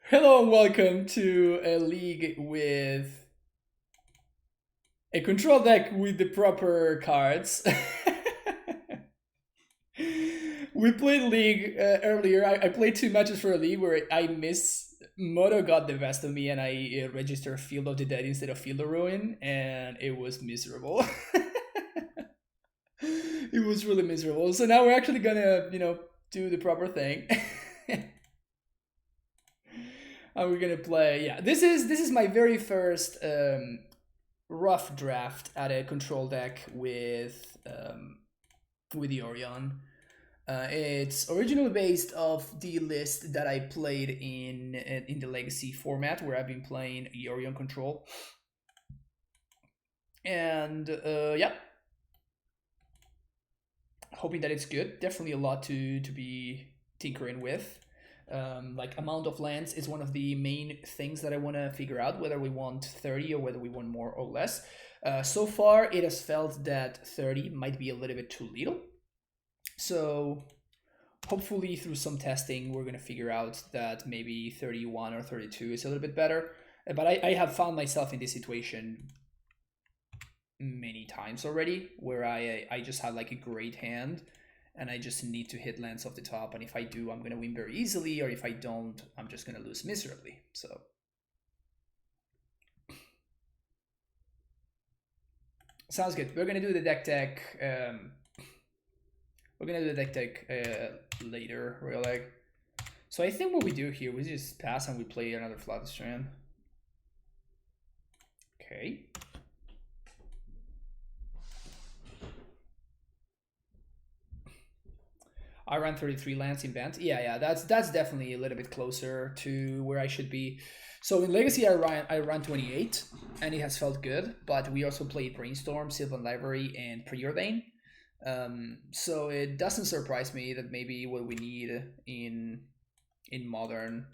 Hello and welcome to a league with a control deck with the proper cards. We played league earlier. I played two matches for a league where I miss Moto got the best of me and I registered Field of the Dead instead of Field of Ruin, and it was miserable. It was really miserable. So now we're actually gonna, do the proper thing. And we're gonna play. Yeah, this is my very first rough draft at a control deck with the Orion. It's originally based off the list that I played in the Legacy format, where I've been playing Orion Control, and yeah, hoping that it's good. Definitely a lot to be tinkering with. Like amount of lands is one of the main things that I want to figure out, whether we want 30 or whether we want more or less. So far, it has felt that 30 might be a little bit too little. So hopefully through some testing, we're going to figure out that maybe 31 or 32 is a little bit better. But I have found myself in this situation many times already, where I just have like a great hand and I just need to hit lands off the top, and if I do, I'm going to win very easily, or if I don't, I'm just going to lose miserably. So sounds good. We're going to do the deck tech. We're going to do the deck tech later, real like. So I think what we do here, we just pass and we play another Flat Strand. Okay. I ran 33 lands in Bant. Yeah, that's definitely a little bit closer to where I should be. So in Legacy, I ran 28, and it has felt good. But we also played Brainstorm, Sylvan Library, and Preordain. So it doesn't surprise me that maybe what we need in Modern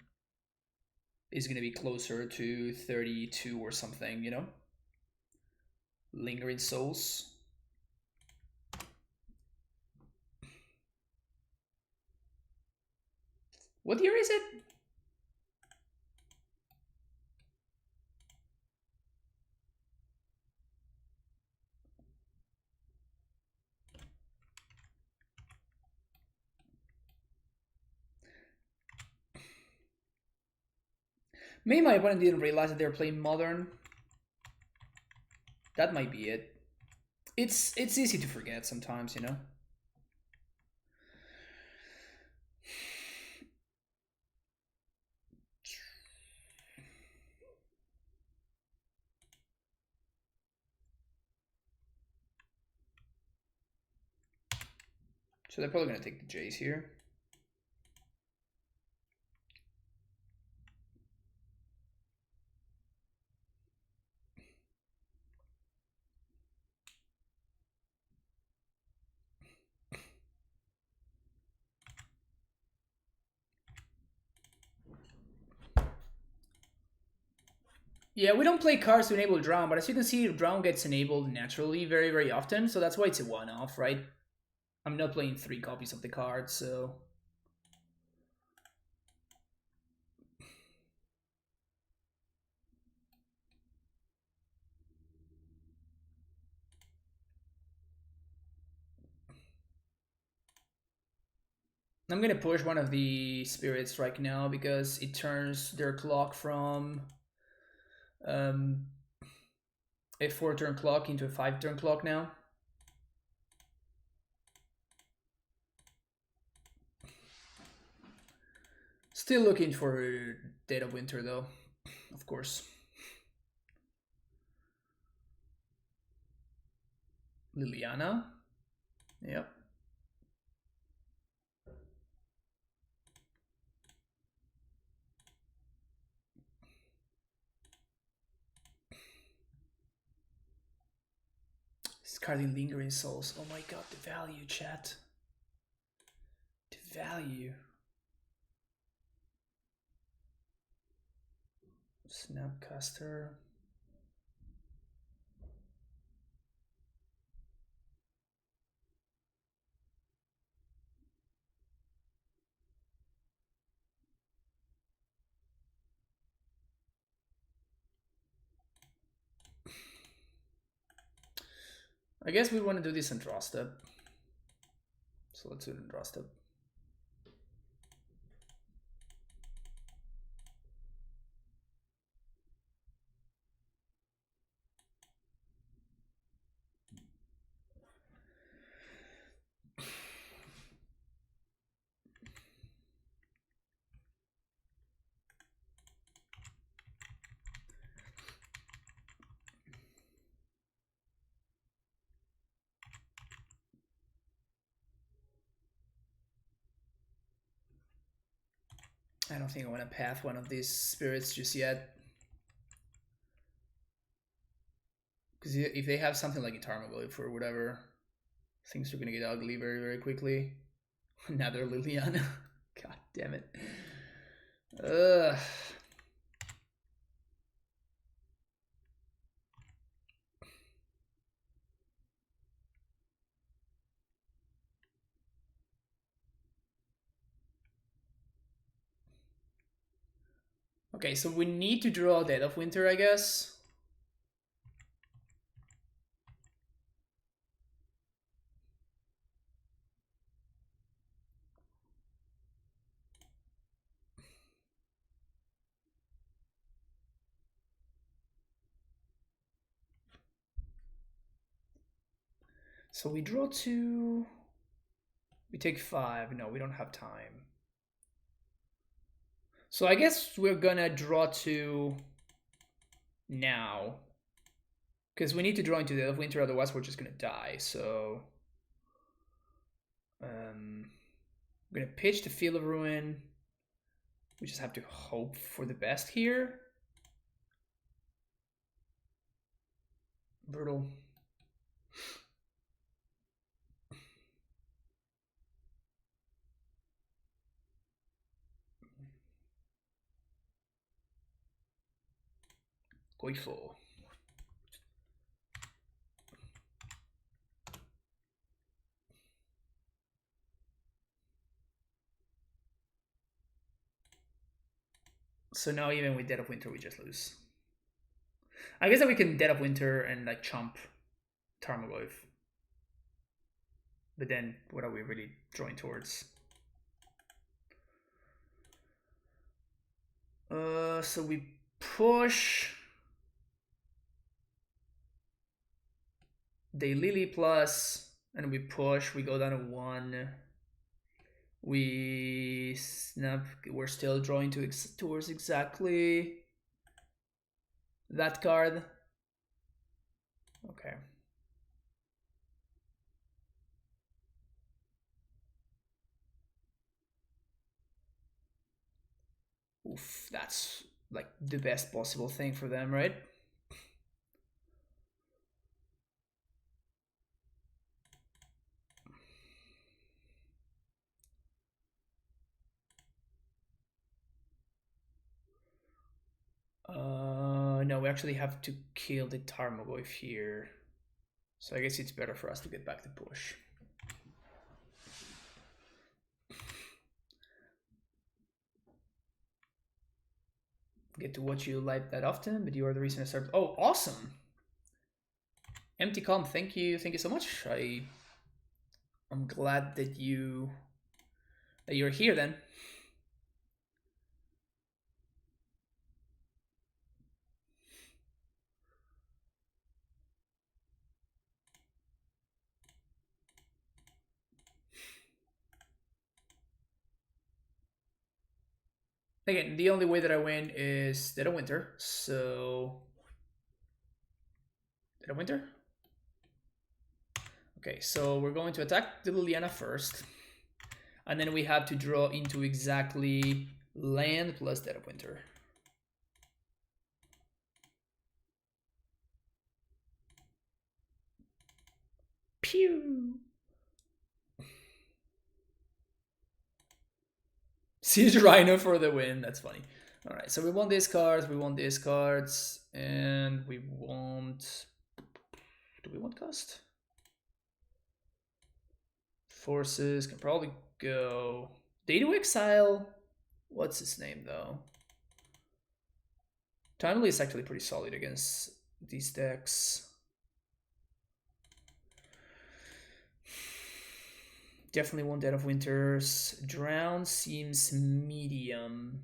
is going to be closer to 32 or something. Lingering Souls. What year is it? Maybe my opponent didn't realize that they're playing Modern. That might be it. It's easy to forget sometimes. So they're probably gonna take the Jays here. Yeah, we don't play cards to enable Drown, but as you can see, Drown gets enabled naturally very, very often, so that's why it's a one-off, right? I'm not playing 3 copies of the card, so... I'm gonna push one of the spirits right now because it turns their clock from um, a 4-turn clock into a 5-turn clock now. Still looking for Dead of Winter though, of course. Liliana. Yep. Discarding Lingering Souls. Oh my god, the value, chat. The value. Snapcaster. I guess we want to do this on draw step. So let's do it on draw step. I don't think I want to path one of these spirits just yet. Because if they have something like a Tarmogoyf or whatever, things are going to get ugly very, very quickly. Another Liliana. God damn it. Ugh. Okay, so we need to draw Dead of Winter, I guess. So we draw 2. We take 5. No, we don't have time. So I guess we're gonna draw 2 now. Because we need to draw into Dead of Winter, otherwise we're just gonna die. So I'm gonna pitch the Field of Ruin. We just have to hope for the best here. Brutal. Goifo. So now even with Dead of Winter we just lose. I guess that we can Dead of Winter and like chomp Tarmogoyf. But then what are we really drawing towards? So we push. They Lily plus, and we push. We go down to 1. We snap. We're still drawing towards exactly that card. Okay. Oof, that's like the best possible thing for them, right? No, we actually have to kill the Tarmogoyf here. So I guess it's better for us to get back to push. Get to watch you live that often, but you are the reason I started. Oh, awesome! Empty Calm, thank you so much. I'm glad that you're here then. Again, the only way that I win is Dead of Winter, so Dead of Winter. Okay, so we're going to attack the Liliana first, and then we have to draw into exactly land plus Dead of Winter. Pew! Siege Rhino for the win. That's funny. All right, so we want these cards, we want these cards, and we want... Do we want cost? Forces can probably go... They do exile... What's his name, though? Timely is actually pretty solid against these decks. Definitely want Dead of Winters. Drown seems medium.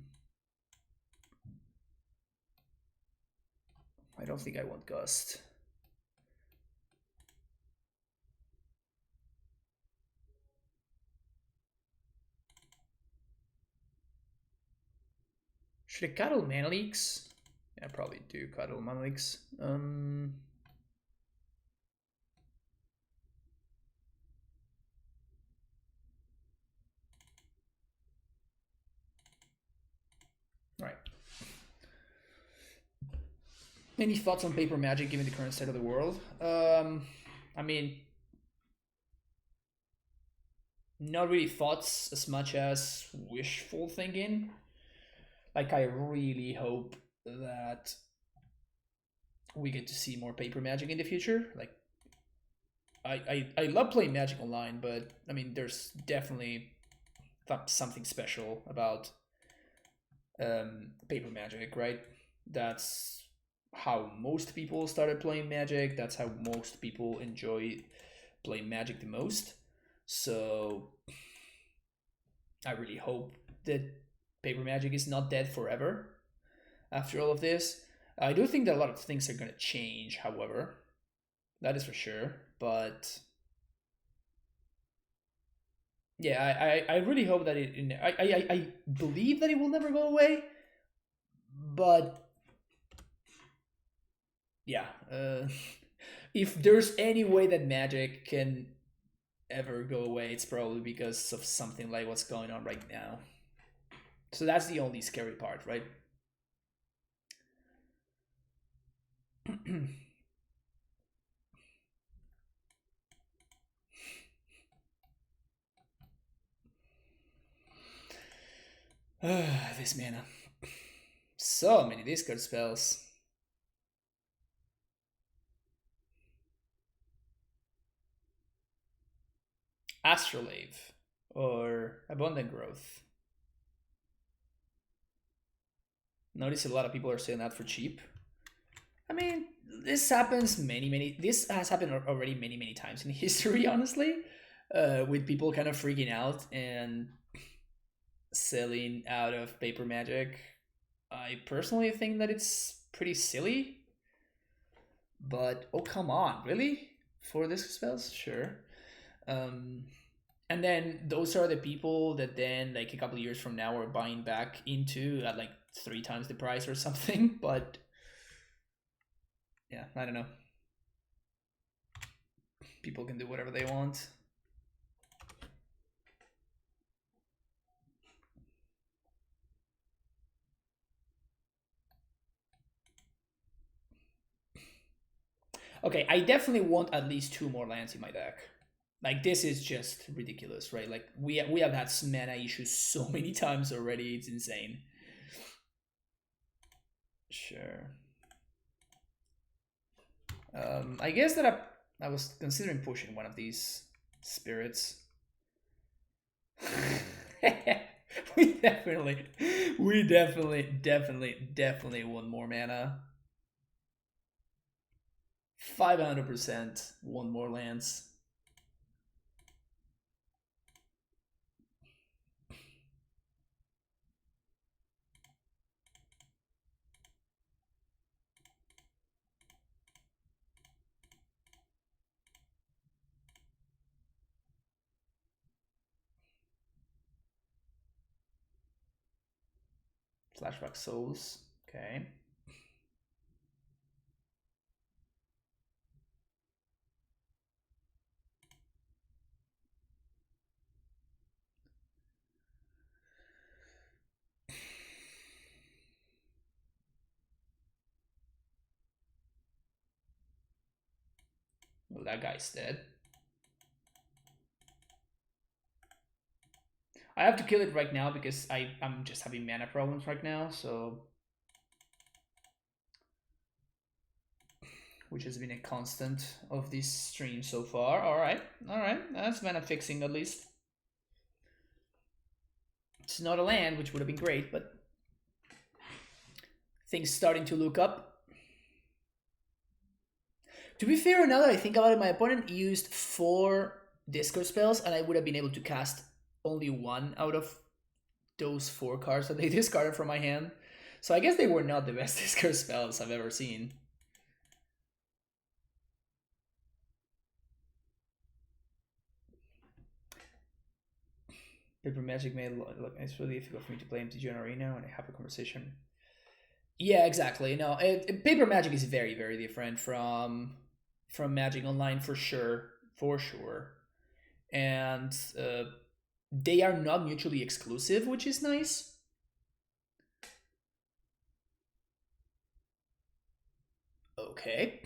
I don't think I want Gust. Should I cuddle Mana Leaks? Yeah, I probably do cuddle Mana Leaks. Right. Any thoughts on paper magic given the current state of the world? I mean, not really thoughts as much as wishful thinking. Like, I really hope that we get to see more paper magic in the future. Like, I love playing Magic Online, but I mean, there's definitely something special about paper magic, right? That's how most people started playing Magic. That's how most people enjoy playing Magic the most. So I really hope that paper magic is not dead forever after all of this. I do think that a lot of things are going to change, however. That is for sure. But yeah, I really hope that I believe that it will never go away. But yeah, if there's any way that magic can ever go away, it's probably because of something like what's going on right now. So that's the only scary part, right? This mana. So many discard spells. Astrolabe or Abundant Growth. Notice a lot of people are saying that for cheap. I mean, this happens this has happened already many times in history, honestly, with people kind of freaking out and selling out of paper magic. I personally think that it's pretty silly, but oh come on, really? For this spells? Sure. And then those are the people that then like a couple of years from now are buying back into at like 3 times the price or something. But yeah, I don't know. People can do whatever they want. Okay, I definitely want at least 2 more lands in my deck. Like, this is just ridiculous, right? Like, we have had mana issues so many times already, it's insane. Sure. I guess that I was considering pushing one of these spirits. we definitely want more mana. 500% want more lands. Flashback Souls. Okay. Well, that guy's dead. I have to kill it right now because I'm just having mana problems right now, so... Which has been a constant of this stream so far. Alright, that's mana fixing at least. It's not a land, which would have been great, but... Things starting to look up. To be fair, now that I think about it, my opponent used 4 discard spells, and I would have been able to cast only one out of those 4 cards that they discarded from my hand. So I guess they were not the best discard spells I've ever seen. Paper Magic made look. It's really difficult for me to play MTG on Arena when I have a conversation. Yeah, exactly. No, Paper Magic is very, very different from Magic Online for sure, and they are not mutually exclusive, which is nice. Okay,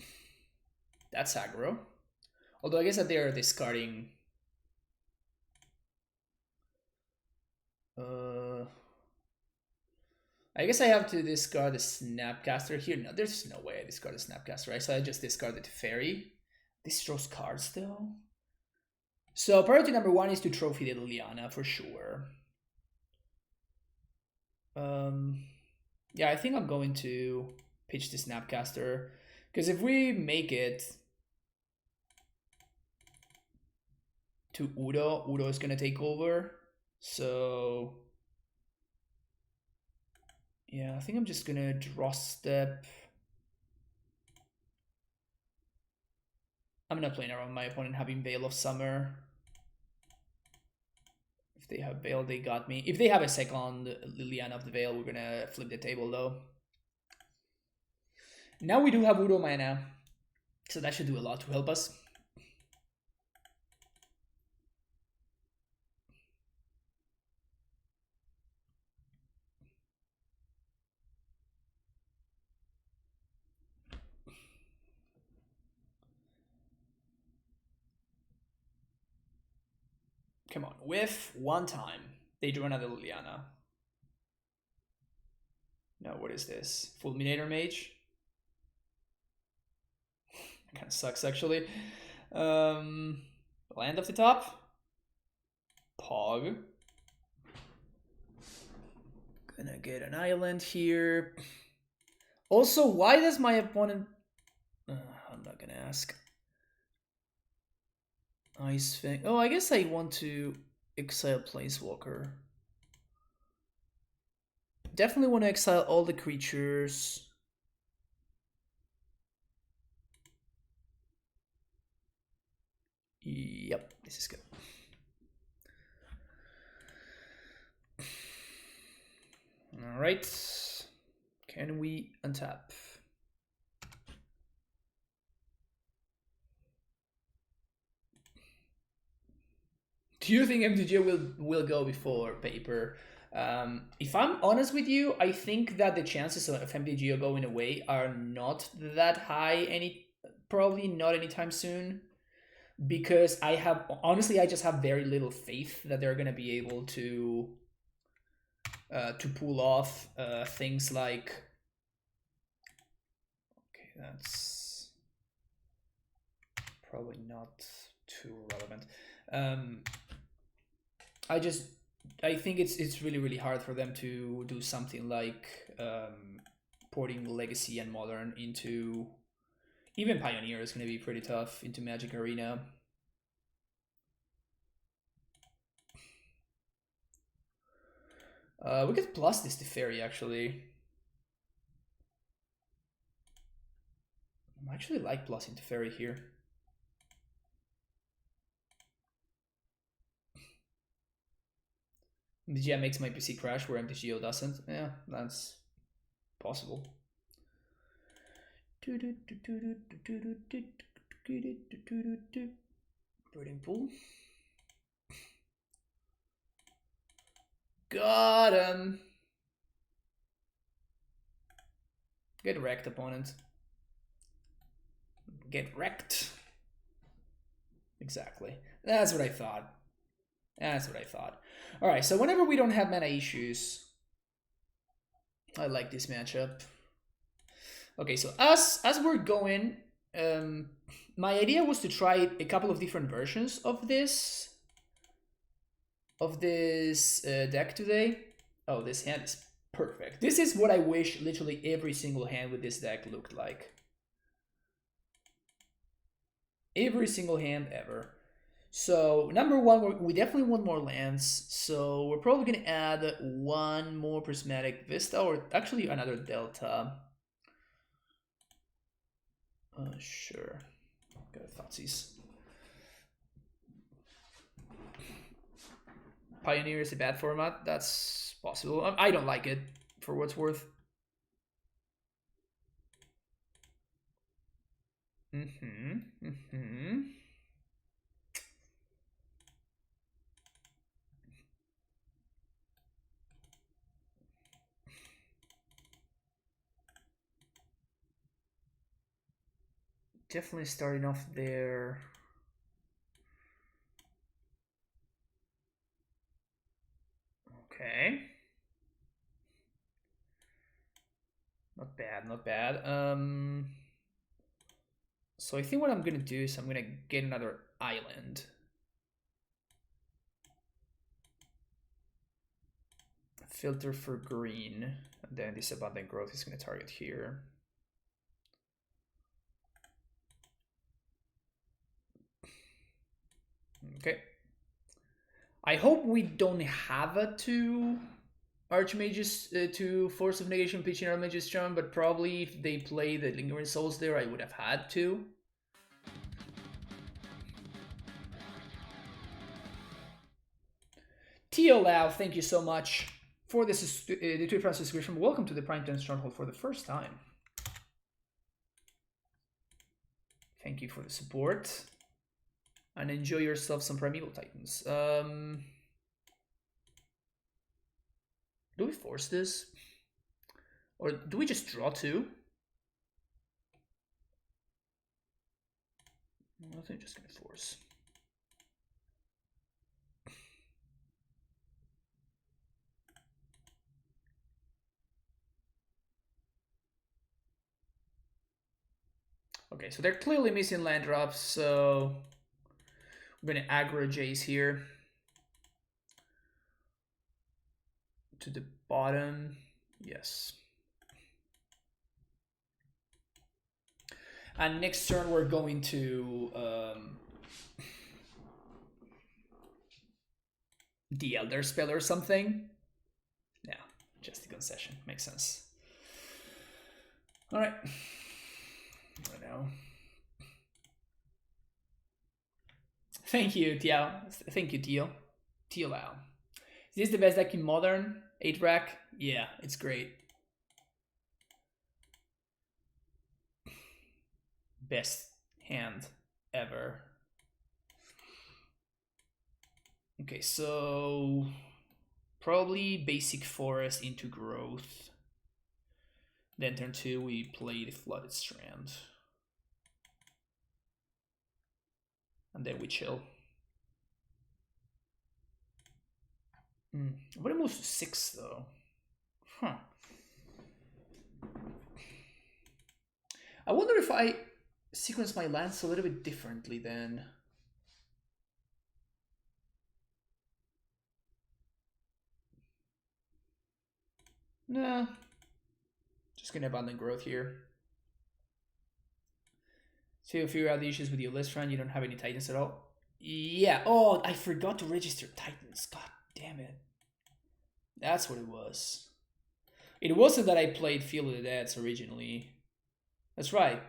that's aggro. Although I guess that they are discarding. I guess I have to discard the Snapcaster here. No, there's no way I discard the Snapcaster, right? So I just discarded the Fairy. This draws cards though. So priority number 1 is to trophy the Liliana for sure. Yeah, I think I'm going to pitch the Snapcaster, because if we make it to Udo is gonna take over. So yeah, I think I'm just gonna draw step. I'm not playing around my opponent having Veil of Summer. If they have Veil, they got me. If they have a second Liliana of the Veil, we're gonna flip the table though. Now we do have Udo mana, so that should do a lot to help us. Come on, whiff one time. They drew another Liliana. No, what is this? Fulminator Mage? Kind of sucks actually. Land off the top. Pog. Gonna get an island here. Also, why does my opponent... I'm not gonna ask. Ice Fang. Oh, I guess I want to exile Planeswalker. Definitely want to exile all the creatures. Yep, this is good. All right. Can we untap? Do you think MTG will go before paper? If I'm honest with you, I think that the chances of MTG going away are not that high. Probably not anytime soon, because I just have very little faith that they're gonna be able to pull off things like. Okay, that's probably not too relevant. I think it's really hard for them to do something like porting Legacy and Modern into, even Pioneer is going to be pretty tough, into Magic Arena. We could plus this to Fairy actually. I actually like plus into Fairy here. MTGO makes my PC crash where MTGO doesn't. Yeah, that's possible. Breeding Pool. Got him. Get wrecked, opponent. Get wrecked. Exactly. That's what I thought. That's what I thought. All right, so whenever we don't have mana issues, I like this matchup. Okay, so as we're going, my idea was to try a couple of different versions of this deck today. Oh, this hand is perfect. This is what I wish literally every single hand with this deck looked like. Every single hand ever. So number one, we definitely want more lands. So we're probably gonna add one more prismatic vista, or actually another delta. Sure. Got thoughtseize. Pioneer is a bad format. That's possible. I don't like it, for what's worth. Definitely starting off there. Okay. Not bad, not bad. So I think what I'm gonna do is I'm gonna get another island. Filter for green. And then this abundant growth is gonna target here. Okay. I hope we don't have a two Archmages to Force of Negation pitching Archmage's Charm, but probably if they play the Lingering Souls there, I would have had to. Tio Lau, thank you so much for this the 2 France subscription. Welcome to the Primetime Stronghold for the first time. Thank you for the support. And enjoy yourself some Primeval Titans. Do we force this? Or do we just draw 2? I think just gonna force. Okay, so they're clearly missing land drops, so we're gonna aggro Jace here to the bottom. Yes. And next turn we're going to the Elder Spell or something. Yeah, just the concession. Makes sense. All right. I know. Thank you, Tio. Thank you, Tio. Tio Lau. Is this the best deck in Modern? 8-rack? Yeah, it's great. Best hand ever. Okay, so probably basic forest into growth. Then turn 2 we play the Flooded Strand. And then we chill. What it moves to 6 though? Huh. I wonder if I sequence my lands a little bit differently then. Nah. Just gonna abandon growth here. So you figure out the issues with your list run, you don't have any Titans at all? Yeah. Oh, I forgot to register Titans. God damn it. That's what it was. It wasn't that I played Field of the Deads originally. That's right.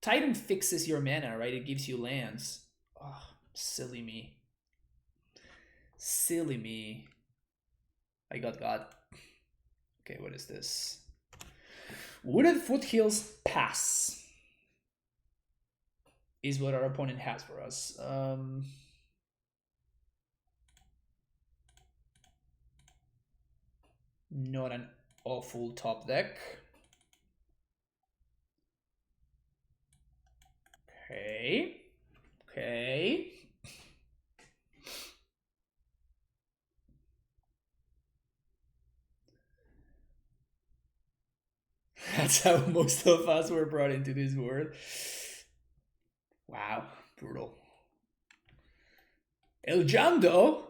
Titan fixes your mana, right? It gives you lands. Oh, silly me. Silly me. I got God. Okay, what is this? Wooded Foothills Pass is what our opponent has for us. Not an awful top deck. Okay. Okay. That's how most of us were brought into this world. Wow, brutal. El Jando?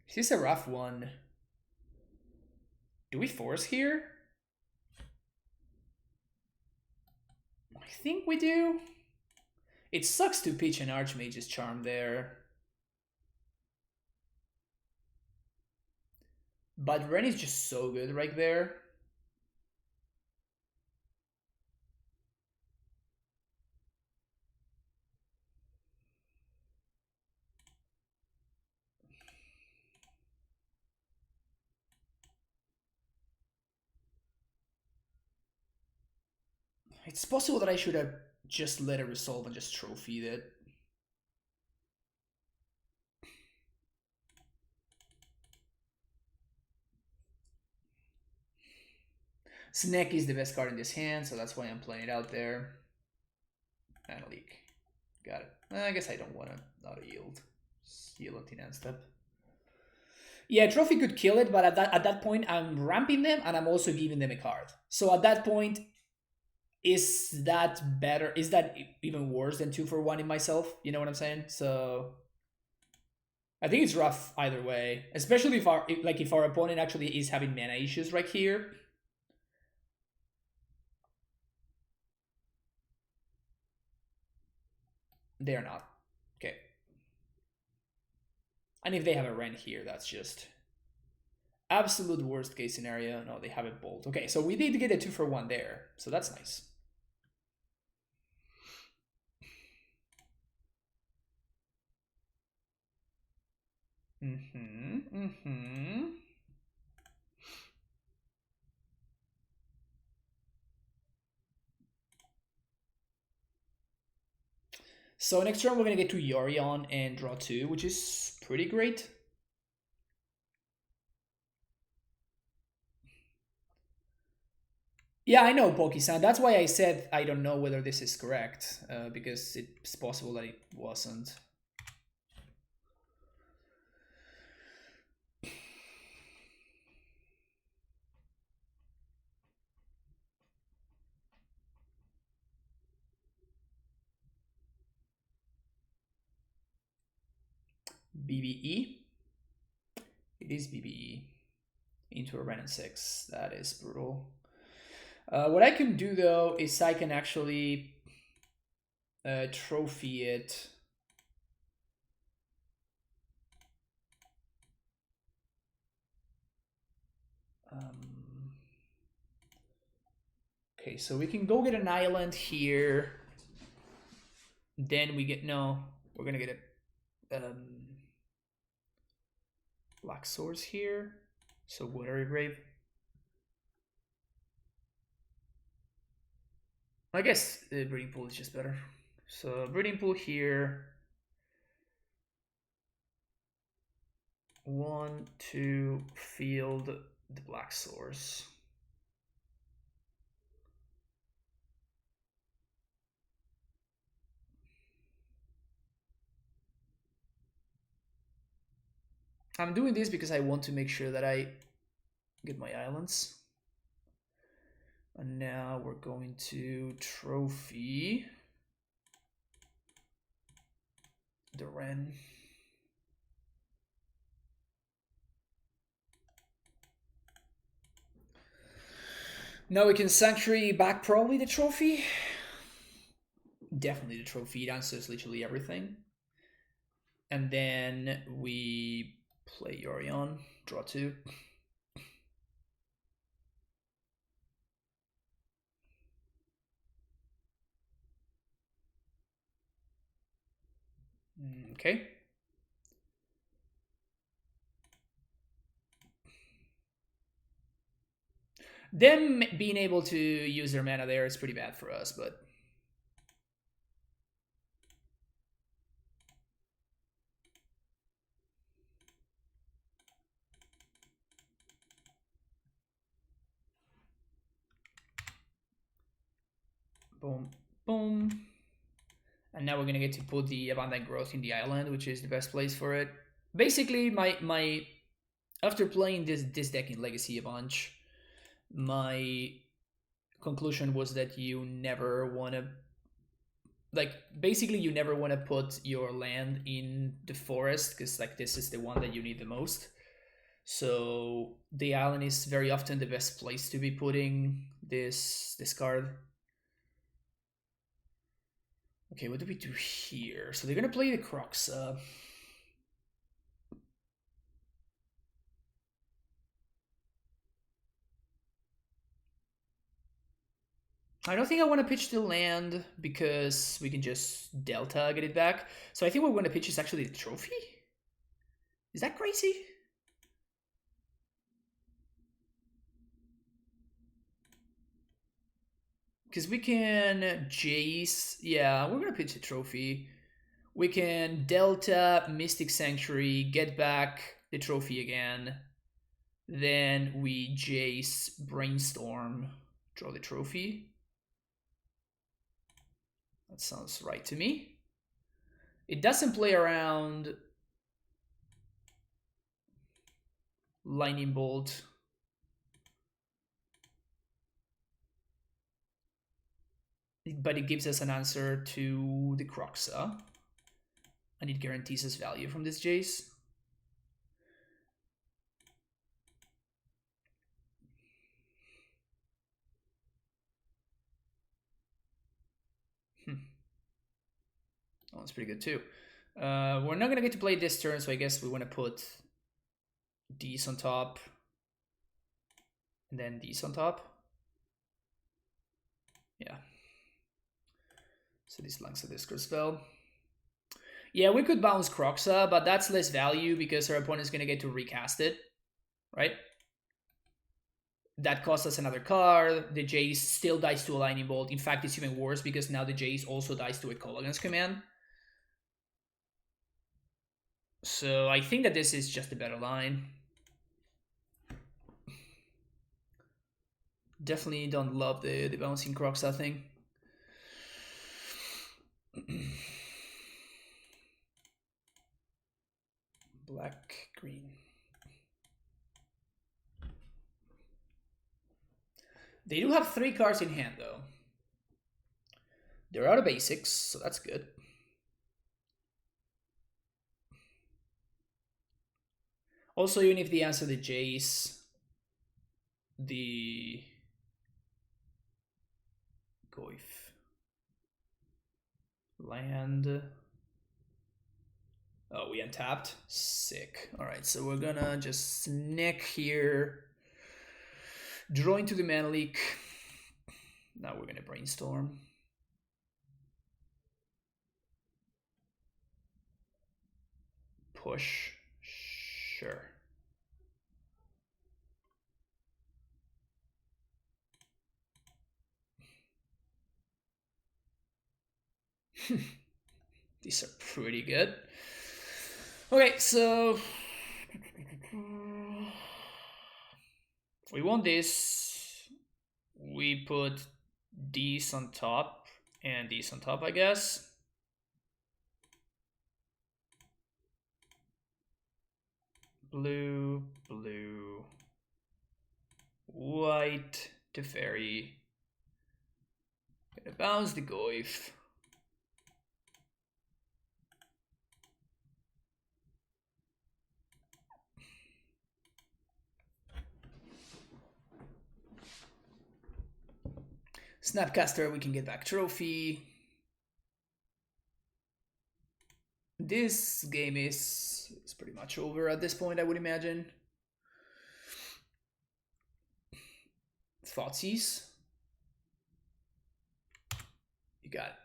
This is a rough one. Do we force here? I think we do. It sucks to pitch an Archmage's Charm there. But Ren is just so good right there. It's possible that I should have just let it resolve and just trophied it. Snack is the best card in this hand, so that's why I'm playing it out there. And a leak. Got it. I guess I don't want to not yield. Just yield on end step. Yeah, trophy could kill it, but at that point, I'm ramping them and I'm also giving them a card. So at that point, is that better? Is that even worse than 2 for 1 in myself? You know what I'm saying? So I think it's rough either way, especially if our opponent actually is having mana issues right here. They're not. Okay. And if they have a Ren here, that's just absolute worst case scenario. No, they have a Bolt. Okay, so we did get a 2 for 1 there, so that's nice. So next turn we're gonna get to Yorion and draw 2, which is pretty great. Yeah, I know, Poki-san. That's why I said I don't know whether this is correct, because it's possible that it wasn't. BBE. It is BBE. Into a Ren and 6. That is brutal. What I can do though is I can actually trophy it. Okay, so we can go get an island here. Then we get we're gonna get a black source here. So Watery Grave. I guess the breeding pool is just better. So breeding pool here. 1, 2, field the black source. I'm doing this because I want to make sure that I get my islands. And now we're going to trophy the Ren. Now we can sanctuary back probably the trophy. Definitely the trophy. It answers literally everything. And then we play Yorion, draw 2. Okay. Them being able to use their mana there is pretty bad for us, but boom, boom. And now we're gonna get to put the Abundant Growth in the island, which is the best place for it. Basically, my after playing this deck in Legacy a bunch, my conclusion was that you never want to, like, basically you never want to put your land in the forest, because like this is the one that you need the most. So the island is very often the best place to be putting this card. Okay, what do we do here? So they're gonna play the Croxa. I don't think I want to pitch the land because we can just Delta get it back. So I think what we're gonna pitch is actually the trophy. Is that crazy? Because we can Jace. Yeah, we're gonna pitch a trophy. We can Delta Mystic Sanctuary, get back the trophy again. Then we Jace Brainstorm, draw the trophy. That sounds right to me. It doesn't play around Lightning Bolt. But it gives us an answer to the Croxa. And it guarantees us value from this Jace. Oh, that's pretty good too. We're not gonna get to play this turn, so I guess we want to put these on top. And then these on top. Yeah. So this lands a Discord spell. Yeah, we could bounce Croxa, but that's less value because our opponent's gonna get to recast it, right? That costs us another card. The Jace still dies to a Lightning Bolt. In fact, it's even worse because now the Jace also dies to a Call Against command. So I think that this is just a better line. Definitely don't love the bouncing Croxa thing. Black, green. They do have 3 cards in hand, though. They're out of basics, so that's good. Also, even if they answer the Jace, the Goif land. Oh, we untapped? Sick. Alright, so we're gonna just sneak here. Draw into the mana leak. Now we're gonna brainstorm. Push. Sure. These are pretty good. Okay, so if we want this, we put these on top and these on top, I guess. Blue, blue, white, Teferi. Gonna bounce the Goif. Snapcaster, we can get back trophy. This game is pretty much over at this point, I would imagine. Thoughtseize. You got it.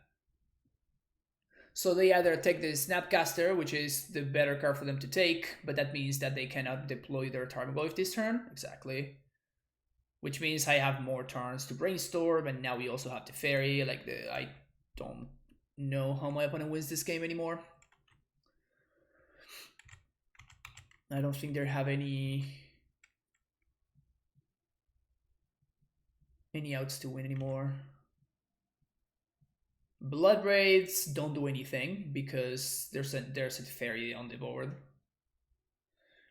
So they either take the Snapcaster, which is the better card for them to take, but that means that they cannot deploy their Tarmogoyf this turn. Exactly. Which means I have more turns to brainstorm, and now we also have the Fairy. Like, I don't know how my opponent wins this game anymore. I don't think they have any outs to win anymore. Blood Raids don't do anything because there's a Fairy on the board.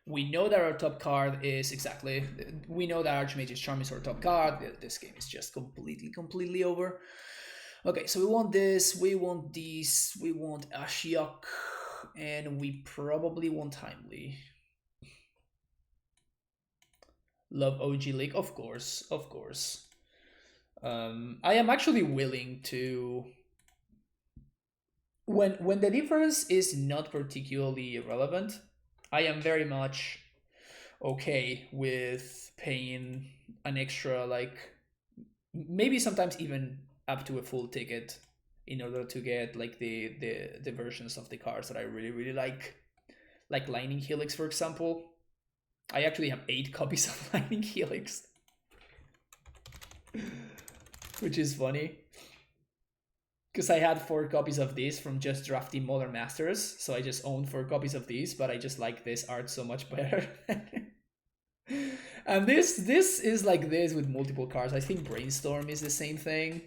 We know that our top card is exactly. We know that Archmage's Charm is our top card. This game is just completely over. Okay, so we want this, we want these, we want Ashiok, and we probably want Timely. Love OG League, of course, of course. I am actually willing to When the difference is not particularly relevant, I am very much okay with paying an extra, like maybe sometimes even up to a full ticket in order to get like the versions of the cars that I really like Lightning Helix, for example. I actually have 8 copies of Lightning Helix, which is funny because I had 4 copies of this from just drafting Modern Masters, so I just owned 4 copies of these, but I just like this art so much better. And this is like this with multiple cards. I think Brainstorm is the same thing.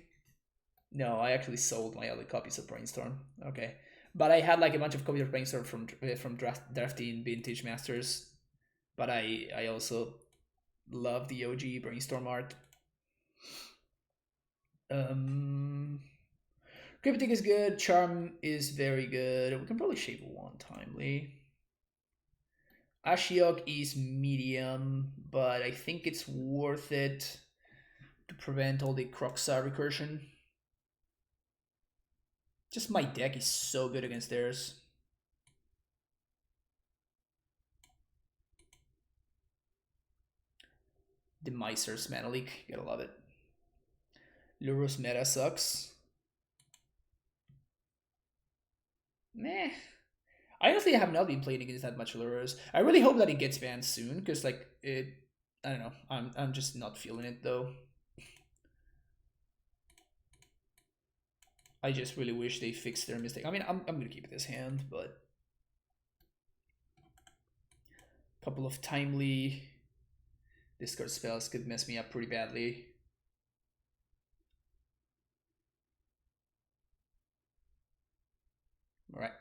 No, I actually sold my other copies of Brainstorm. Okay, but I had like a bunch of copies of Brainstorm from drafting Vintage Masters. But I also love the OG Brainstorm art. Um, Cryptic is good. Charm is very good. We can probably shave one timely. Ashiok is medium, but I think it's worth it to prevent all the Croxa recursion. Just my deck is so good against theirs. The Miser's Mana Leak, gotta love it. Lurus meta sucks. Meh. I honestly have not been playing against that much Lurus. I really hope that it gets banned soon, because like it, I don't know. I'm just not feeling it though. I just really wish they fixed their mistake. I mean, I'm gonna keep this hand, but a couple of timely discard spells could mess me up pretty badly. All right,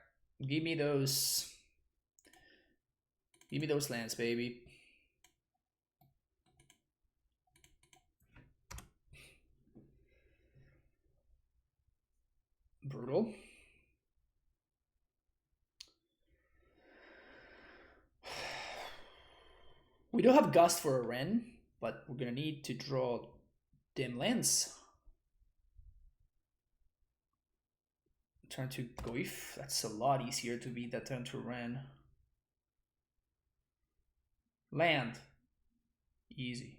give me those. Give me those lands, baby. Brutal. We do have Gust for a Ren, but we're gonna need to draw dim lands. Turn to Goif. That's a lot easier to beat that turn to Ren. Land. Easy.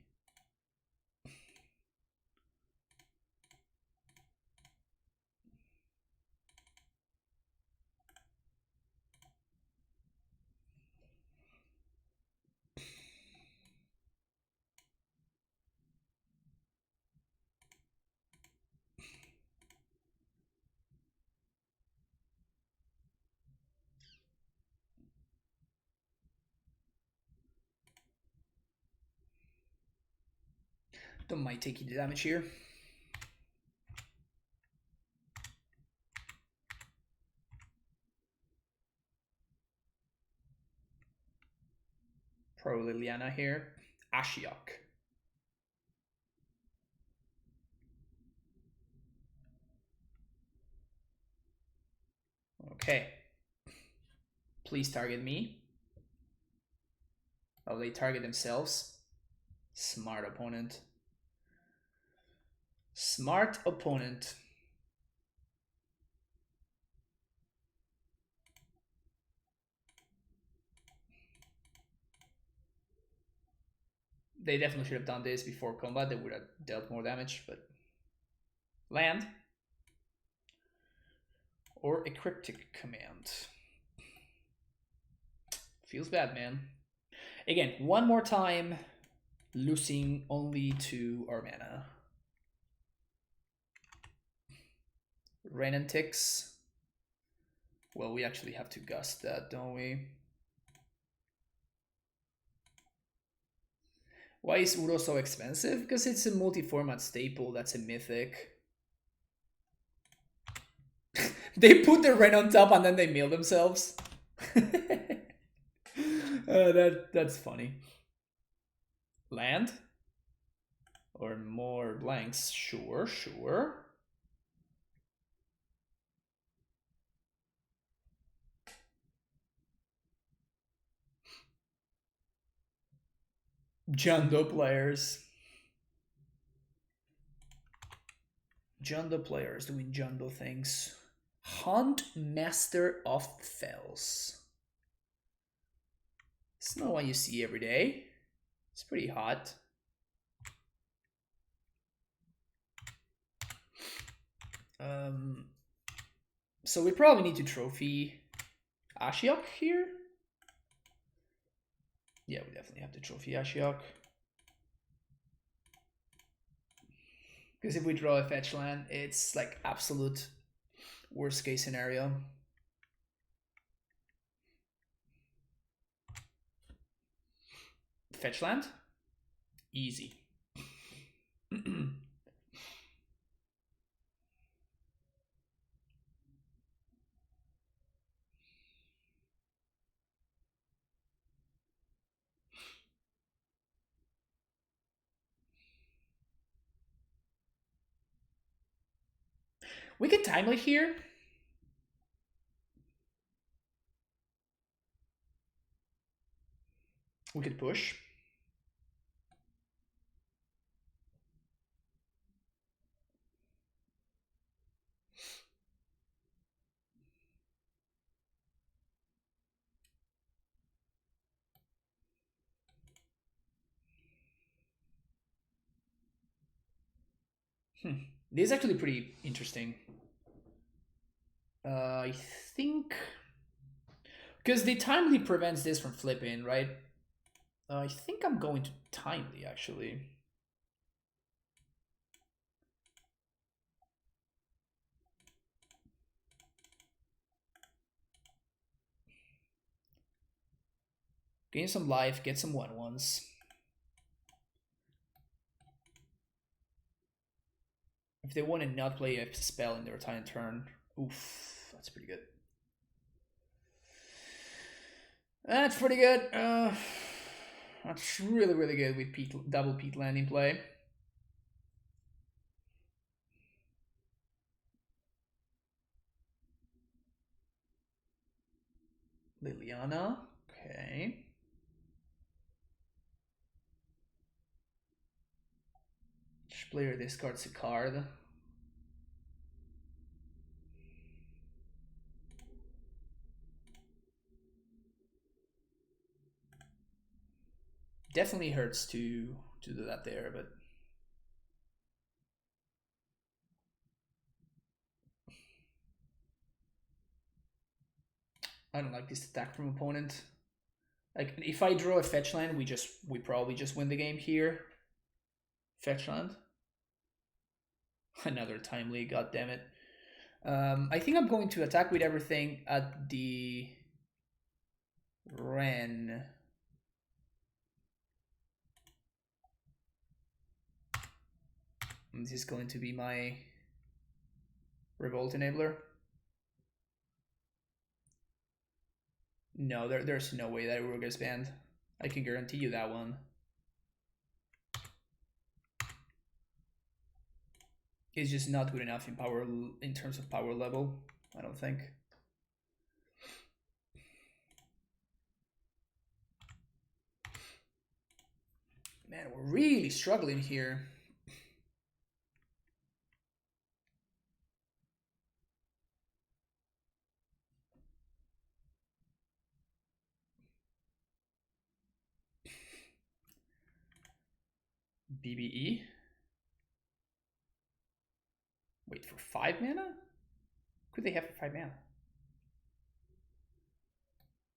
Don't mind taking the damage here. Probably Liliana here. Ashiok. Okay. Please target me. Oh, they target themselves. Smart opponent. Smart opponent. They definitely should have done this before combat. They would have dealt more damage, but land or a cryptic command. Feels bad, man. Again, one more time, losing only to our mana. Rain and Ticks. Well, we actually have to gust that, don't we? Why is Uro so expensive? Because it's a multi-format staple that's a mythic. They put the Ren on top and then they mill themselves. That's funny. Land? Or more blanks? Sure, sure. Jundo players. Jundo players doing Jundo things. Hunt Master of Fells. It's not one you see every day. It's pretty hot. So we probably need to trophy Ashiok here. Yeah, we definitely have to trophy Ashiok. Because if we draw a fetch land, it's like absolute worst case scenario. Fetch land? Easy. We can timely here. We could push. This is actually pretty interesting. I think because the timely prevents this from flipping, right? I think I'm going to timely actually. Gain some life, get some 1/1s. If they want to not play a spell in their time turn, oof, that's pretty good. That's pretty good. That's really, really good with double Pete landing play. Liliana, okay. Each player discards a card. Definitely hurts to do that there, but I don't like this attack from opponent. Like if I draw a fetch land, we probably just win the game here. Fetch land. Another timely, god damn it. I think I'm going to attack with everything at the Ren. This is going to be my Revolt Enabler. No, there's no way that Uru gets banned. I can guarantee you that one. It's just not good enough in power in terms of power level, I don't think. Man, we're really struggling here. BBE. Wait, for 5 mana? Could they have for 5 mana?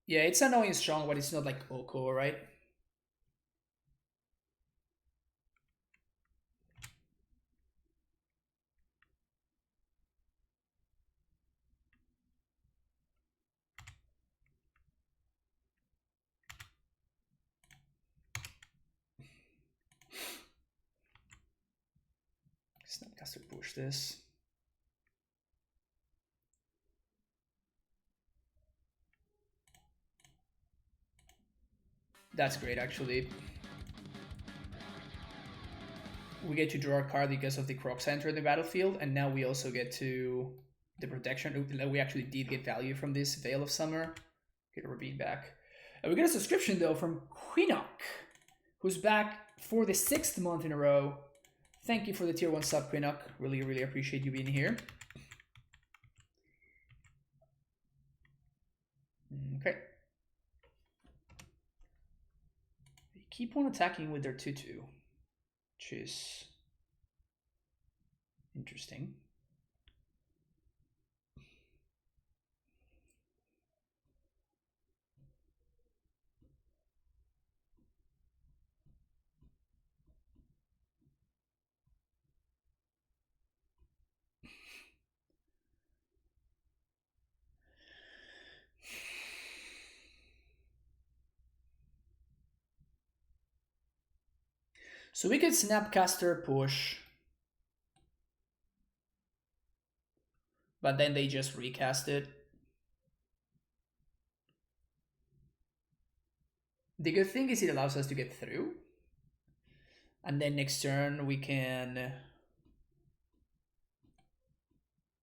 Yeah, it's annoying strong, but it's not like Oko, right? Snapcaster push this. That's great, actually. We get to draw a card because of the Croc Center in the battlefield, and now we also get to the protection. We actually did get value from this Veil of Summer. Get a Ravine back. And we get a subscription, though, from Quinoc, who's back for the 6th month in a row. Thank you for the tier 1 sub, Quinoc. Really, really appreciate you being here. Okay. They keep on attacking with their 2/2, which is interesting. So we could Snapcaster push, but then they just recast it. The good thing is it allows us to get through. And then next turn we can...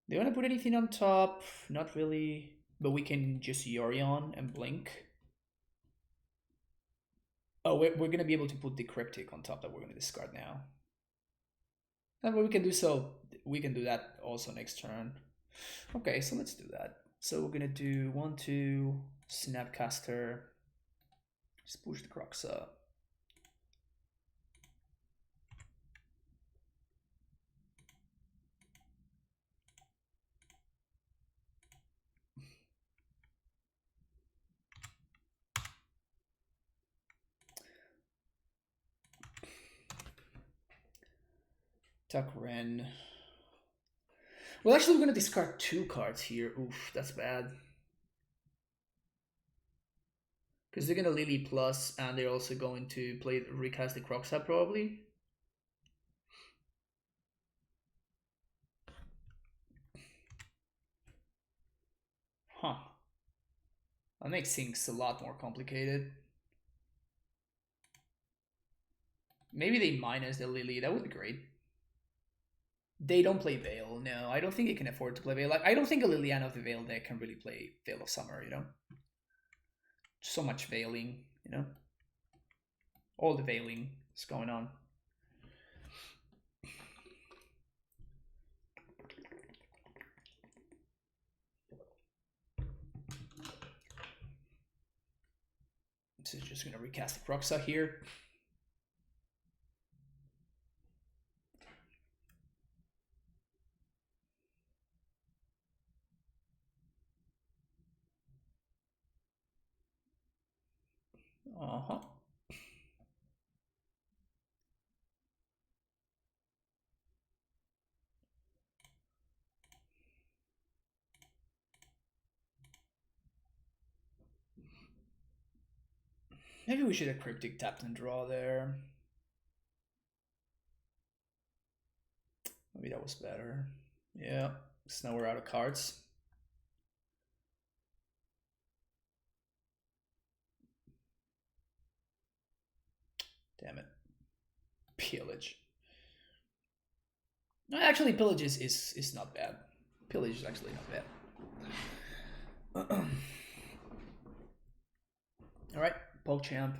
Do you want to put anything on top? Not really. But we can just Yorion and blink. Oh, we're going to be able to put the Cryptic on top that we're going to discard now. And we can do so. We can do that also next turn. Okay, so let's do that. So we're going to do 1/2 Snapcaster. Just push the Croxa. Tuck Ren. Well, actually, we're going to discard 2 cards here. Oof, that's bad. Because they're going to Lily Plus, and they're also going to play recast the Croxa, probably. Huh. That makes things a lot more complicated. Maybe they minus the Lily. That would be great. They don't play Veil. No, I don't think they can afford to play Veil. Like, I don't think a Liliana of the Veil deck can really play Veil of Summer, you know? So much veiling, you know? All the veiling is going on. So just going to recast the Croxa here. Uh-huh. Maybe we should have Cryptic tapped and draw there. Maybe that was better. Yeah, so now we're out of cards. Damn it. Pillage. No, actually, Pillage is not bad. Pillage is actually not bad. Alright, PogChamp.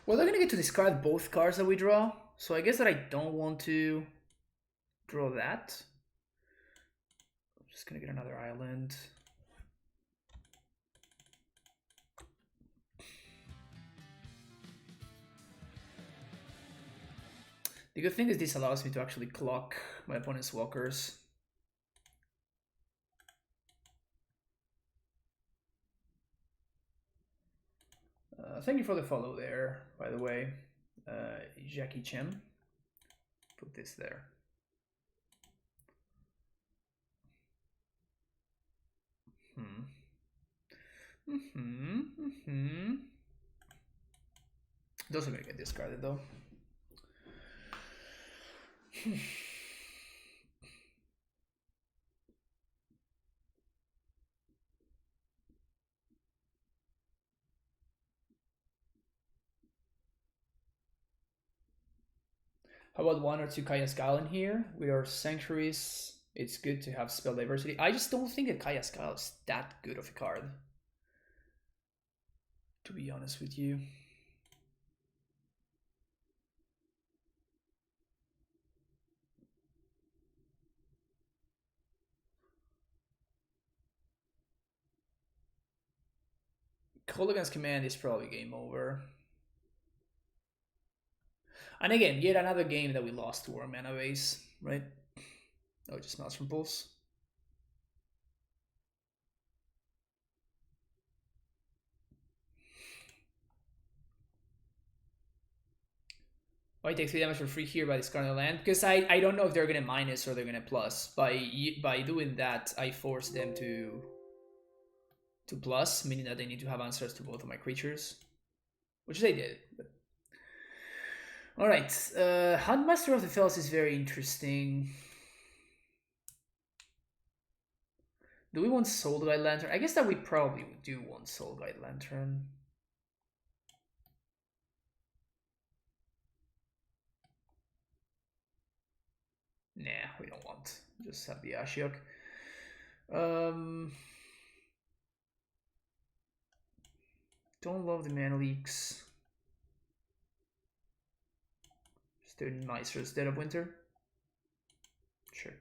Well, they're gonna get to discard both cards that we draw, so I guess that I don't want to draw that. I'm just gonna get another island. The good thing is this allows me to actually clock my opponent's walkers. Thank you for the follow there, by the way, Jackie Chan. Put this there. Those are gonna get discarded though. How about 1 or 2 Kaya's Galen here with our Sanctuaries It's good to have spell diversity. I just don't think that Kaya's Kyle is that good of a card, to be honest with you. Kolaghan's Command is probably game over. And again, yet another game that we lost to our mana base, right? Oh, it just melts from Pulse. I take 3 damage for free here by discarding a land because I don't know if they're gonna minus or they're gonna plus. By doing that, I force them to plus, meaning that they need to have answers to both of my creatures, which they did. But... all right, Huntmaster of the Fells is very interesting. Do we want Soul Guide Lantern? I guess that we probably do want Soul Guide Lantern. Nah, we don't want. Just have the Ashiok. Don't love the mana leaks. Still nicer as Dead of Winter. Sure.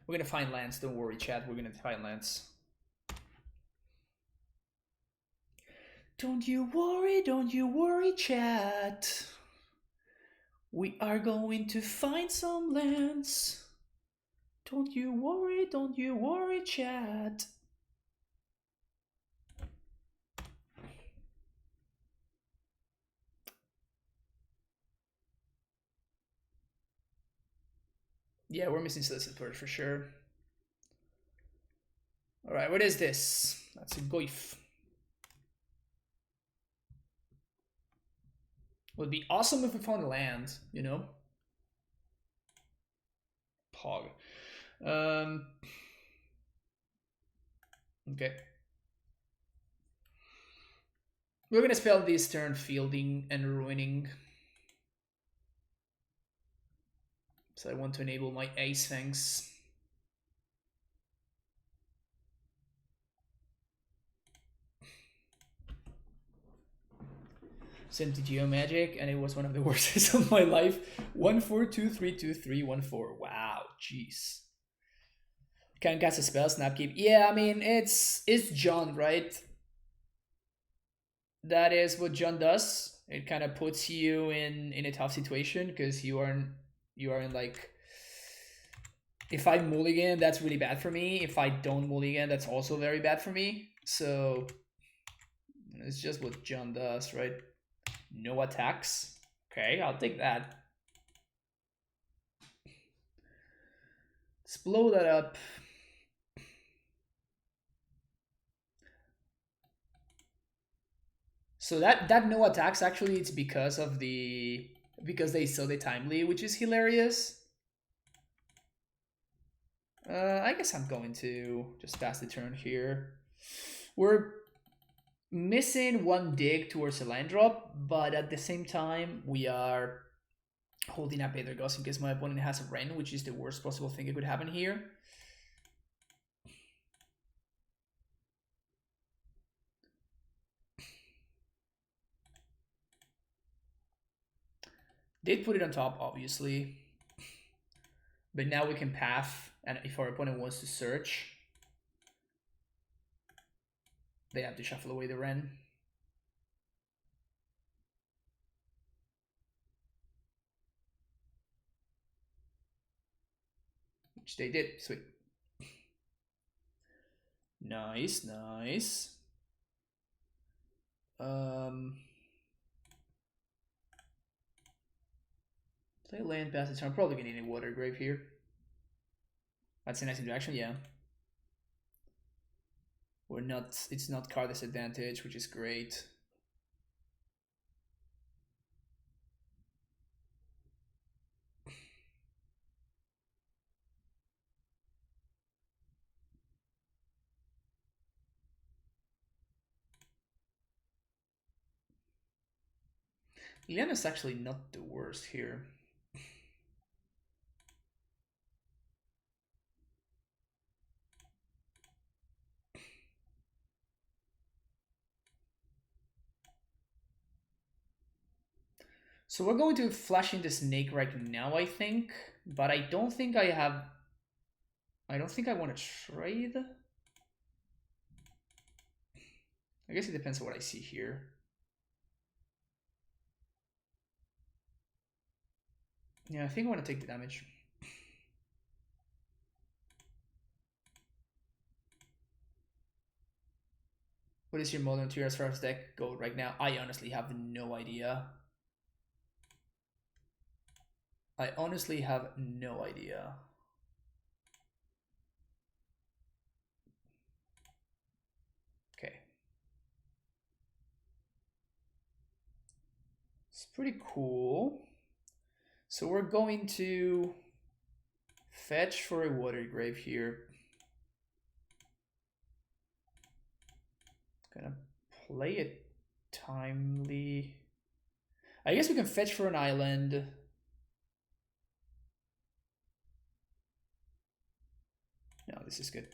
We're gonna find lands, don't worry, chat. We're gonna find lands. Don't you worry, chat. We are going to find some lands. Don't you worry, chat. Yeah, we're missing Solicit Purge for sure. Alright, what is this? That's a Goif. Would be awesome if we found a land, you know? Pog. Okay. We're gonna spell this turn Fielding and Ruining. So I want to enable my Ace Fangs. Sent to Geomagic, and it was one of the worst days of my life. 1-4-2-3-2-3-1-4. Wow, jeez. Can't cast a spell, Snapkeep. Yeah, I mean it's John, right? That is what John does. It kind of puts you in a tough situation because you are in like, if I mulligan, that's really bad for me. If I don't mulligan, that's also very bad for me. So it's just what John does, right? No attacks. Okay, I'll take that. Let's blow that up. So that no attacks, actually it's because of because they saw the timely, which is hilarious. I guess I'm going to just pass the turn here. We're missing one dig towards a land drop, but at the same time we are holding up Aether Ghost in case my opponent has a Wrenn, which is the worst possible thing that could happen here. Did put it on top, obviously. But now we can path, and if our opponent wants to search, they have to shuffle away the Wrenn. Which they did. Sweet. Nice, nice. Play land, pass the turn. Probably gonna need a Water Grave here. That's a nice interaction, yeah. We're not, it's not card disadvantage, which is great. Liliana's actually not the worst here. So we're going to flash in the snake right now, I think. But I don't think I have... I don't think I want to trade. I guess it depends on what I see here. Yeah, I think I want to take the damage. What is your modern tier as far as deck go right now? I honestly have no idea. I honestly have no idea. Okay. It's pretty cool. So we're going to fetch for a water grave here. Gonna play it timely. I guess we can fetch for an island. No, this is good.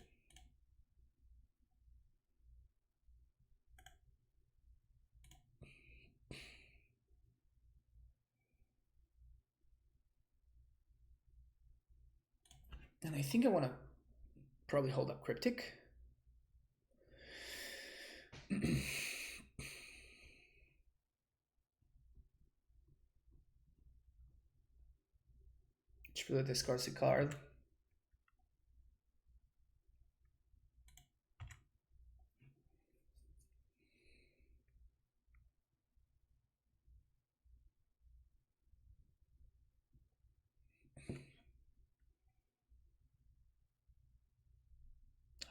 And I think I want to probably hold up Cryptic. Which really discards a card.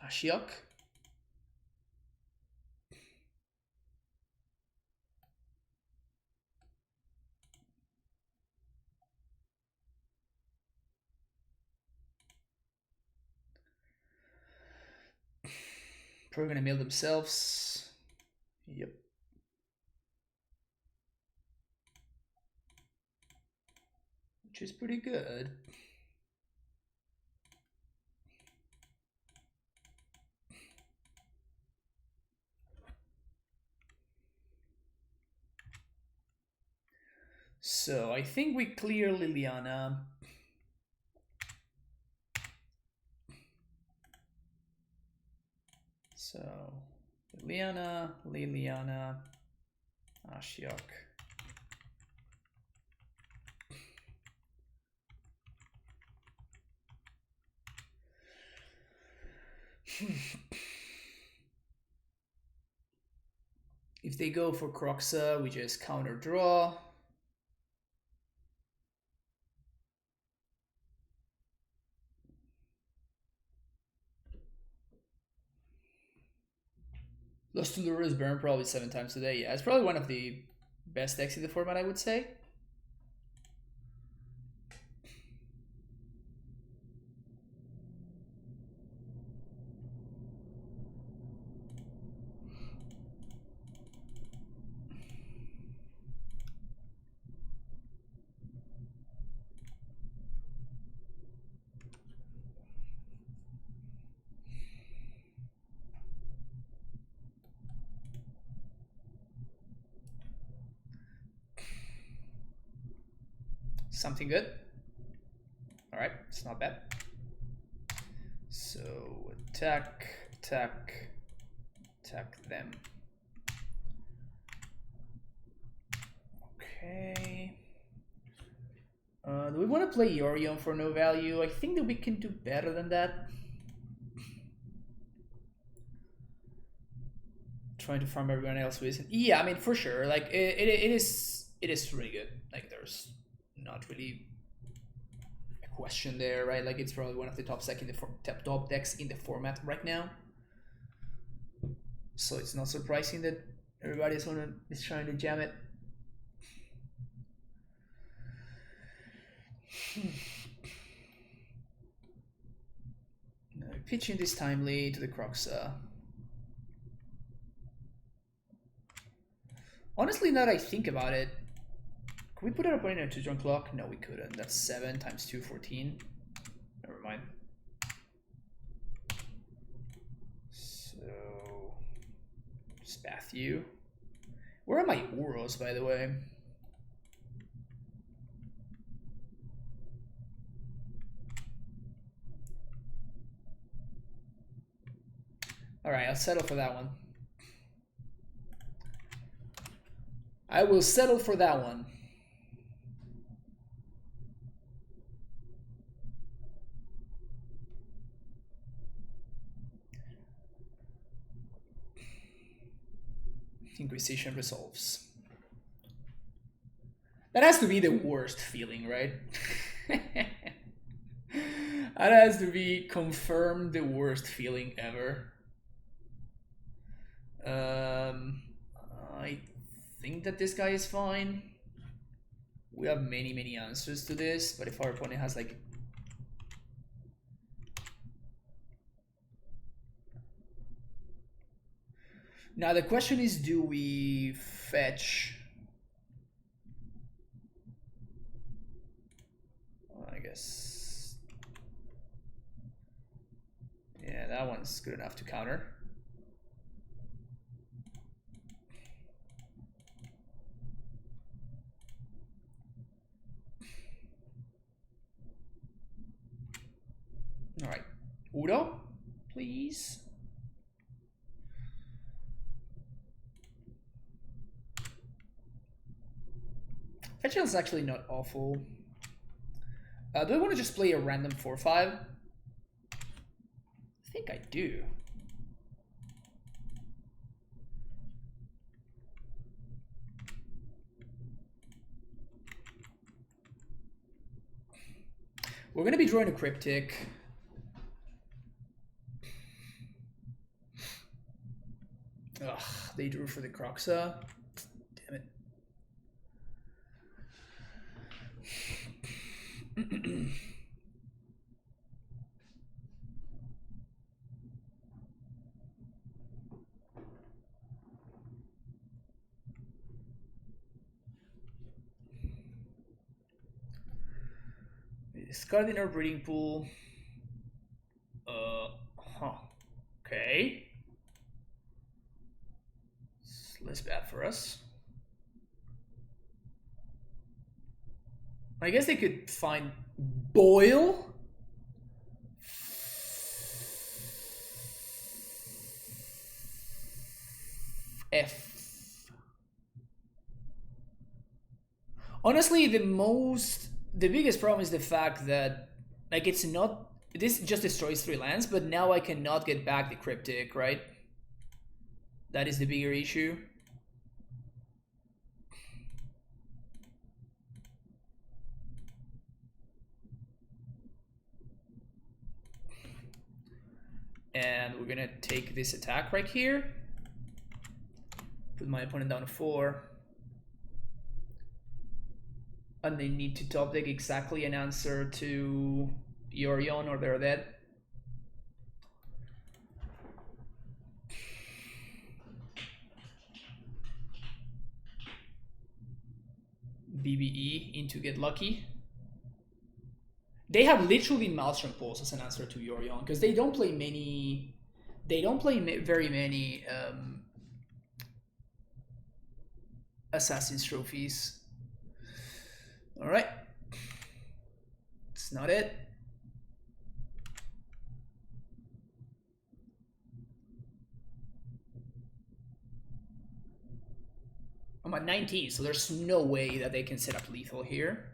Ashiok. Probably gonna mail themselves. Yep. Which is pretty good. So I think we clear Liliana. So Liliana, Ashiok. If they go for Croxa, we just counter draw. Lost to Lura's burn probably 7 times today. Yeah, it's probably one of the best decks in the format, I would say. Something good. Alright, it's not bad. So attack them. Okay. Do we want to play Yorion for no value? I think that we can do better than that. Trying to farm everyone else with. Yeah, I mean for sure. Like it is really good. Like there's not really a question there, right? Like it's probably one of the top decks in the format right now. So it's not surprising that everybody is trying to jam it. Pitching this timely to the Croxa. Honestly, now that I think about it, Could we put our opponent in a 2-turn clock? No, we couldn't. That's 7 times 2, 14. Never mind. So, spath you. Where are my Uros, by the way? Alright, I'll settle for that one. I will settle for that one. Inquisition resolves. That has to be the worst feeling, right? That has to be confirmed the worst feeling ever. I think that this guy is fine. We have many answers to this, but if our opponent has like... Now the question is, do we fetch? Well, I guess... Yeah, that one's good enough to counter. All right, Udo, please. Fetching is actually not awful. Do I want to just play a random 4-5? I think I do. We're going to be drawing a Cryptic. Ugh, they drew for the Croxa. Damn it. Discarding our breeding pool. Okay. It's less bad for us. I guess they could find Boil. F. Honestly, the biggest problem is the fact that, like, it's not, this just destroys 3 lands, but now I cannot get back the Cryptic, right? That is the bigger issue. And we're gonna take this attack right here. Put my opponent down to 4. And they need to top deck exactly an answer to Yorion or they're dead. BBE into Get Lucky. They have literally Maelstrom Pulse as an answer to Yorion because they don't play many. They don't play very many Assassin's Trophies. All right, it's not it. I'm at 19, so there's no way that they can set up lethal here.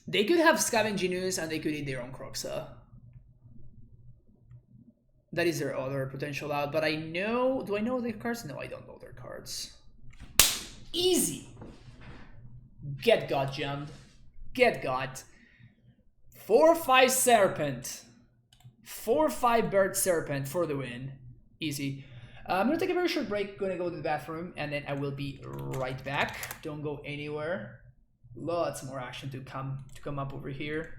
They could have Scavenging Ooze and they could eat their own Croxa. That is their other potential out, but I know... Do I know their cards? No, I don't know their cards. Easy! Get God jammed. Get God. 4/5 Serpent. 4/5 Bird Serpent for the win. Easy. I'm gonna take a very short break, gonna go to the bathroom, and then I will be right back. Don't go anywhere. Lots more action to come up over here.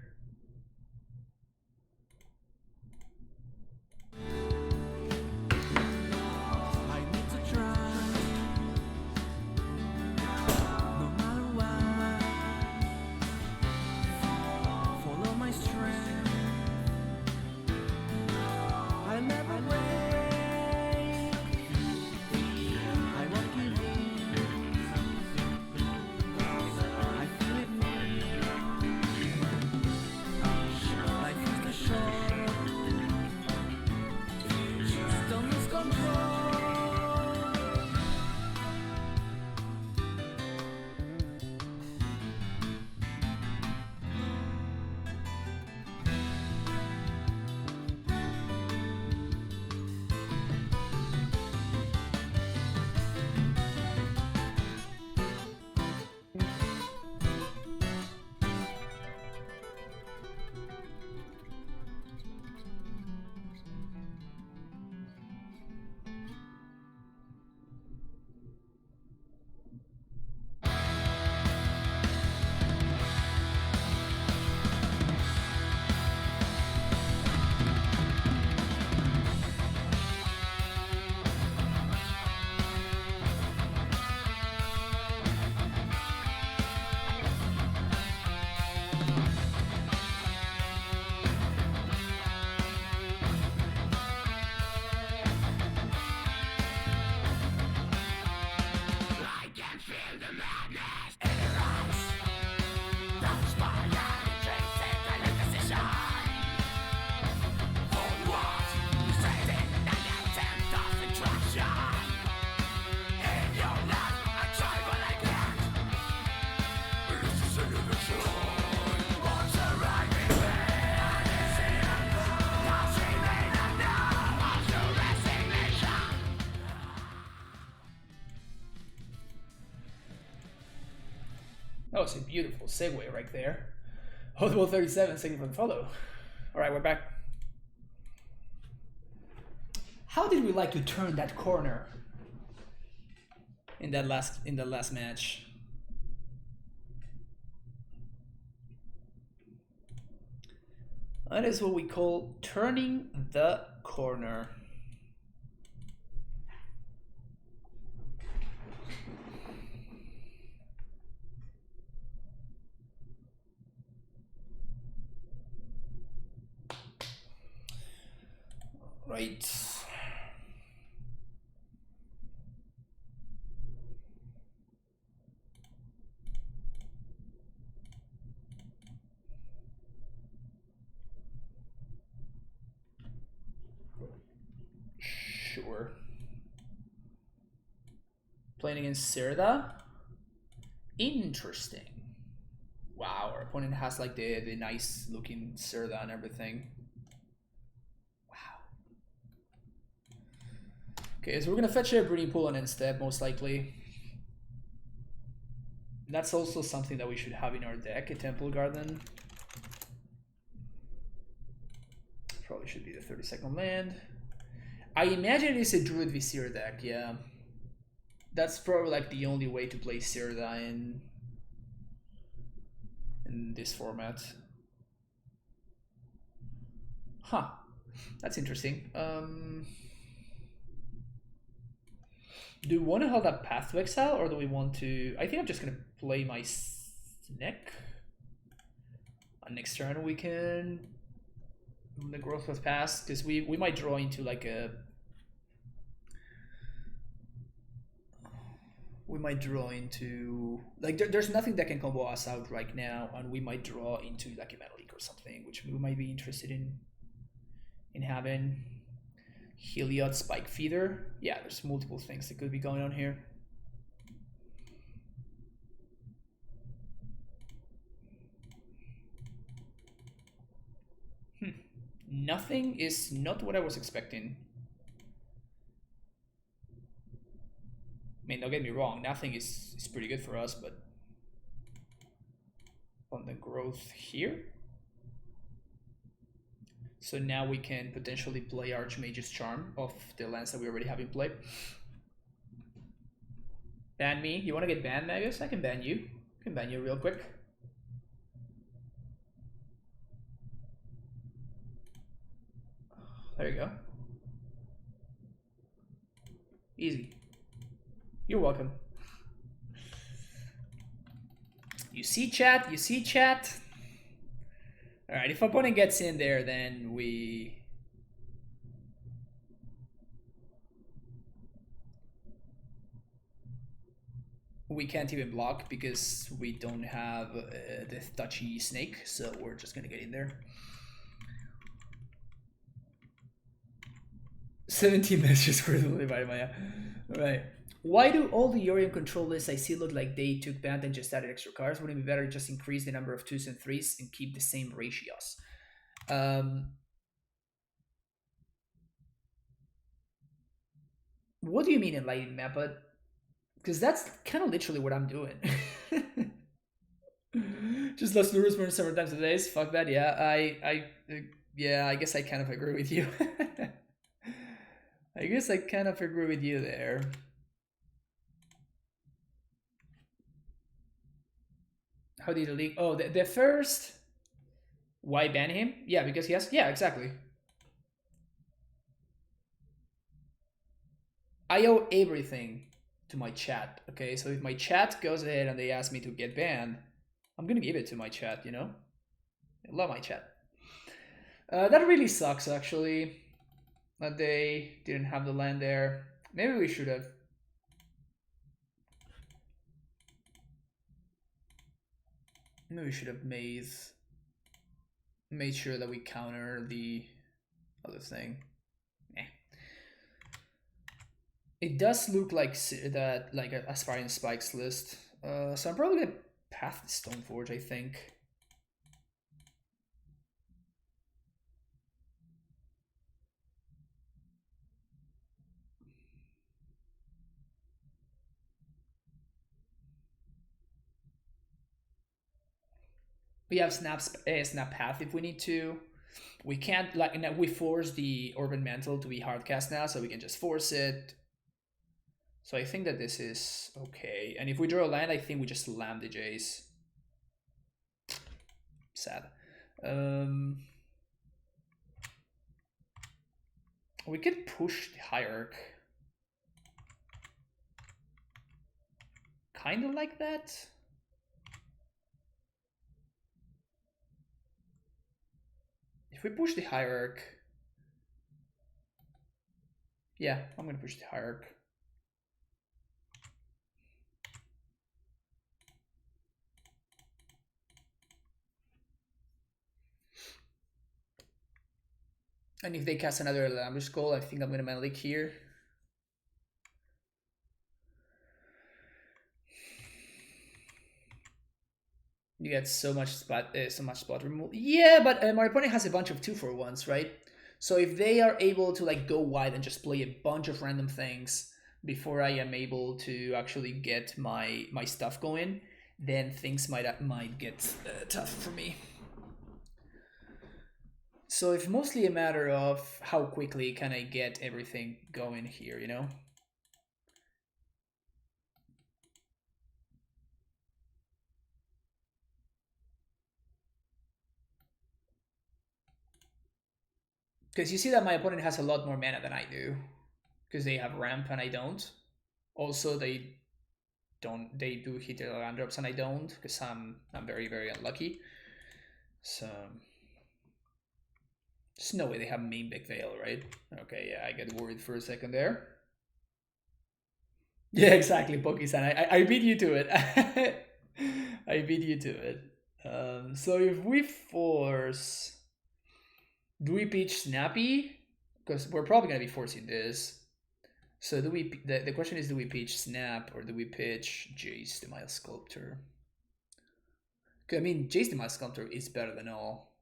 was a beautiful segue right there. Audible 37, thank you for the follow. Alright, we're back. How did we like to turn that corner in that last match? That is what we call turning the corner. Right. Sure. Playing against Zirda? Interesting. Wow, our opponent has like the nice looking Zirda and everything. Wow. Okay, so we're gonna fetch a breeding pool and instead, most likely. That's also something that we should have in our deck, a Temple Garden. Probably should be the 32nd land. I imagine it's a Druid Vizier deck, yeah. That's probably like the only way to play Zirda in this format. Huh. That's interesting. Do we want to hold that Path to Exile, or do we want to... I think I'm just going to play my Snake. On next turn we can... The growth was passed, because we might draw into like a... We might draw into... Like there's nothing that can combo us out right now, and we might draw into like a Metal Leak or something, which we might be interested in having. Heliod Spike Feeder. Yeah, there's multiple things that could be going on here. Nothing is not what I was expecting. I mean, don't get me wrong, nothing is pretty good for us, but on the growth here. So now we can potentially play Archmage's Charm of the lands that we already have in play. Ban me. You want to get banned, Magus? I can ban you. I can ban you real quick. There you go. Easy. You're welcome. You see, chat? You see, chat? Alright, if opponent gets in there, then we can't even block because we don't have the touchy snake, so we're just gonna get in there. 17 messages for the divided by. Alright. Why do all the Yorion control lists I see look like they took banned and just added extra cards? Wouldn't it be better to just increase the number of 2s and 3s and keep the same ratios? What do you mean enlightened map? But because that's kind of literally what I'm doing. Just less lures burn several times a day. Fuck that. Yeah, yeah, I guess I kind of agree with you. I guess I kind of agree with you there. How did the league? Oh, the first. Why ban him? Yeah, because he has. Yeah, exactly. I owe everything to my chat. Okay, so if my chat goes ahead and they ask me to get banned, I'm gonna give it to my chat. You know, I love my chat. That really sucks, actually. That they didn't have the land there. Maybe we should have. Maybe we should have made sure that we counter the other thing. Eh. It does look like that, like Aspiring Spikes list. So I'm probably gonna path the Stoneforge, I think. We have snap path if we need to. We can't like now we force the Urban Mantle to be hardcast now, so we can just force it. So I think that this is okay. And if we draw a land, I think we just slam the Jace. Sad. We could push the Hierarch. Kind of like that. If we push the Hierarch. Yeah, I'm going to push the Hierarch. And if they cast another Lamber Skull, I think I'm going to Mana Leak here. You get so much spot removal. Yeah, but my opponent has a bunch of 2-for-1s, right? So if they are able to like go wide and just play a bunch of random things before I am able to actually get my stuff going, then things might get tough for me. So it's mostly a matter of how quickly can I get everything going here, you know? Because you see that my opponent has a lot more mana than I do. Because they have ramp and I don't. Also, they do hit their land drops and I don't, because I'm very, very unlucky. So there's no way they have main big veil, right? Okay, yeah, I get worried for a second there. Yeah, exactly, Poki-san. I beat you to it. I beat you to it. So if we force, do we pitch Snappy? Because we're probably gonna be forcing this. So do we? The question is, do we pitch Snap or do we pitch Jace the Mile Sculptor? I mean, Jace the Mile Sculptor is better than all.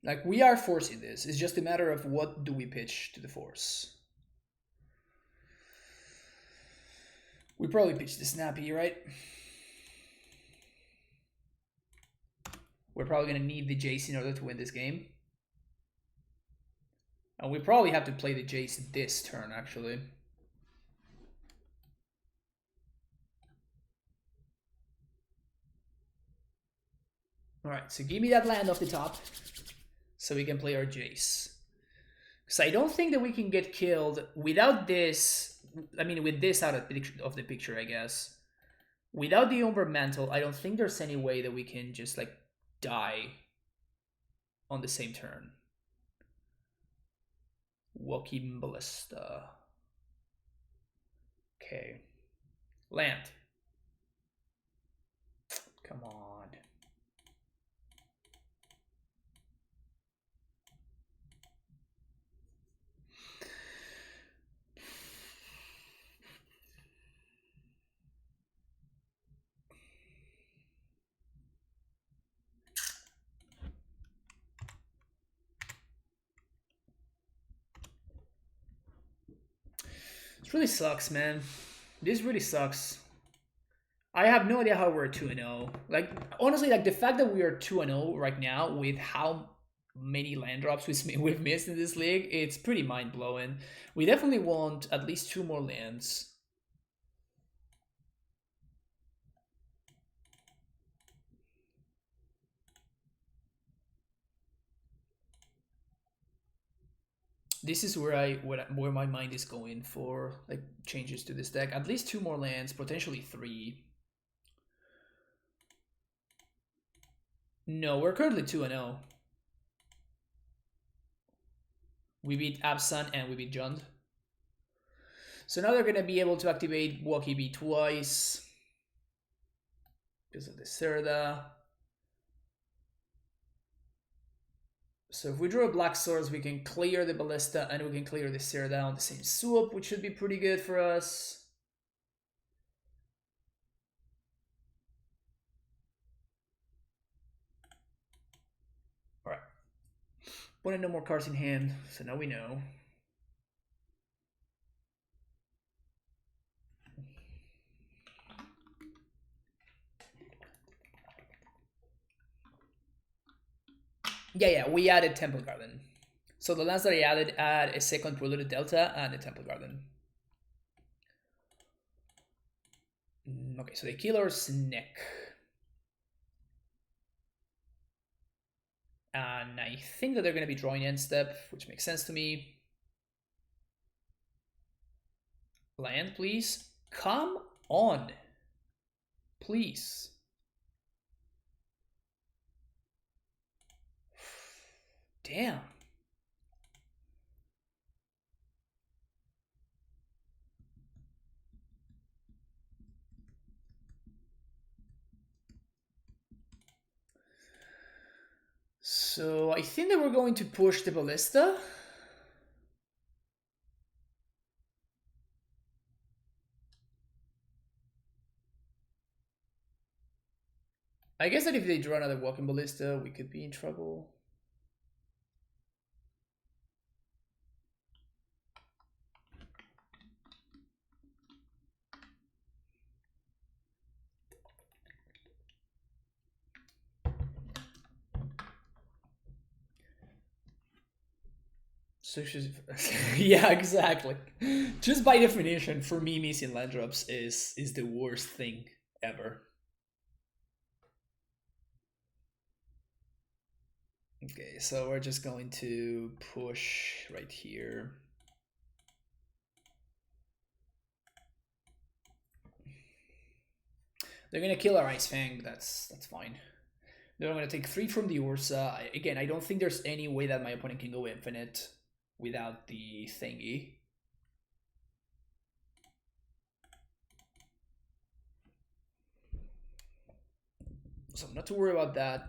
Like, we are forcing this. It's just a matter of what do we pitch to the force. We probably pitch the Snappy, right? We're probably going to need the Jace in order to win this game. And we probably have to play the Jace this turn, actually. Alright, so give me that land off the top so we can play our Jace. Because I don't think that we can get killed without this. I mean, with this out of the picture, I guess. Without the Umber Mantle, I don't think there's any way that we can just, like, die on the same turn. Walking Ballista. Okay. Land. Come on. This really sucks, man. This really sucks. I have no idea how we're 2-0. Like, honestly, like the fact that we are 2-0 right now with how many land drops we've missed in this league, it's pretty mind-blowing. We definitely want at least 2 more lands. This is where where my mind is going for like changes to this deck. At least 2 more lands, potentially 3. No, we're currently 2-0. We beat Abzan and we beat Jund. So now they're going to be able to activate Wakibi twice because of the Zirda. So if we draw a Black Swords, we can clear the Ballista and we can clear the Zirda on the same swoop, which should be pretty good for us. Alright. Wanted no more cards in hand, so now we know. Yeah, we added Temple Garden. So the lands that I added add a second Polluted Delta and a Temple Garden. Okay, so they kill our Snake. And I think that they're going to be drawing end step, which makes sense to me. Land, please. Come on. Please. Damn. So I think that we're going to push the Ballista. I guess that if they draw another Walking Ballista, we could be in trouble. So yeah, exactly. Just by definition, for me, missing land drops is the worst thing ever. Okay, so we're just going to push right here. They're gonna kill our Ice Fang. That's fine. Then I'm gonna take 3 from the Ursa. Again, I don't think there's any way that my opponent can go infinite without the thingy. So I'm not too worried about that.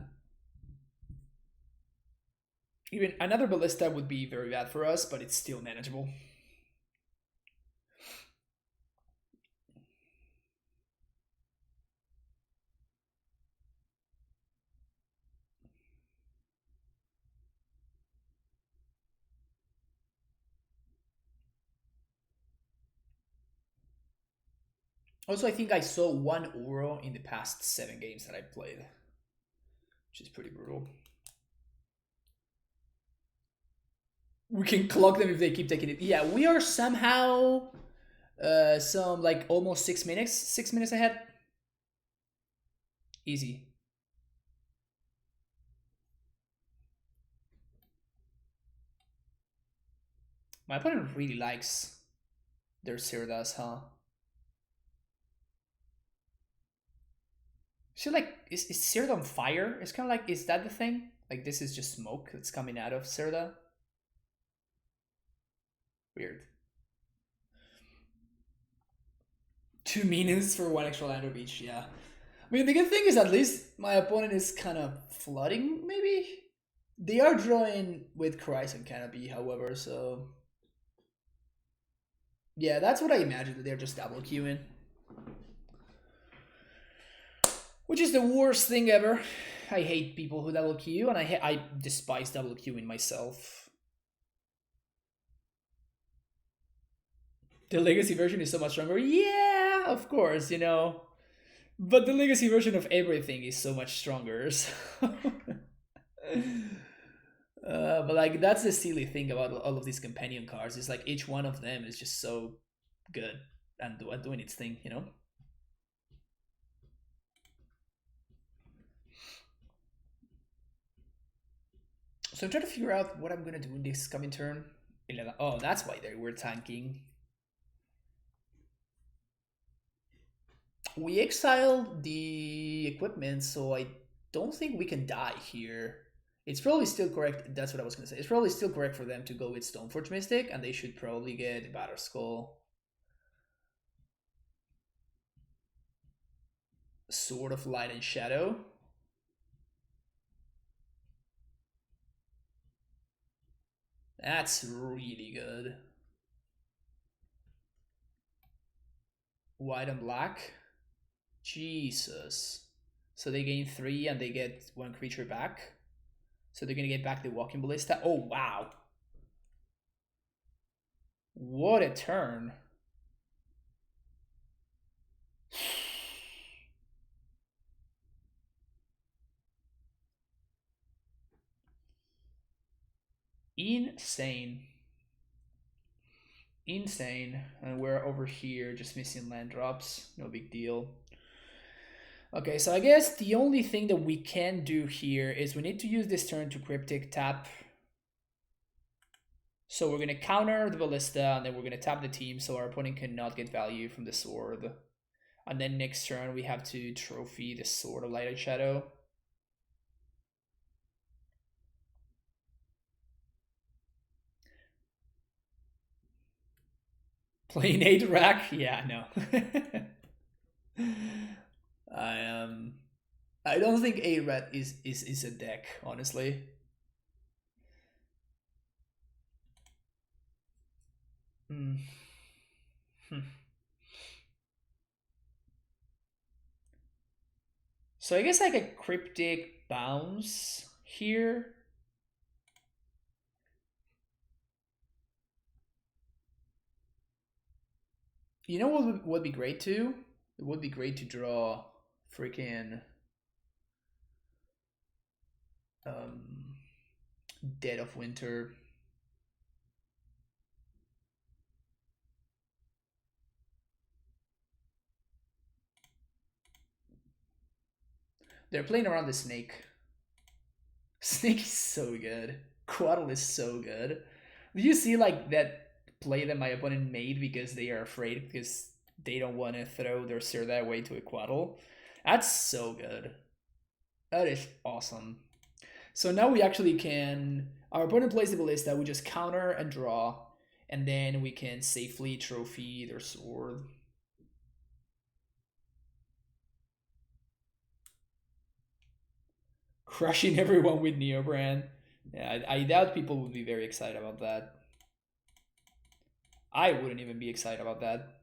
Even another Ballista would be very bad for us, but it's still manageable. Also, I think I saw 1 Uro in the past 7 games that I played, which is pretty brutal. We can clock them if they keep taking it. Yeah, we are somehow some like almost 6 minutes, 6 minutes ahead. Easy. My opponent really likes their Zirdas, huh? So like, is Zirda on fire? It's kind of like, is that the thing? Like this is just smoke that's coming out of Zirda? Weird. 2 minions for 1 extra land of each, yeah. I mean, the good thing is at least my opponent is kind of flooding, maybe? They are drawing with Horizon Canopy, however, so... Yeah, that's what I imagined, that they're just double queuing. Which is the worst thing ever. I hate people who double queue, and I despise double queuing myself. The legacy version is so much stronger. Yeah, of course, you know. But the legacy version of everything is so much stronger. So. But like that's the silly thing about all of these companion cards. Is like each one of them is just so good and doing its thing, you know. So I'm trying to figure out what I'm gonna do in this coming turn. 11. Oh, that's why they were tanking. We exiled the equipment, so I don't think we can die here. It's probably still correct. That's what I was gonna say. It's probably still correct for them to go with Stoneforge Mystic, and they should probably get Battle Skull. Sword of Light and Shadow. That's really good. White and black. Jesus. So they gain 3 and they get 1 creature back. So they're gonna get back the Walking Ballista. Oh wow. What a turn. Insane. Insane. And we're over here just missing land drops. No big deal. Okay, so I guess the only thing that we can do here is we need to use this turn to Cryptic tap. So we're going to counter the Ballista, and then we're going to tap the team so our opponent cannot get value from the sword. And then next turn we have to trophy the Sword of Light and Shadow. Playing 8 rack? Yeah, no. I don't think 8 red is a deck, honestly. So I guess like a Cryptic bounce here. You know what would be great too? It would be great to draw freaking Dead of Winter. They're playing around the snake. Snake is so good. Quaddle is so good. Do you see like that play that my opponent made because they are afraid because they don't want to throw their Zirda away to a Quaddle? That's so good. That is awesome. So now we actually can... Our opponent plays the Ballista, we just counter and draw, and then we can safely trophy their sword. Crushing everyone with Neobrand. Yeah, I doubt people would be very excited about that. I wouldn't even be excited about that.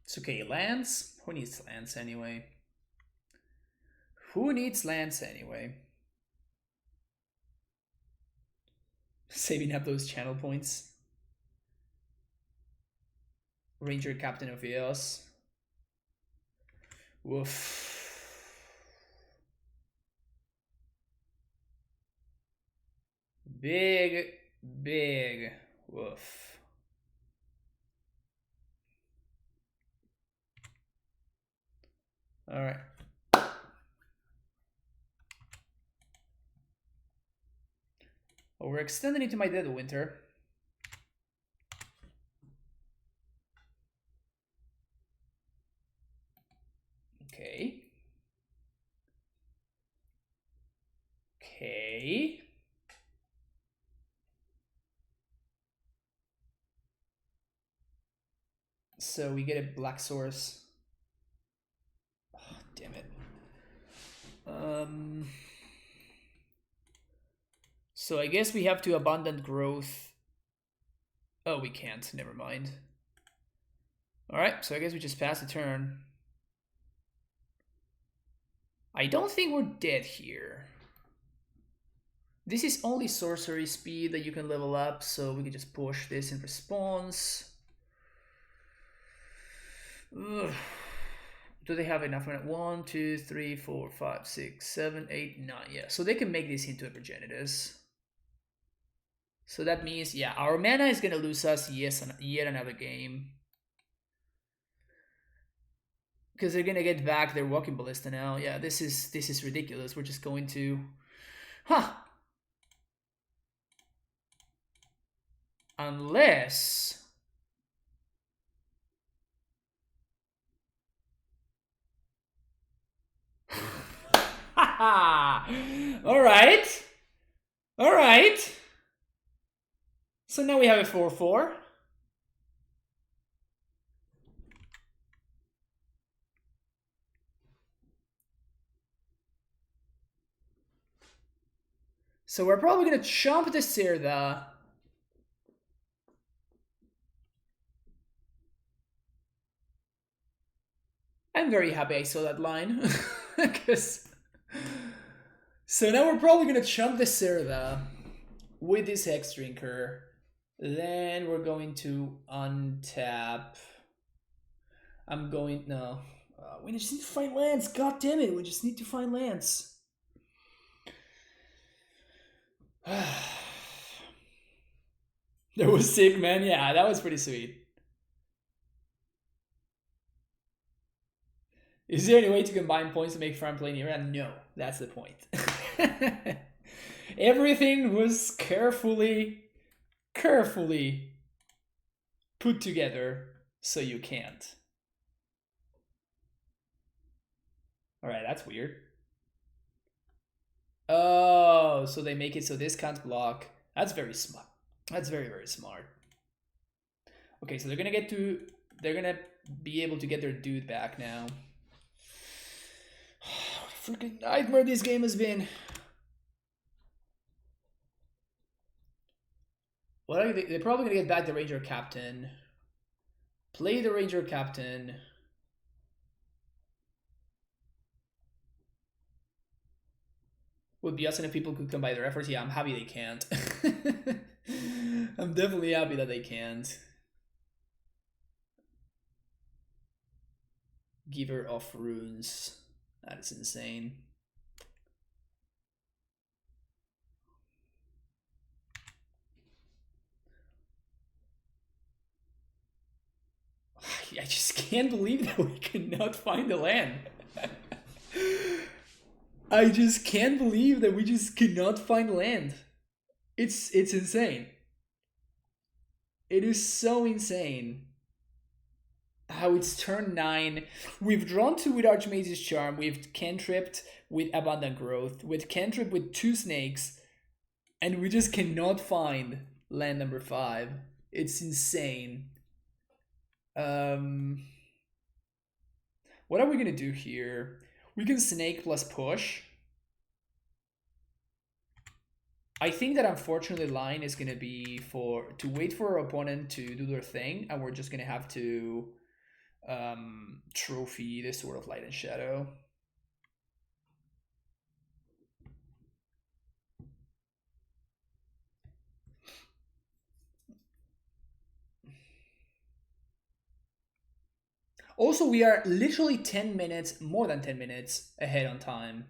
It's okay, lands? Who needs lands anyway? Who needs lands anyway? Saving up those channel points. Ranger Captain of Eos. Woof. Big woof. All right. Oh, we're extending into my Dead of Winter. Okay. Okay. So we get a black source. Oh, damn it. So I guess we have to Abundant Growth. Oh, we can't. Never mind. Alright, so I guess we just pass the turn. I don't think we're dead here. This is only sorcery speed that you can level up, so we can just push this in response. Ugh. Do they have enough mana? 1, 2, 3, 4, 5, 6, 7, 8, 9. Yeah, so they can make this into a Progenitus. So that means, yeah, our mana is gonna lose us yet another game. Because they're gonna get back their Walking Ballista now. Yeah, this is ridiculous. We're just going to... Huh! Unless... Alright. Alright. So now we have a 4-4. So we're probably going to chomp the Zirda. I'm very happy I saw that line. So now we're probably going to chomp the Zirda with this Hex Drinker. Then we're going to untap. I'm going, no. We just need to find lands. God damn it, we just need to find lands. That was sick, man. Yeah, that was pretty sweet. Is there any way to combine points to make farm play near? No, that's the point. Everything was carefully put together so you can't. Alright, that's weird. Oh, so they make it so this can't block. That's very smart. That's very, very smart. Okay, so they're gonna be able to get their dude back now. Freaking nightmare this game has been. What are they? They're probably gonna get back the Ranger Captain. Play the Ranger Captain. Would be awesome if people could come by their efforts. Yeah, I'm happy they can't. I'm definitely happy that they can't. Giver of Runes. That is insane. I just can't believe that we cannot find the land. I just can't believe that we just cannot find land. It's insane. It is so insane. How it's turn 9. We've drawn 2 with Archmage's Charm. We've cantripped with Abundant Growth. With cantrip with 2 snakes. And we just cannot find land number 5. It's insane. What are we going to do here? We can snake plus push. I think that unfortunately line is going to be to wait for our opponent to do their thing, and we're just going to have to trophy this sort of light and shadow. Also, we are literally 10 minutes, more than 10 minutes ahead on time.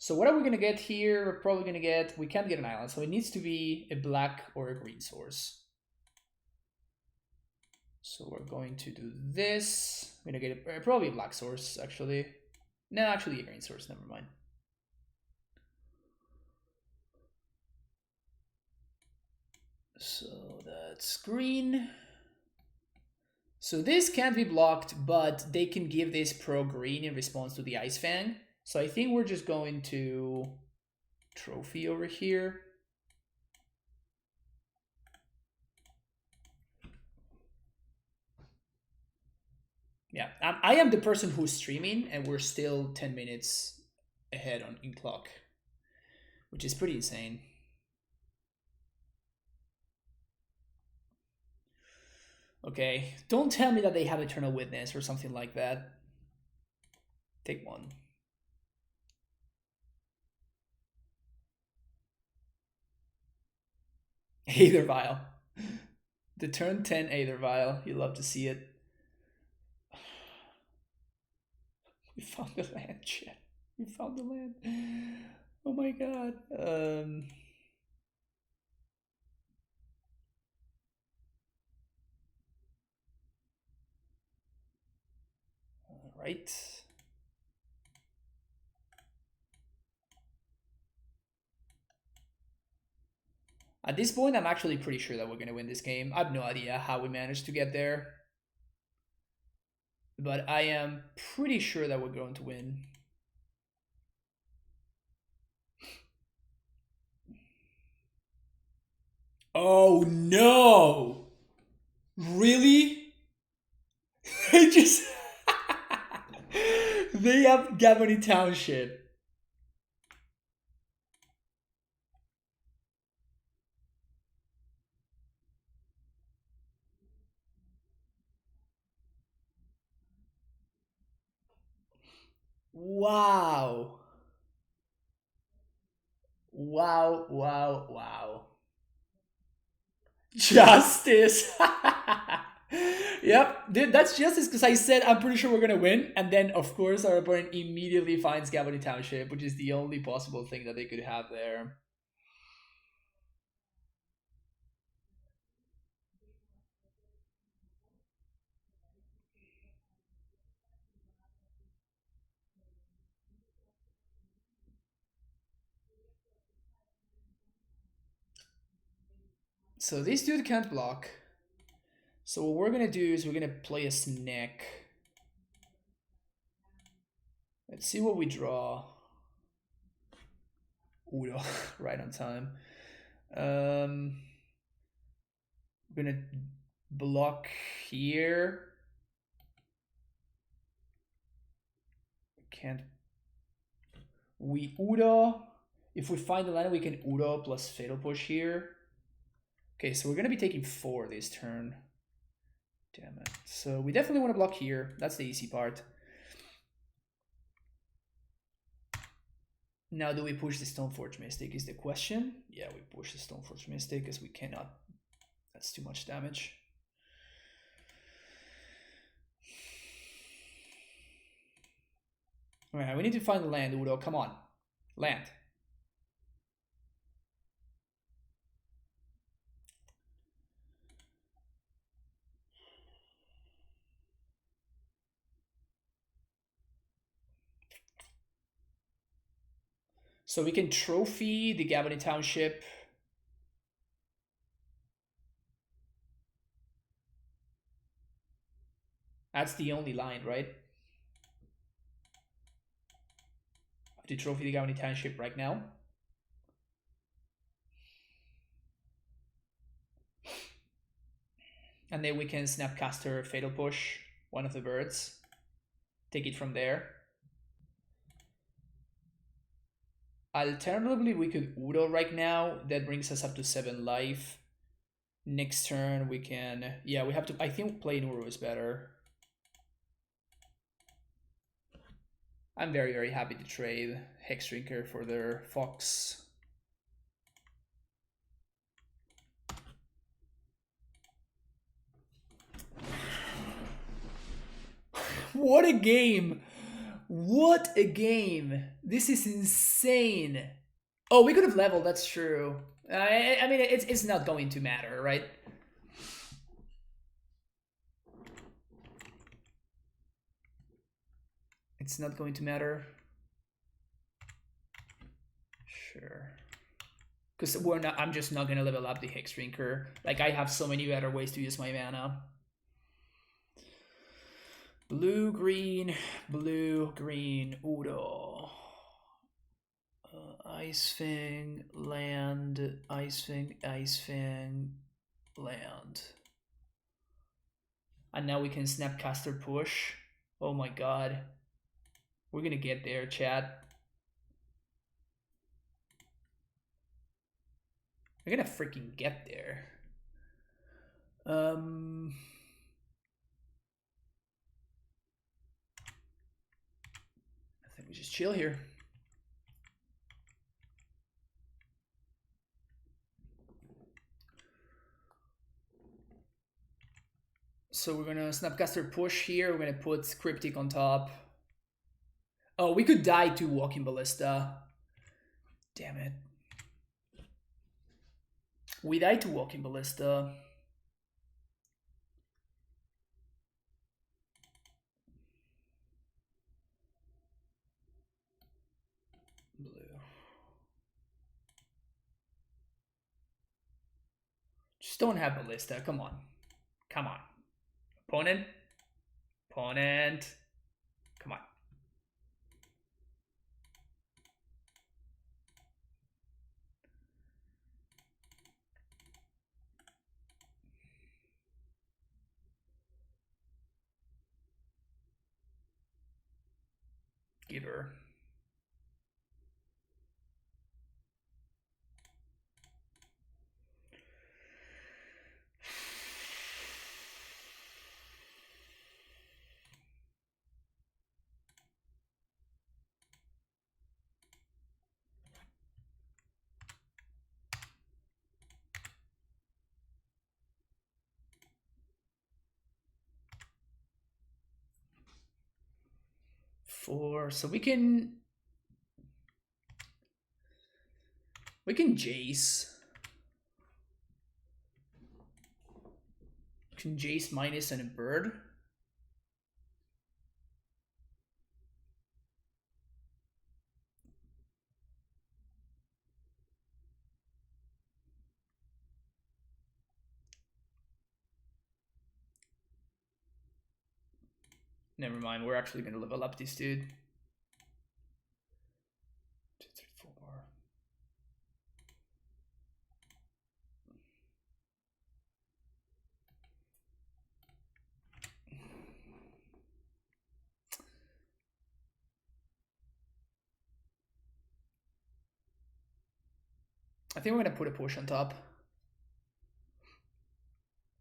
So what are we going to get here? We're probably going to get, we can't get an island, so it needs to be a black or a green source. So we're going to do this. I'm going to get probably a black source, actually. No, actually a green source, never mind. So that's green. So this can't be blocked, but they can give this pro green in response to the Ice Fang. So I think we're just going to trophy over here. Yeah, I am the person who's streaming, and we're still 10 minutes ahead in clock, which is pretty insane. Okay, don't tell me that they have Eternal Witness or something like that. Take 1. Aether Vial. The turn 10 Aether Vial. You love to see it. We found the land, chat. We found the land. Oh my god. All right. At this point, I'm actually pretty sure that we're going to win this game. I have no idea how we managed to get there. But I am pretty sure that we're going to win. Oh no! Really? They just... They have Gabony Township. Wow. Wow, wow, wow. Justice. Yep, dude, that's justice because I said I'm pretty sure we're gonna win, and then of course our opponent immediately finds Gabony Township, which is the only possible thing that they could have there. So this dude can't block. So what we're gonna do is we're gonna play a snack. Let's see what we draw. Udo, right on time. We're gonna block here. Can't. We Udo. If we find the land, we can Udo plus Fatal Push here. Okay, so we're gonna be taking 4 this turn. Damn it. So we definitely want to block here. That's the easy part. Now, do we push the Stoneforge Mystic is the question. Yeah, we push the Stoneforge Mystic because we cannot. That's too much damage. Alright, we need to find the land, Udo. Come on. Land. So we can trophy the Gabony Township. That's the only line, right? To trophy the Gabony Township right now. And then we can Snapcaster Fatal Push one of the birds. Take it from there. Alternatively, we could Udo right now. That brings us up to 7 life. Next turn, we can... Yeah, we have to... I think playing Uru is better. I'm very, very happy to trade Hexdrinker for their Fox. What a game! What a game! This is insane! Oh, we could have leveled, that's true. I mean, it's not going to matter, right? It's not going to matter. Sure. Because I'm just not gonna level up the Hexdrinker. Like, I have so many better ways to use my mana. Blue, green, Udo. Ice Fang, land, Ice Fang, land. And now we can Snapcaster push. Oh my god. We're gonna get there, chat. We're gonna freaking get there. I think we just chill here. So we're gonna Snapcaster push here. We're gonna put Cryptic on top. Oh, we could die to Walking Ballista. Damn it. We died to Walking Ballista. Blue. Just don't have Ballista. Come on. Come on. Opponent. Opponent. Come on. Give her. 4. So we can Jace. Can Jace minus and a bird. Never mind, we're actually gonna level up this dude. 2, 3, 4. I think we're gonna put a push on top.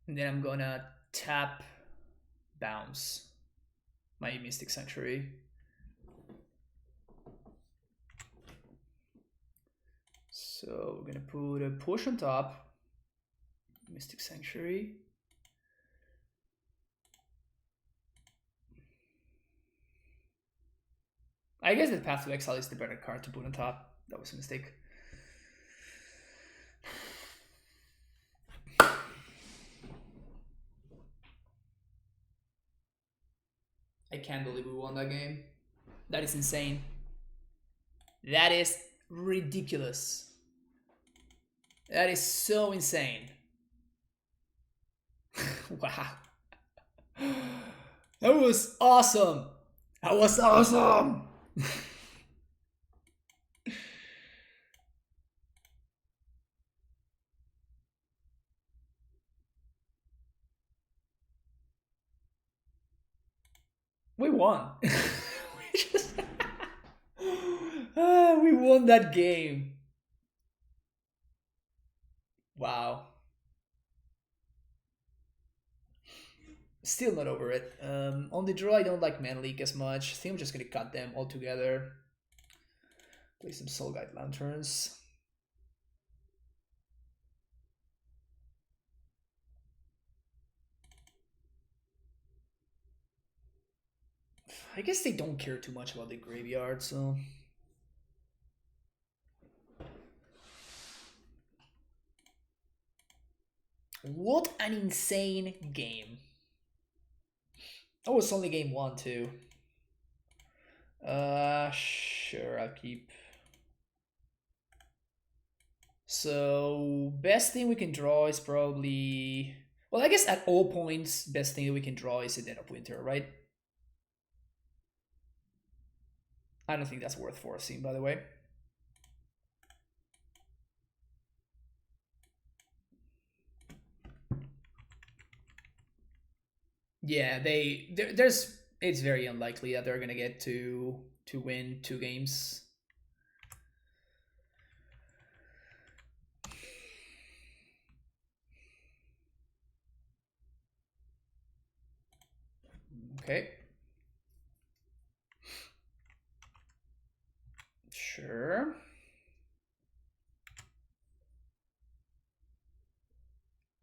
And then I'm gonna tap bounce my Mystic Sanctuary. So we're gonna put a push on top, Mystic Sanctuary. I guess the Path to Exile is the better card to put on top. That was a mistake. I can't believe we won that game. That is insane. That is ridiculous. That is so insane. Wow. That was awesome. That was awesome. We won. We won that game. Wow. Still not over it. On the draw, I don't like Mana Leak as much. I think I'm just gonna cut them all together. Play some Soul Guide Lanterns. I guess they don't care too much about the graveyard, so... What an insane game. That was only game 1 too. Sure, I'll keep. So best thing we can draw is probably, well, I guess at all points, best thing that we can draw is a Den of Winter, right? I don't think that's worth forcing, by the way. Yeah, it's very unlikely that they're gonna get to win 2 games. Okay. Sure.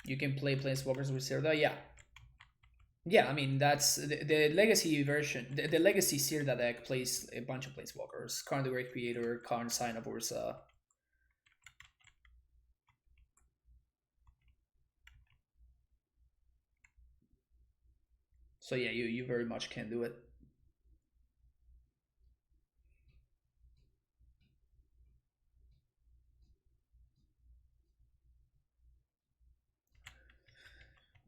You can play Planeswalkers with Zirda, yeah. Yeah, I mean, that's the legacy version. The legacy Zirda deck plays a bunch of Planeswalkers. Karn the Great Creator, Karn, Sign of Ursa. So yeah, you very much can do it.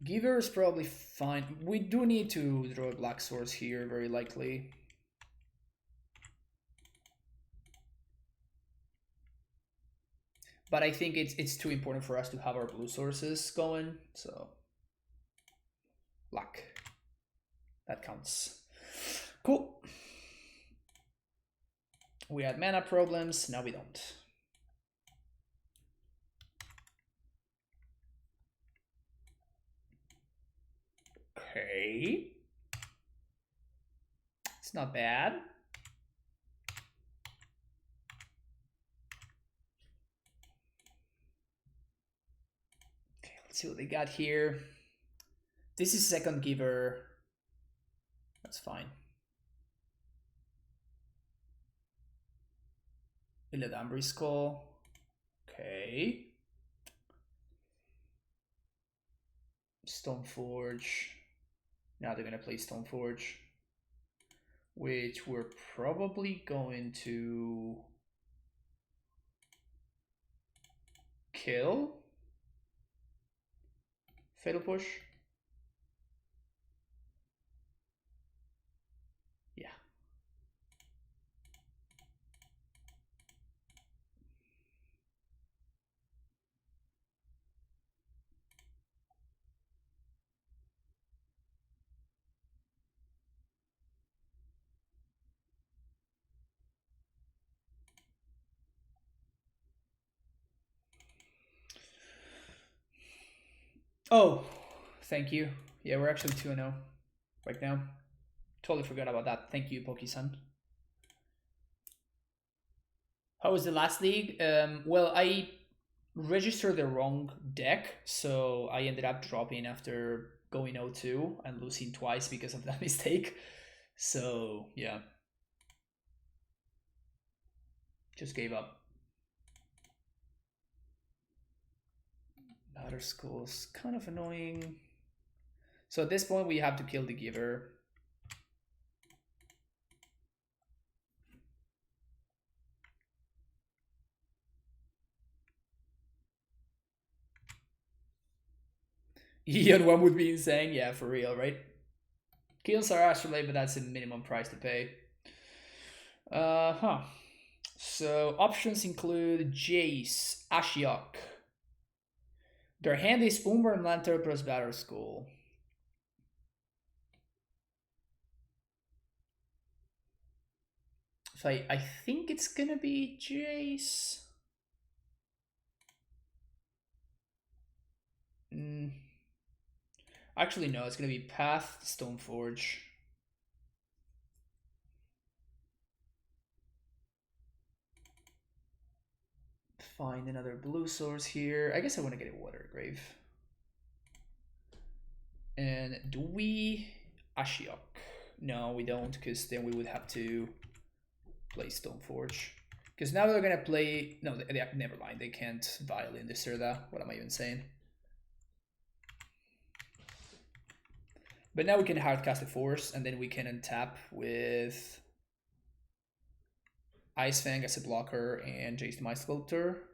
Giver is probably fine. We do need to draw a Black Source here, very likely. But I think it's too important for us to have our blue sources going, so luck. That counts. Cool. We had mana problems, now we don't. Okay. It's not bad. Okay, let's see what they got here. This is second giver. That's fine. Illidanbury Skull. Okay. Stoneforge. Now they're gonna play Stoneforge, which we're probably going to kill. Fatal Push. Yeah. Oh, thank you. Yeah, we're actually 2-0 right now. Totally forgot about that. Thank you, Poki-san. How was the last league? Well, I registered the wrong deck, so I ended up dropping after going 0-2 and losing twice because of that mistake. So, yeah. Just gave up. Battle Skull's kind of annoying. So at this point, we have to kill the Giver. Eon 1 would be insane. Yeah, for real, right? Kills are Astrolabe, but that's a minimum price to pay. So options include Jace, Ashiok. Their hand is Umber and Lantern plus Battle Skull. So I think it's gonna be Jace. Actually, no, it's gonna be Path, Stoneforge. Find another blue source here. I guess I want to get a Water Grave. And do we Ashiok? No, we don't, because then we would have to play Stoneforge. Because now they're gonna play. No, never mind. They can't violin the Zirda. What am I even saying? But now we can hardcast a Force, and then we can untap with Ice Fang as a blocker and Jace the Mind Sculptor.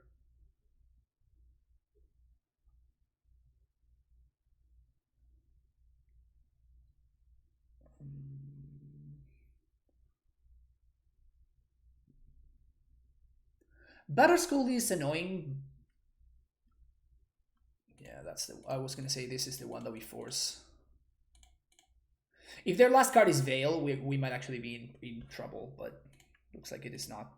Battle Skull is annoying. Yeah, that's the. I was gonna say this is the one that we force. If their last card is Veil, we might actually be in trouble, but looks like it is not.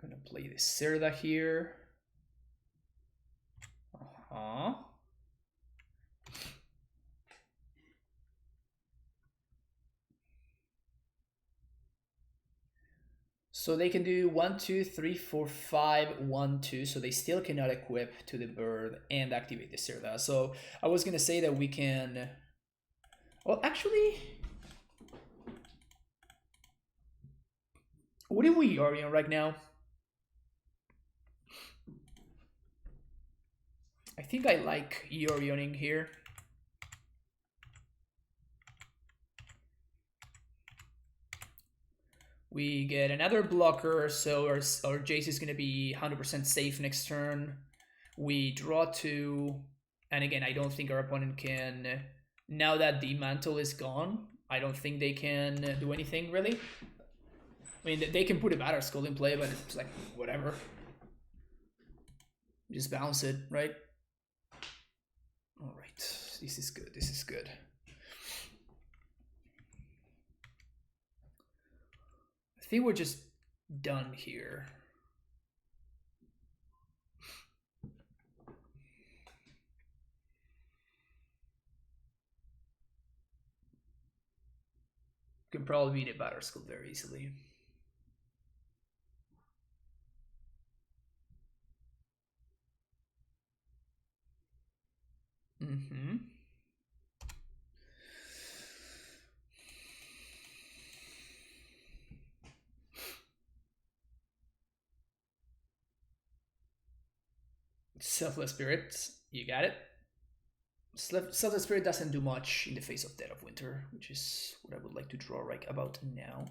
Gonna play the Zirda here. So they can do 1, 2, 3, 4, 5, 1, 2. So they still cannot equip to the bird and activate the Zirda. So I was gonna say that we can. Well, actually, what are we Orion right now? I think I like Yorioning here. We get another blocker, so our Jace is going to be 100% safe next turn. We draw 2, and again, I don't think our opponent can. Now that the mantle is gone, I don't think they can do anything really. I mean, they can put a Battle Skull in play, but it's like, whatever. Just bounce it, right? Alright, this is good, this is good. I think we're just done here. Can probably beat a Battle Skull very easily. Selfless Spirit, you got it. Selfless Spirit doesn't do much in the face of Dead of Winter, which is what I would like to draw right about now.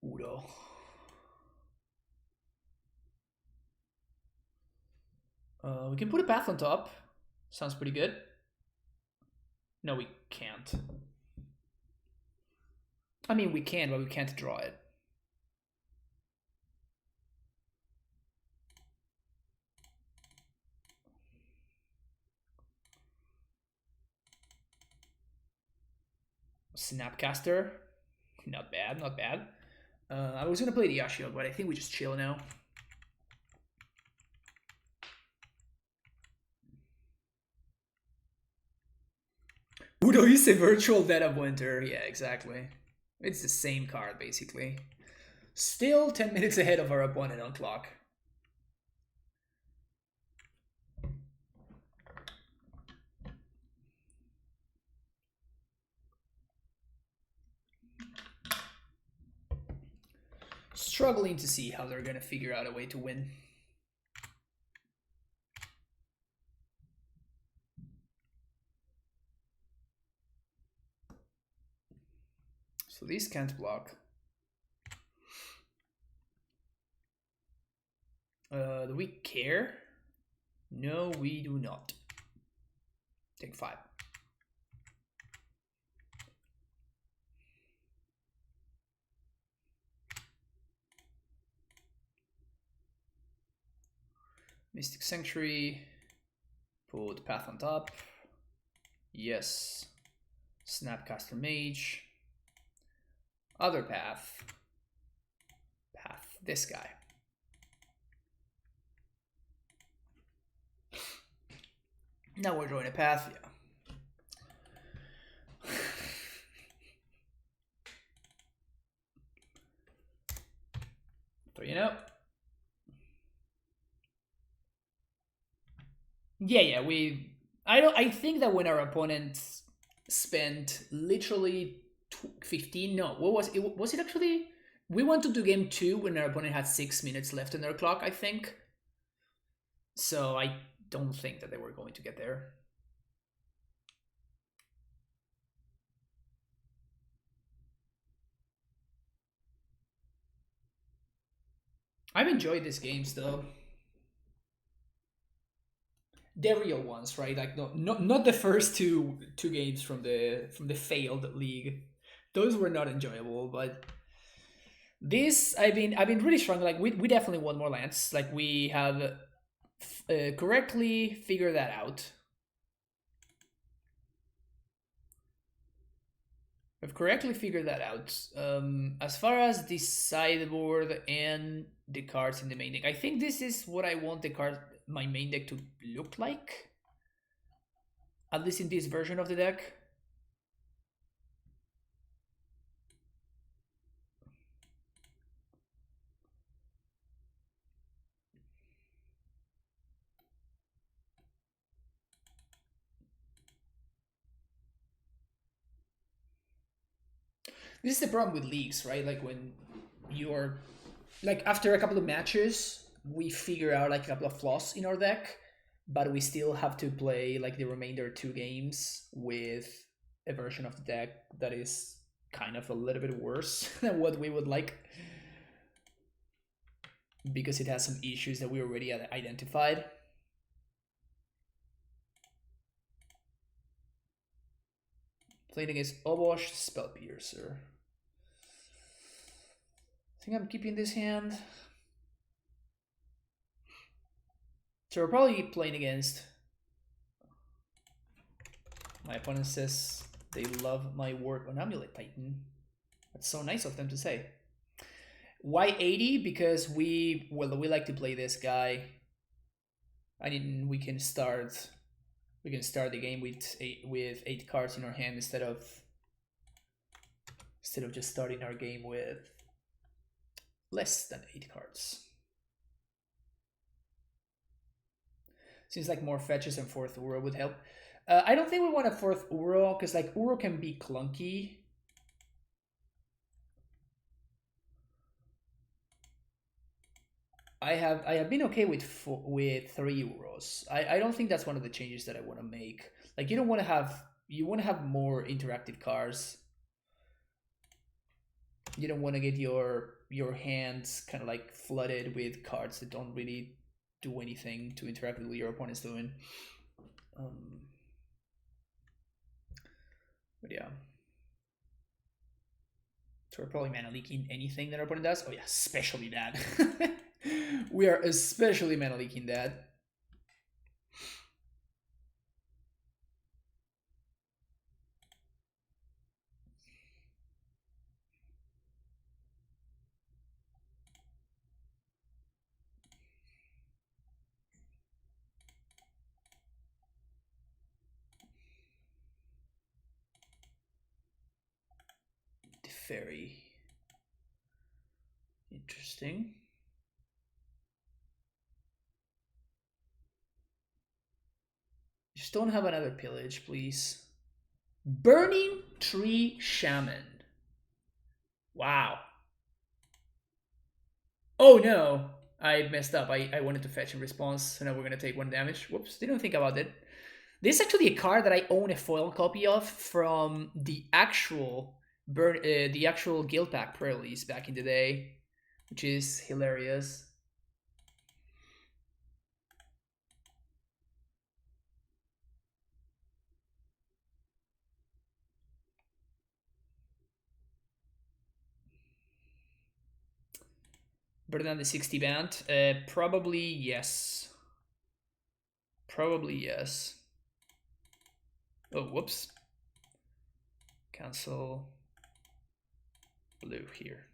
Udo. We can put a path on top. Sounds pretty good. No, we can't. I mean, we can, but we can't draw it. Snapcaster. Not bad, not bad. I was gonna play the Ashield, but I think we just chill now. Udo is a virtual Dead of Winter. Yeah, exactly. It's the same card, basically. Still 10 minutes ahead of our opponent on clock. Struggling to see how they're gonna figure out a way to win. So these can't block. Do we care? No, we do not. Take 5. Mystic Sanctuary. Put Path on top. Yes. Snapcaster Mage. Other path. Path. This guy. Now we're drawing a path, yeah. So you know. Yeah, I think that when our opponents spent literally 15, no, what was it? Was it actually? We went to do game 2 when our opponent had 6 minutes left on their clock, I think. So I don't think that they were going to get there. I've enjoyed these games though. The real ones, right? Like not the first two games from the failed league. Those were not enjoyable, but this I've been really strong. Like we definitely want more lands. Like we have correctly figured that out. We've correctly figured that out. As far as the sideboard and the cards in the main deck, I think this is what I want my main deck to look like. At least in this version of the deck. This is the problem with leagues, right? Like when you're like after a couple of matches, we figure out like a couple of flaws in our deck, but we still have to play like the remainder 2 games with a version of the deck that is kind of a little bit worse than what we would like, because it has some issues that we already identified. Playing against Obosh, Spell Piercer. I think I'm keeping this hand. So we're probably playing against... My opponent says they love my work on Amulet Titan. That's so nice of them to say. Why 80? Because we like to play this guy. I mean, we can start the game with 8 cards in our hand instead of just starting our game with less than 8 cards. Seems like more fetches and 4th Uro would help. I don't think we want a 4th Uro, because like Uro can be clunky. I have been okay with 3 euros. I don't think that's one of the changes that I want to make. Like you don't want to have you want to have more interactive cars. You don't want to get your hands kind of like flooded with cards that don't really do anything to interact with what your opponent's doing. But yeah. So we're probably mana leaking anything that our opponent does. Oh yeah, especially that. We are especially mana leaking that. Very interesting. Just don't have another pillage, please. Burning Tree Shaman. Wow. Oh no, I messed up. I wanted to fetch in response, so now we're gonna take 1 damage. Whoops, didn't think about it. This is actually a card that I own a foil copy of from the actual Guild Pack pre-release back in the day, which is hilarious. Better than the 60 band? Probably yes. Probably yes. Oh, whoops. Cancel blue here.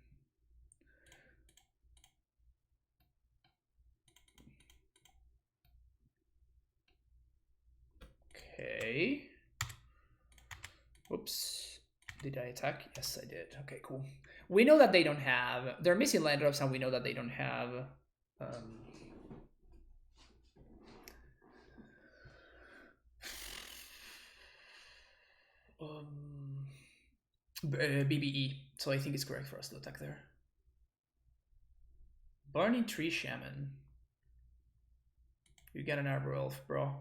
Okay. Whoops. Did I attack? Yes, I did. Okay, cool. We know that they don't have... They're missing land drops, and we know that they don't have... BBE. So I think it's correct for us to attack there. Burning Tree Shaman. You get an Arbor Elf, bro.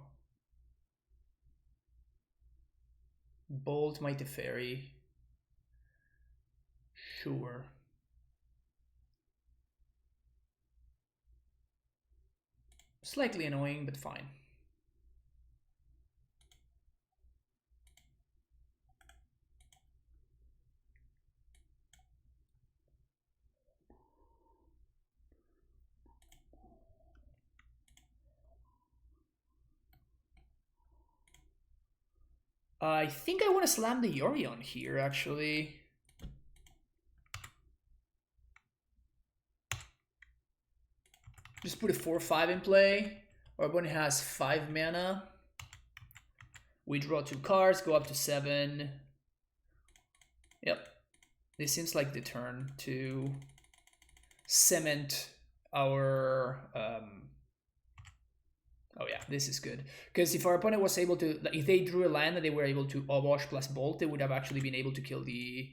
Bolt Mighty Fairy. Sure. Slightly annoying, but fine. I think I want to slam the Yorion here, actually. Just put a 4/5 in play. Our opponent has 5 mana. We draw 2 cards, go up to 7. Yep. This seems like the turn to cement our... Oh yeah, this is good. Because if our opponent was able to... If they drew a land and they were able to Obosh plus Bolt, they would have actually been able to kill the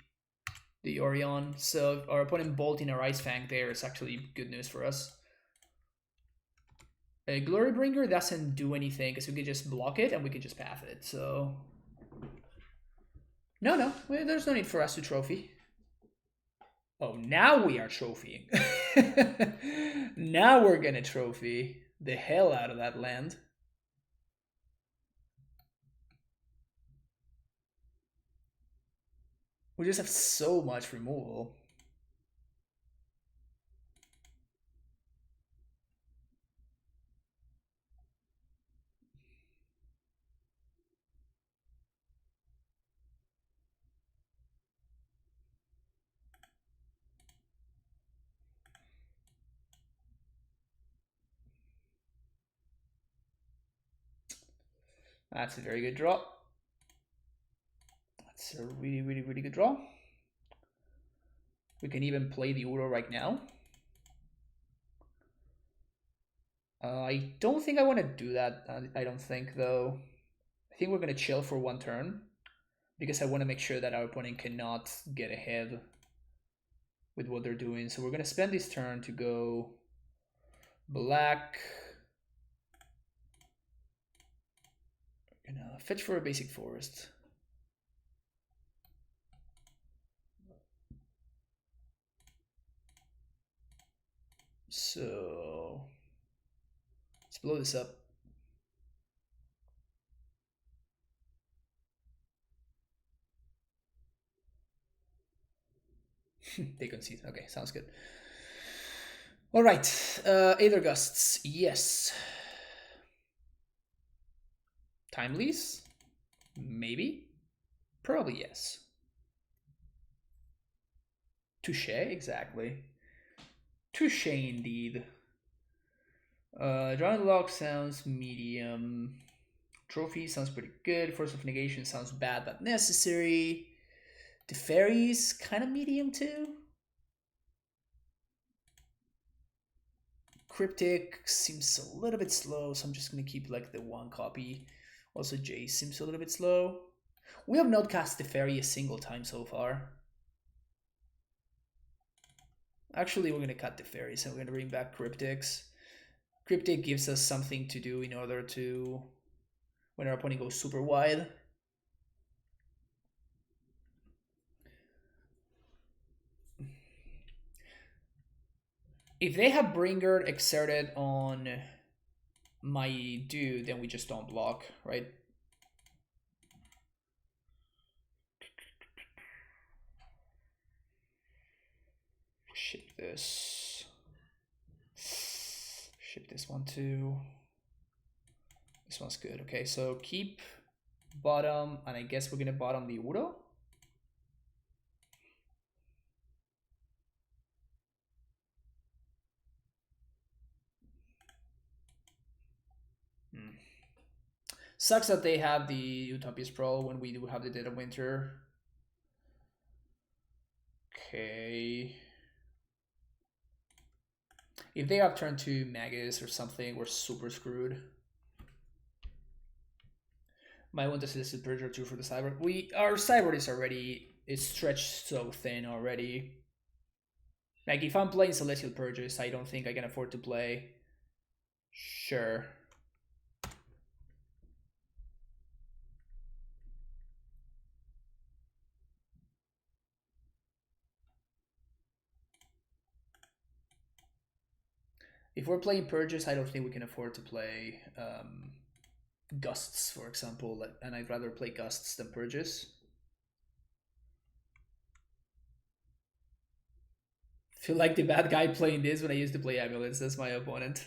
Orion. So our opponent bolting our Ice Fang there is actually good news for us. A Glorybringer doesn't do anything because we can just block it and we can just path it, so... No, there's no need for us to trophy. Oh, now we are trophying. Now we're gonna trophy the hell out of that land. We just have so much removal. That's a very good draw. That's a really, really, really good draw. We can even play the Uro right now. I don't think I want to do that. I don't think, though. I think we're going to chill for 1 turn. Because I want to make sure that our opponent cannot get ahead with what they're doing. So we're going to spend this turn to go Black. Gonna fetch for a basic forest. So let's blow this up. They concede. Okay, sounds good. All right, Aether Gusts, yes. Timelies? Maybe? Probably yes. Touche, exactly. Touche indeed. Giant Lock sounds medium. Trophy sounds pretty good. Force of Negation sounds bad but necessary. The Fairies, kind of medium too. Cryptic seems a little bit slow, so I'm just gonna keep like the one copy. Also, Jace seems a little bit slow. We have not cast the Fairy a single time so far. Actually, we're gonna cut the Fairies and we're gonna bring back Cryptics. Cryptic gives us something to do in order to, when our opponent goes super wide. If they have Bringer exerted on my dude, then we just don't block, right? Ship this. Ship this one too. This one's good. Okay, so keep bottom, and I guess we're gonna bottom the Uro. Sucks that they have the Utopia Sprawl when we do have the Dead of Winter. Okay. If they have turn 2 Magus or something, we're super screwed. Might want to solicit Purge or 2 for the Cyber. Our Cyber is already, it's stretched so thin already. Like, if I'm playing Celestial Purges, I don't think I can afford to play. Sure. If we're playing Purges, I don't think we can afford to play Gusts, for example, and I'd rather play Gusts than Purges. Feel like the bad guy playing this when I used to play Amulets as my opponent.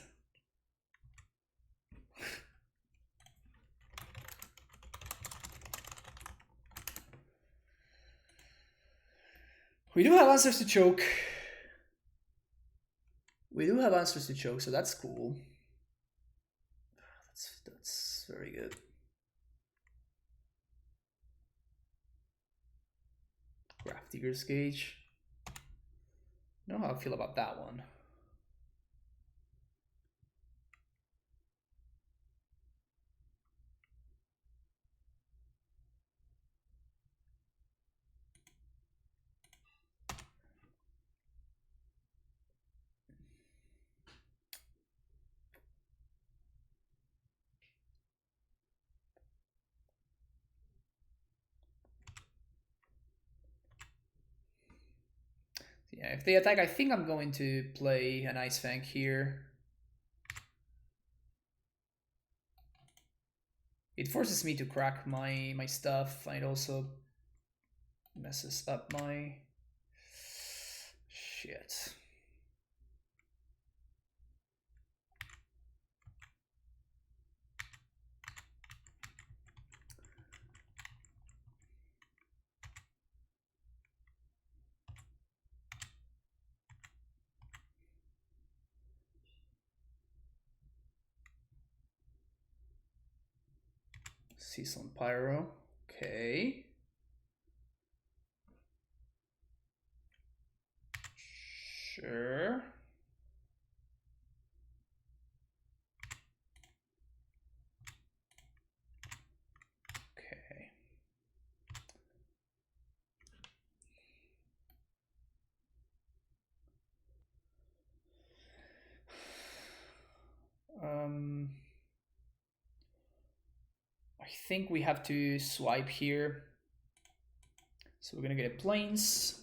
We do have answers to choke. We do have answers to choke, so that's cool. That's very good. Grafdigger's Gauge. I don't know how I feel about that one. Yeah, if they attack, I think I'm going to play an Ice Fang here. It forces me to crack my stuff, and it also messes up my shit. Season Pyro. Okay. Sure. Okay. think we have to swipe here. So we're gonna get a plains.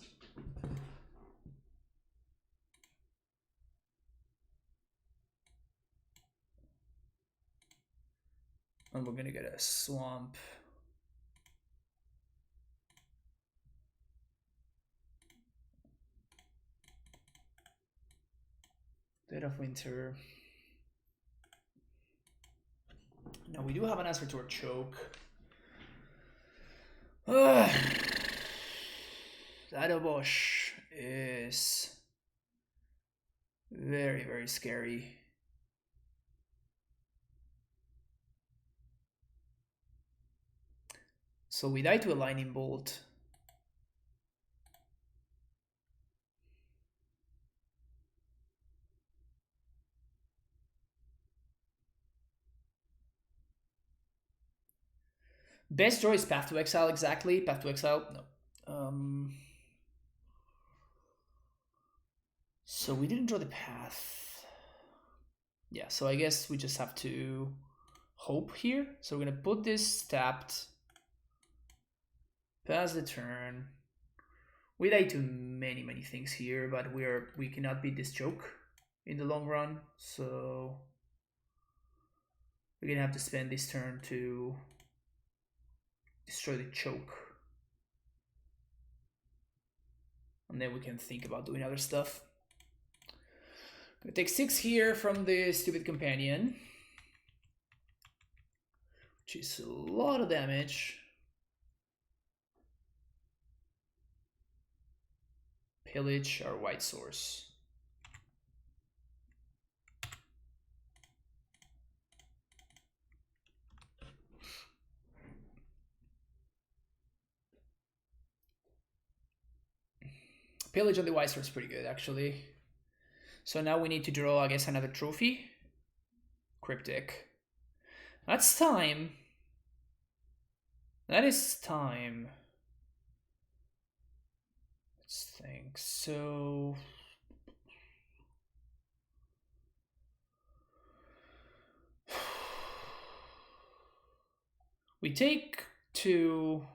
And we're gonna get a swamp. Dead of Winter. Now we do have an answer to our choke. That Obosh is very, very scary. So we die to a lightning bolt. Best draw is Path to Exile, exactly. Path to Exile, no. So we didn't draw the path. Yeah, so I guess we just have to hope here. So we're gonna put this tapped. Pass the turn. We die to many, many things here, but we cannot beat this choke in the long run. So we're gonna have to spend this turn to destroy the choke. And then we can think about doing other stuff. Gonna take 6 here from the stupid companion, which is a lot of damage. Pillage our white source. Pillage on the white source is pretty good, actually. So now we need to draw, I guess, another trophy. Cryptic. That's time. That is time. Let's think. So we take 2.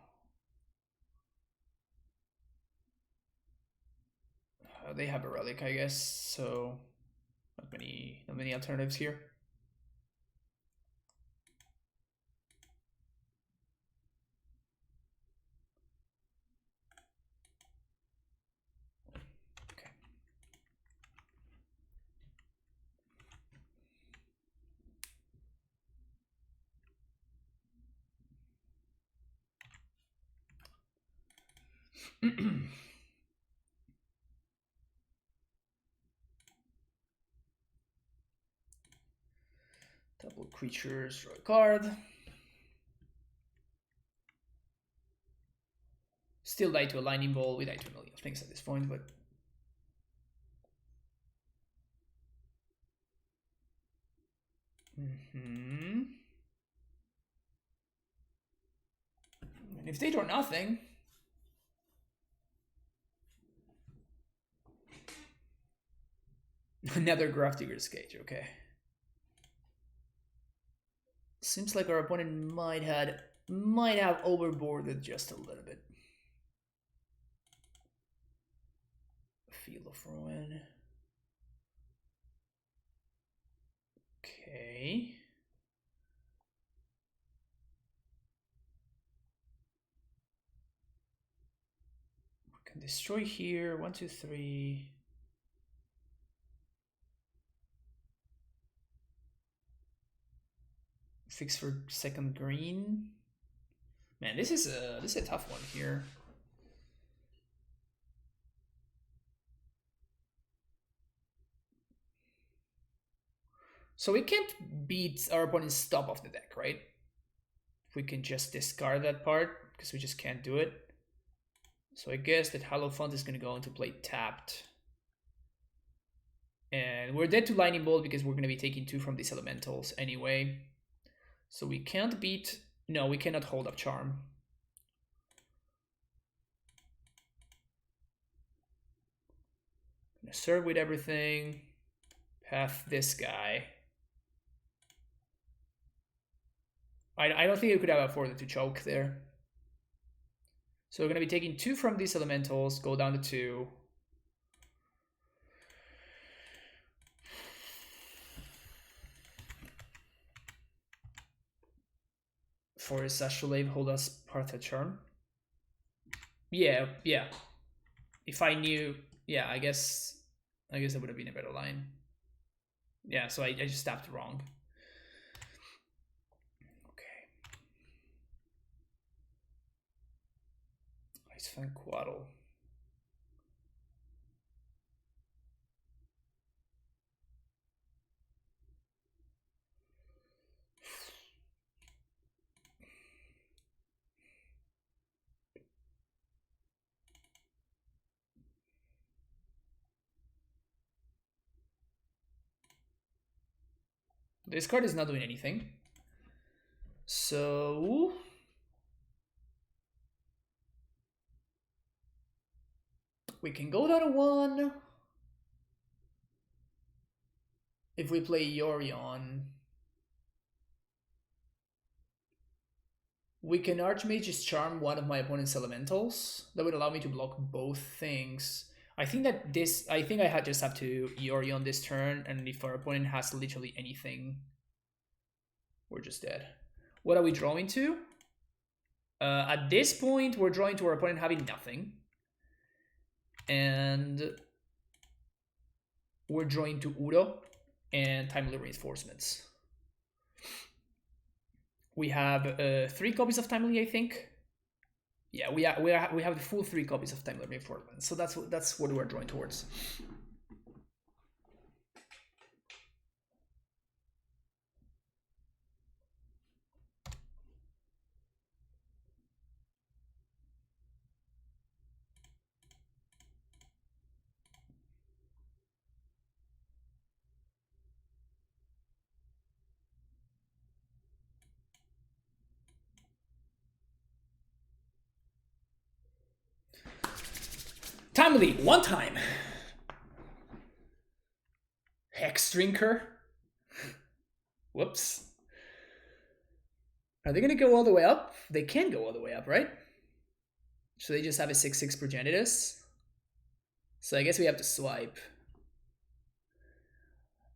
They have a relic, I guess, so not many alternatives here. Okay. Double creatures, draw a card. Still die to a lightning bolt. We die to a million things at this point, but and if they draw nothing, another Grafdigger's Cage. Okay. Seems like our opponent might have overboarded just a little bit. Field of Ruin. Okay. We can destroy here. 1, 2, 3. Fix for second green. Man, this is a tough one here. So we can't beat our opponent's top of the deck, right? We can just discard that part because we just can't do it. So I guess that Hallowfont is going to go into play tapped. And we're dead to Lightning Bolt because we're going to be taking 2 from these elementals anyway. So we can't beat... No, we cannot hold up Charm. Gonna serve with everything. Path this guy. I don't think you could have afforded to choke there. So we're going to be taking 2 from these elementals, go down to 2. Forest Astrolabe hold us part of turn. Yeah. If I knew, yeah, I guess that would have been a better line. Yeah, so I just tapped wrong. Okay. Ice Fang Quaddle. This card is not doing anything. So we can go down to 1. If we play Yorion, we can Archmage's Charm one of my opponent's elementals. That would allow me to block both things. I think that I just have to Yorion this turn, and if our opponent has literally anything, we're just dead. What are we drawing to? At this point, we're drawing to our opponent having nothing. And we're drawing to Uro and Timely Reinforcements. We have 3 copies of Timely, I think. Yeah, we have the full 3 copies of Timely Reinforcements. So that's what we're drawing towards. Timely, 1 time. Hex Drinker. Whoops. Are they going to go all the way up? They can go all the way up, right? So they just have a 6/6 Progenitus. So I guess we have to swipe.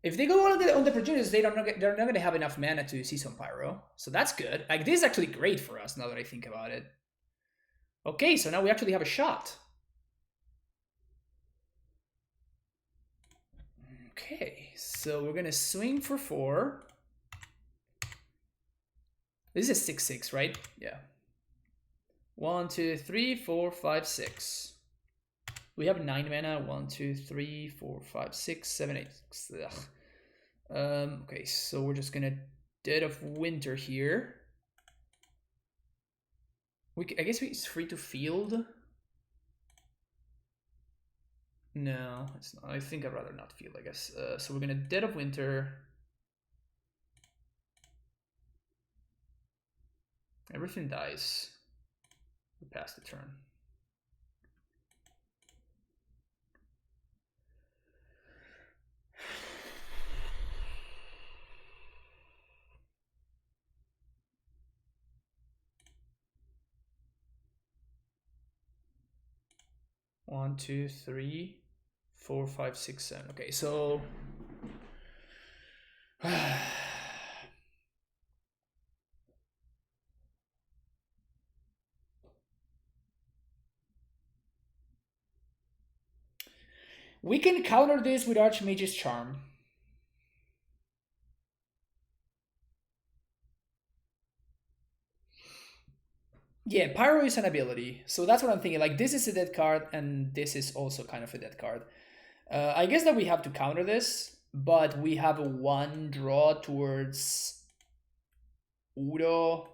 If they go on the Progenitus, they're not going to have enough mana to Season Pyro. So that's good. Like, this is actually great for us now that I think about it. Okay, so now we actually have a shot. Okay, so we're going to swing for 4. This is a 6/6, right? Yeah. 1, 2, 3, 4, 5, 6. We have 9 mana. 1, 2, 3, 4, 5, 6, 7, 8. Okay, so we're just gonna Dead of Winter here. I guess it's free to field. No, it's not. I think I'd rather not field, I guess. So we're gonna Dead of Winter. Everything dies. We pass the turn. One, two, 3, 4, 5, 6, 7. Okay, so we can counter this with Archmage's Charm. Yeah, Pyro is an ability, so that's what I'm thinking. Like, this is a dead card, and this is also kind of a dead card. I guess that we have to counter this, but we have a 1 draw towards Uro.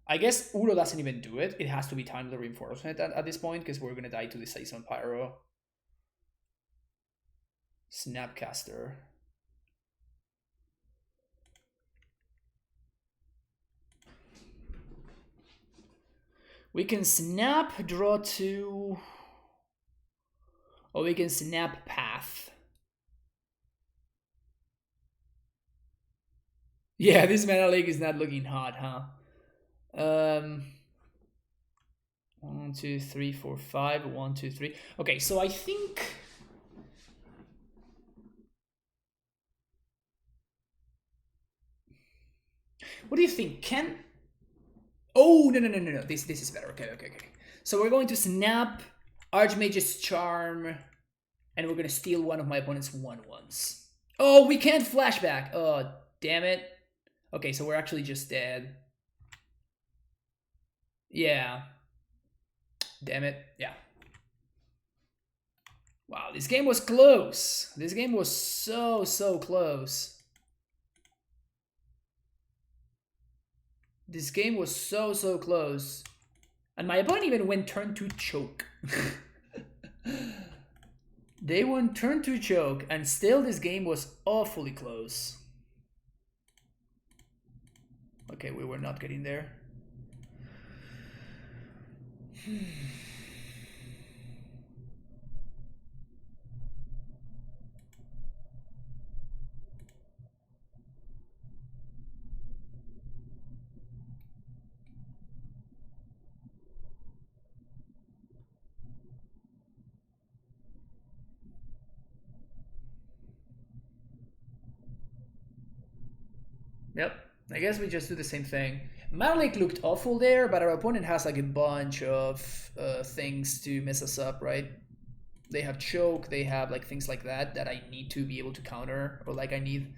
I guess Uro doesn't even do it. It has to be Timely Reinforcement at this point, because we're going to die to the Season Pyro. Snapcaster. We can snap, draw 2, or we can snap Path. Yeah, this mana lake is not looking hot, huh? Um, 1, 2, 3, 4, 5. 1, 2, 3. Okay, so I think. What do you think? Can. Oh, no. This is better. Okay. So we're going to snap Archmage's Charm, and we're going to steal one of my opponent's 1/1s. Oh, we can't flashback. Oh, damn it. Okay, so we're actually just dead. Yeah. Damn it. Yeah. Wow, this game was close. This game was so close. This game was so close. And my opponent even went turn 2 choke. They went turn 2 choke, and still this game was awfully close. Okay, we were not getting there. Yep, I guess we just do the same thing. Malik looked awful there, but our opponent has like a bunch of things to mess us up, right? They have choke, they have like things like that that I need to be able to counter, or like I need,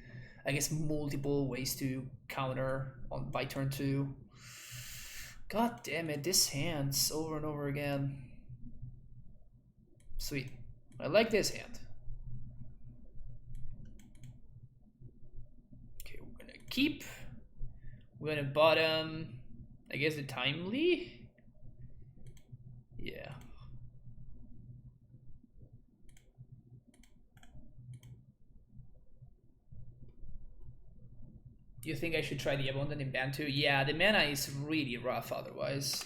I guess, multiple ways to counter on by turn 2. God damn it, this hands over and over again. Sweet. I like this hand. Okay, we're gonna keep. We're gonna bottom, I guess, the timely. Yeah. You think I should try the Abundant in Bantu? Yeah, the mana is really rough otherwise.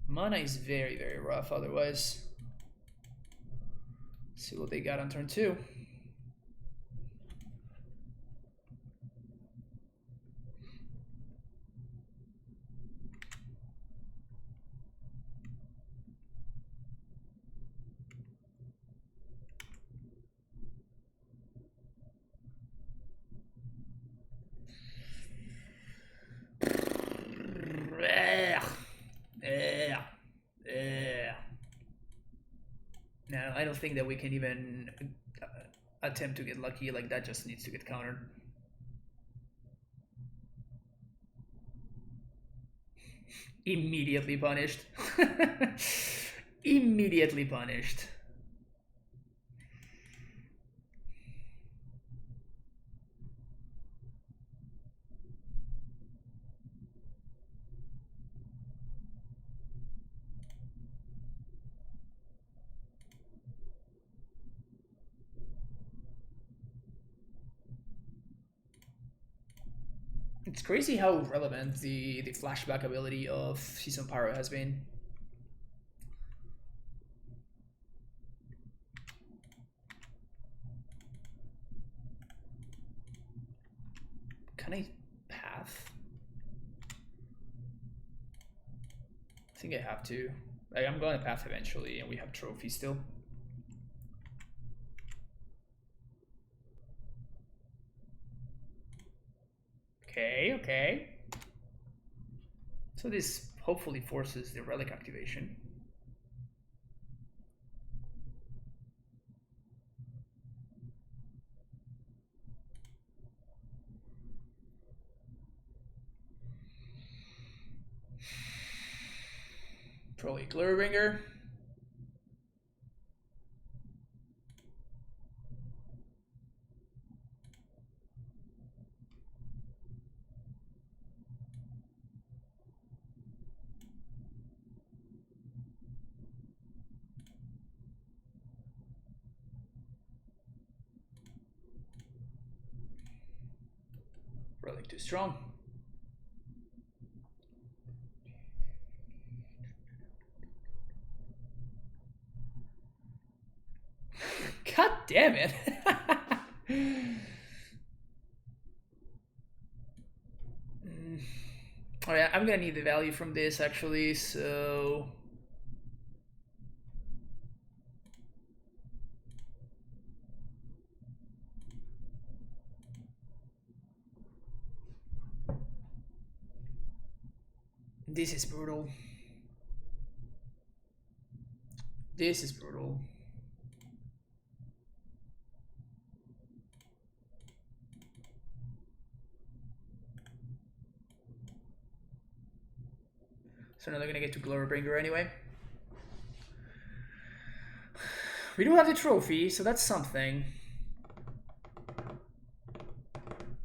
Mana is very rough otherwise. Let's see what they got on turn 2. No, I don't think that we can even attempt to get lucky. Like, that just needs to get countered. Immediately punished. Immediately punished. It's crazy how relevant the flashback ability of Season Pyro has been. Can I path? I think I have to. Like, I'm going to path eventually, and we have trophies still. Okay. So this hopefully forces the relic activation. Probably Glurbringer. Relic too strong. God damn it. Oh yeah, I'm gonna need the value from this actually, so... This is brutal. This is brutal. So now they're gonna get to Glorybringer anyway. We do have the trophy, so that's something.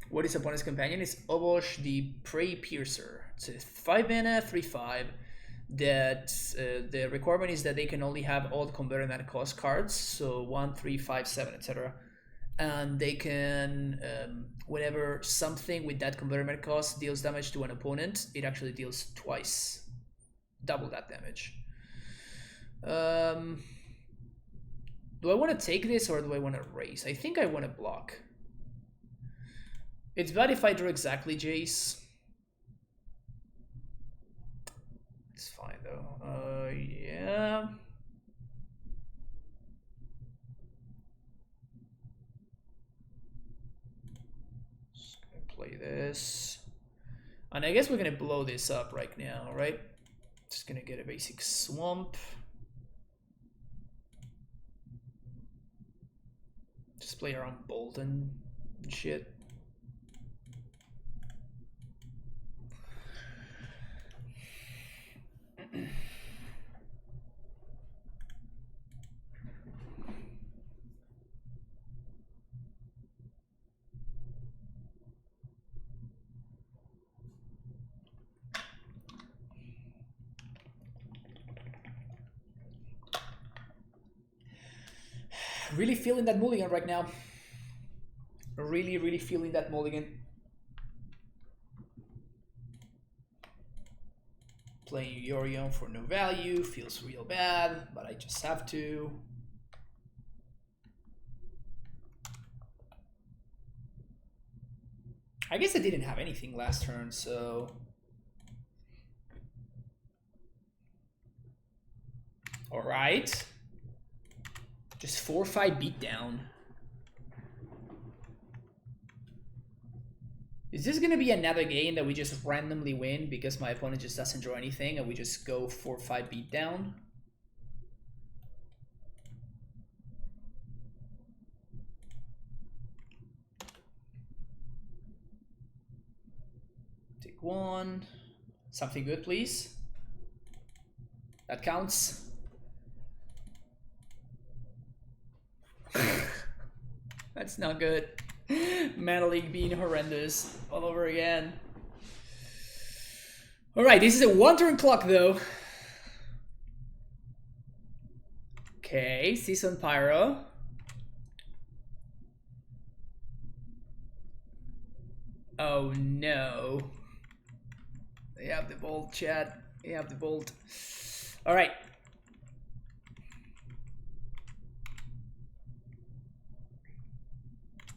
What is opponent's companion? It's Obosh, the Prey Piercer. It's a 5 mana, 3/5. That the requirement is that they can only have all the converted mana cost cards, so 1, 3, 5, 7, etc. And they can, whenever something with that converted mana cost deals damage to an opponent, it actually deals twice. Double that damage. Do I want to take this or do I want to raise? I think I want to block. It's bad if I draw exactly Jace. It's fine though. Yeah. Just gonna play this. And I guess we're gonna blow this up right now, right? Just gonna get a basic swamp. Just play around Bolt and shit. Really feeling that mulligan right now. Really feeling that mulligan. Playing Yorion for no value feels real bad, but I just have to. I guess I didn't have anything last turn, so... Alright. Just 4-5 beatdown. Is this gonna be another game that we just randomly win because my opponent just doesn't draw anything and we just go 4-5 beatdown? Take one. Something good, please. That counts. That's not good. Mana League being horrendous all over again. Alright, this is a 1-turn clock though. Okay, Season Pyro. Oh no. They have the bolt, chat. They have the bolt. Alright.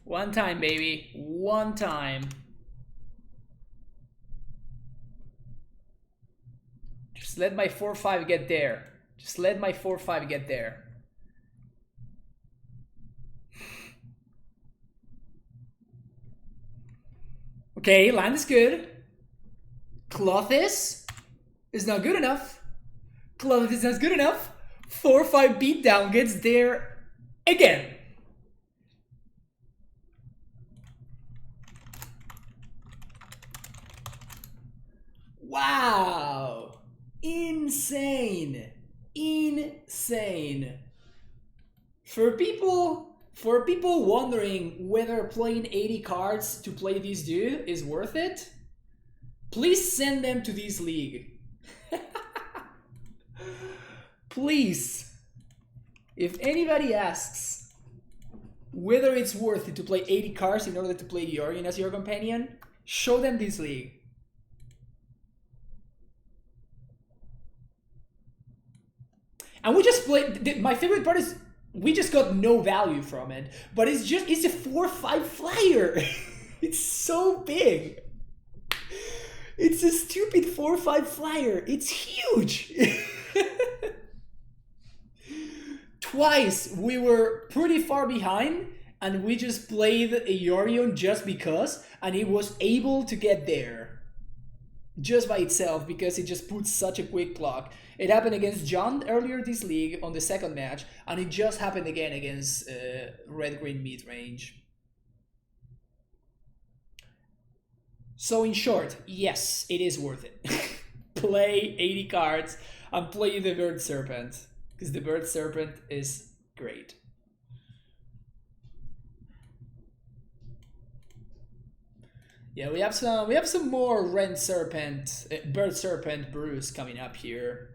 One time, baby. One time. Just let my 4-5 get there. Just let my 4-5 get there. Okay, land is good. Clothis is not good enough. Clothis is not good enough. 4-5 beatdown gets there again. Wow. Insane. Insane. For people wondering whether playing 80 cards to play this dude is worth it, please send them to this league. Please. If anybody asks whether it's worth it to play 80 cards in order to play Yorion as your companion, show them this league. And we just played, my favorite part is we just got no value from it, but it's a 4-5 flyer. It's so big. It's It's a stupid 4/5 flyer. It's huge. Twice we were pretty far behind and we just played a Yorion just because, and it was able to get there just by itself because it just put such a quick clock. It happened against John earlier this league on the second match, and it just happened again against red-green mid-range. So in short, yes, it is worth it. Play 80 cards and play the Bird Serpent, because the Bird Serpent is great. Yeah, we have some more Bird Serpent brews coming up here.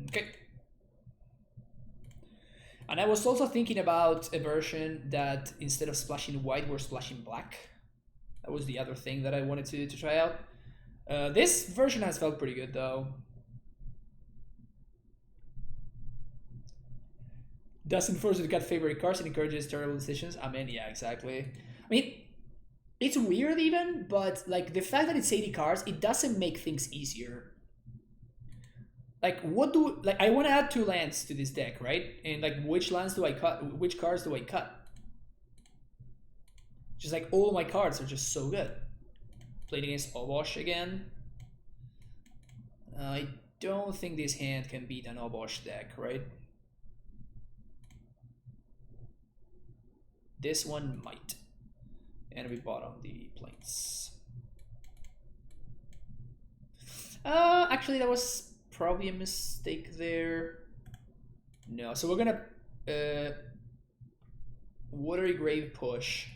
Okay. And I was also thinking about a version that instead of splashing white, we're splashing black. That was the other thing that I wanted to try out. This version has felt pretty good though. Doesn't force you to cut favorite cards and encourages terrible decisions. I mean, yeah, exactly. I mean, it's weird even, but like the fact that it's 80 cards, it doesn't make things easier. Like, I want to add 2 lands to this deck, right? And like, which lands do I cut? Which cards do I cut? Just like all my cards are just so good. Played against Obosh again. I don't think this hand can beat an Obosh deck, right? This one might. And we bought on the plains. Actually, that was probably a mistake there. No, so we're gonna Watery Grave push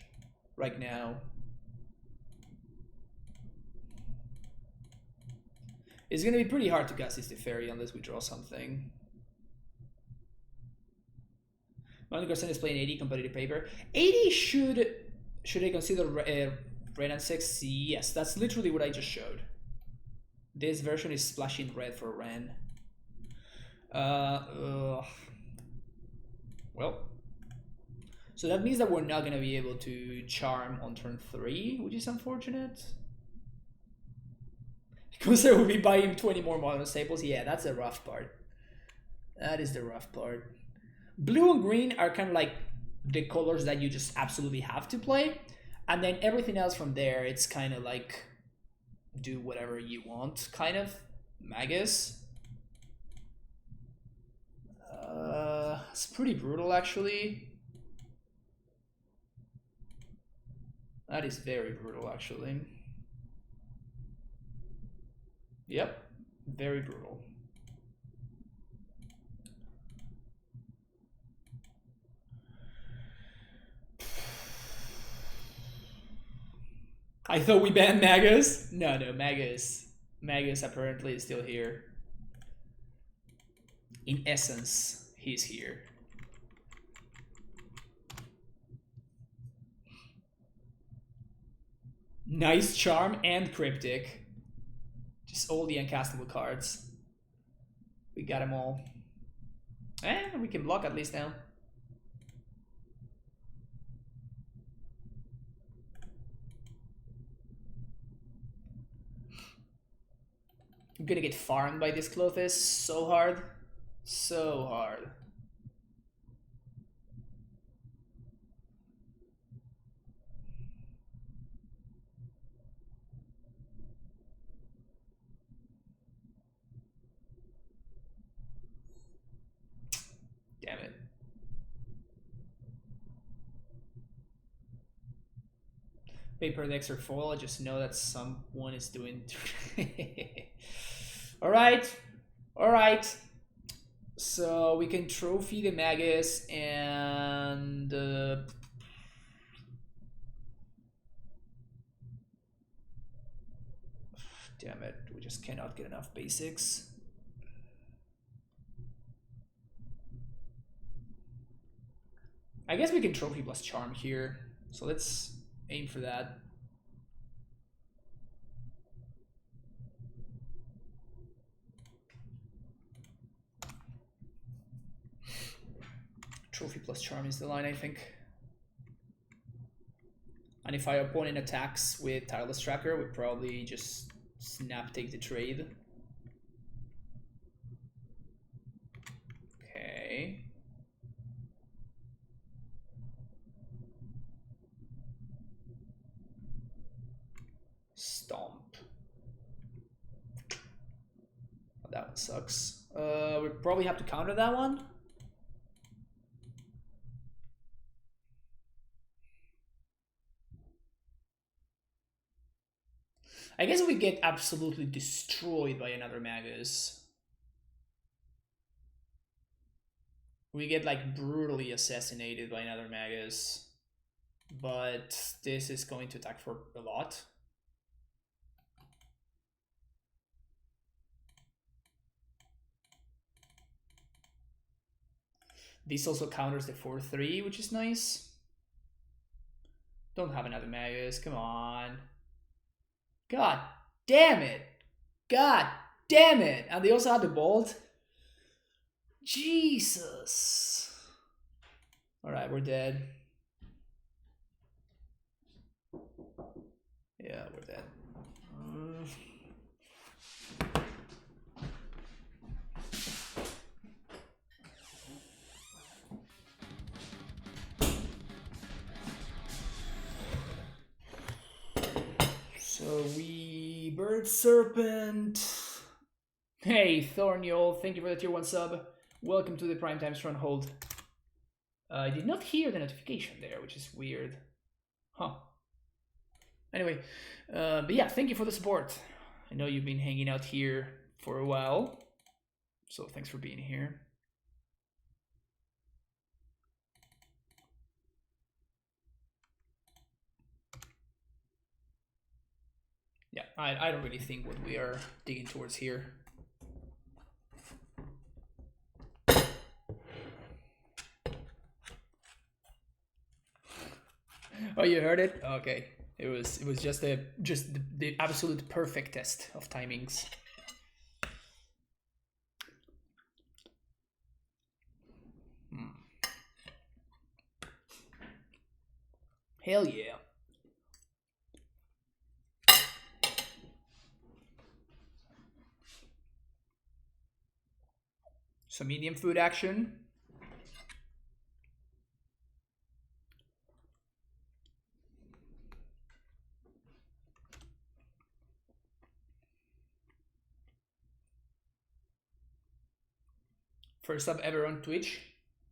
right now. It's gonna be pretty hard to cast this Teferi unless we draw something. Mountain Garson is playing 80 competitive paper. 80 should I consider red and 6? Yes, that's literally what I just showed. This version is splashing red for Ren. Well, so that means that we're not gonna be able to charm on turn 3, which is unfortunate. Because I will be buying 20 more modern staples. Yeah, that's the rough part. That is the rough part. Blue and green are kind of like the colors that you just absolutely have to play. And then everything else from there, it's kind of like do whatever you want, kind of. Magus. It's pretty brutal, actually. That is very brutal, actually. Yep, very brutal. I thought we banned Magus. No, Magus apparently is still here. In essence, he's here. Nice charm and cryptic. Just all the uncastable cards. We got them all. And we can block at least now. I'm gonna get farmed by this Clothes so hard. So hard. Damn it. Paper decks are full. I just know that someone is doing. All right. So we can trophy the Magus and damn it, we just cannot get enough basics. I guess we can trophy plus charm here. So let's aim for that. Trophy plus charm is the line, I think. And if our opponent attacks with Tireless Tracker, we probably just snap take the trade. Okay. Stomp. Oh, that one sucks. We probably have to counter that one. I guess we get absolutely destroyed by another Magus. We get like brutally assassinated by another Magus. But this is going to attack for a lot. This also counters the 4-3, which is nice. Don't have another Magus, come on. God damn it! God damn it! And they also had the bolt. Jesus. Alright, we're dead. Yeah, we're dead. So we Bird Serpent. Hey Thorniol, thank you for the tier 1 sub. Welcome to the Primetime Stronghold. I did not hear the notification there, which is weird. Huh. Anyway, but yeah, thank you for the support. I know you've been hanging out here for a while, so thanks for being here. Yeah, I don't really think what we are digging towards here. Oh, you heard it? Okay. It was just the absolute perfect test of timings. Hell yeah. Some medium food action. First sub ever on Twitch.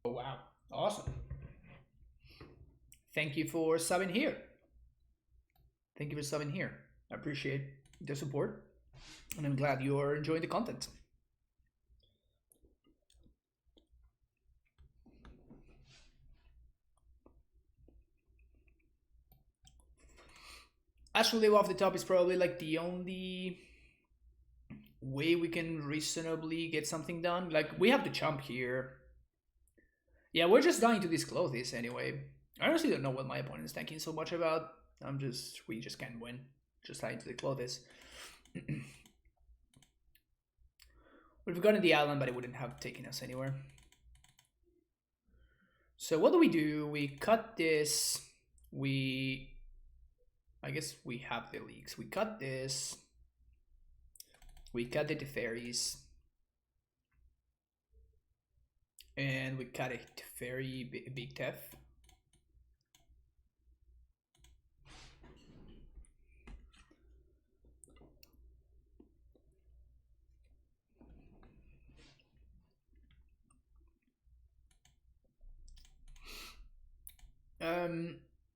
Oh wow, awesome. Thank you for subbing here. Thank you for subbing here. I appreciate the support, and I'm glad you are enjoying the content. Actually, off the top is probably like the only way we can reasonably get something done. Like, we have the chump here. Yeah, we're just dying to disclose this anyway. I honestly don't know what my opponent is thinking so much about. We just can't win. Just dying to disclose this. We've gotten the island, but it wouldn't have taken us anywhere. So what do? We cut this. I guess we have the leaks. We cut this. We cut the Teferis. And we cut a Teferi big Tef.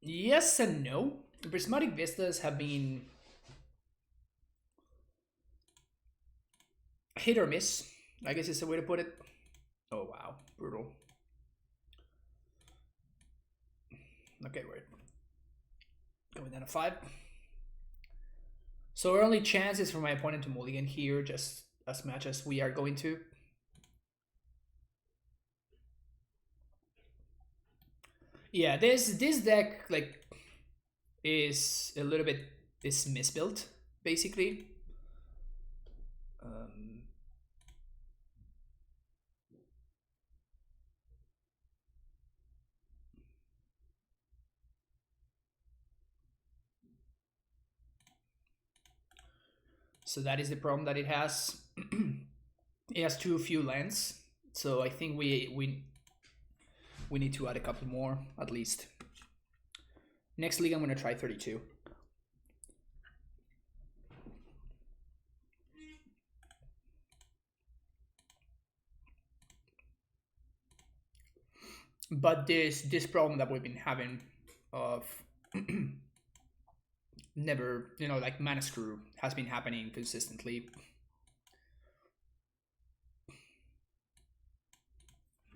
Yes and no. Prismatic Vistas have been hit or miss, I guess is the way to put it. Oh wow, brutal. Okay, we're going down to 5. So our only chance is for my opponent to mulligan here, just as much as we are going to. Yeah, this deck like is a little bit misbuilt, basically. So that is the problem that it has. It has too few lands, so I think we need to add a couple more at least. Next league, I'm gonna try 32. But this problem that we've been having of never, like mana screw has been happening consistently.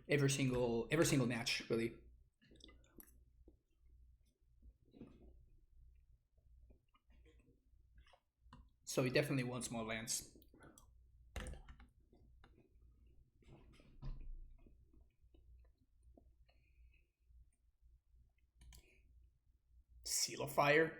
Every single match, really. So he definitely wants more lands. Seal of Fire.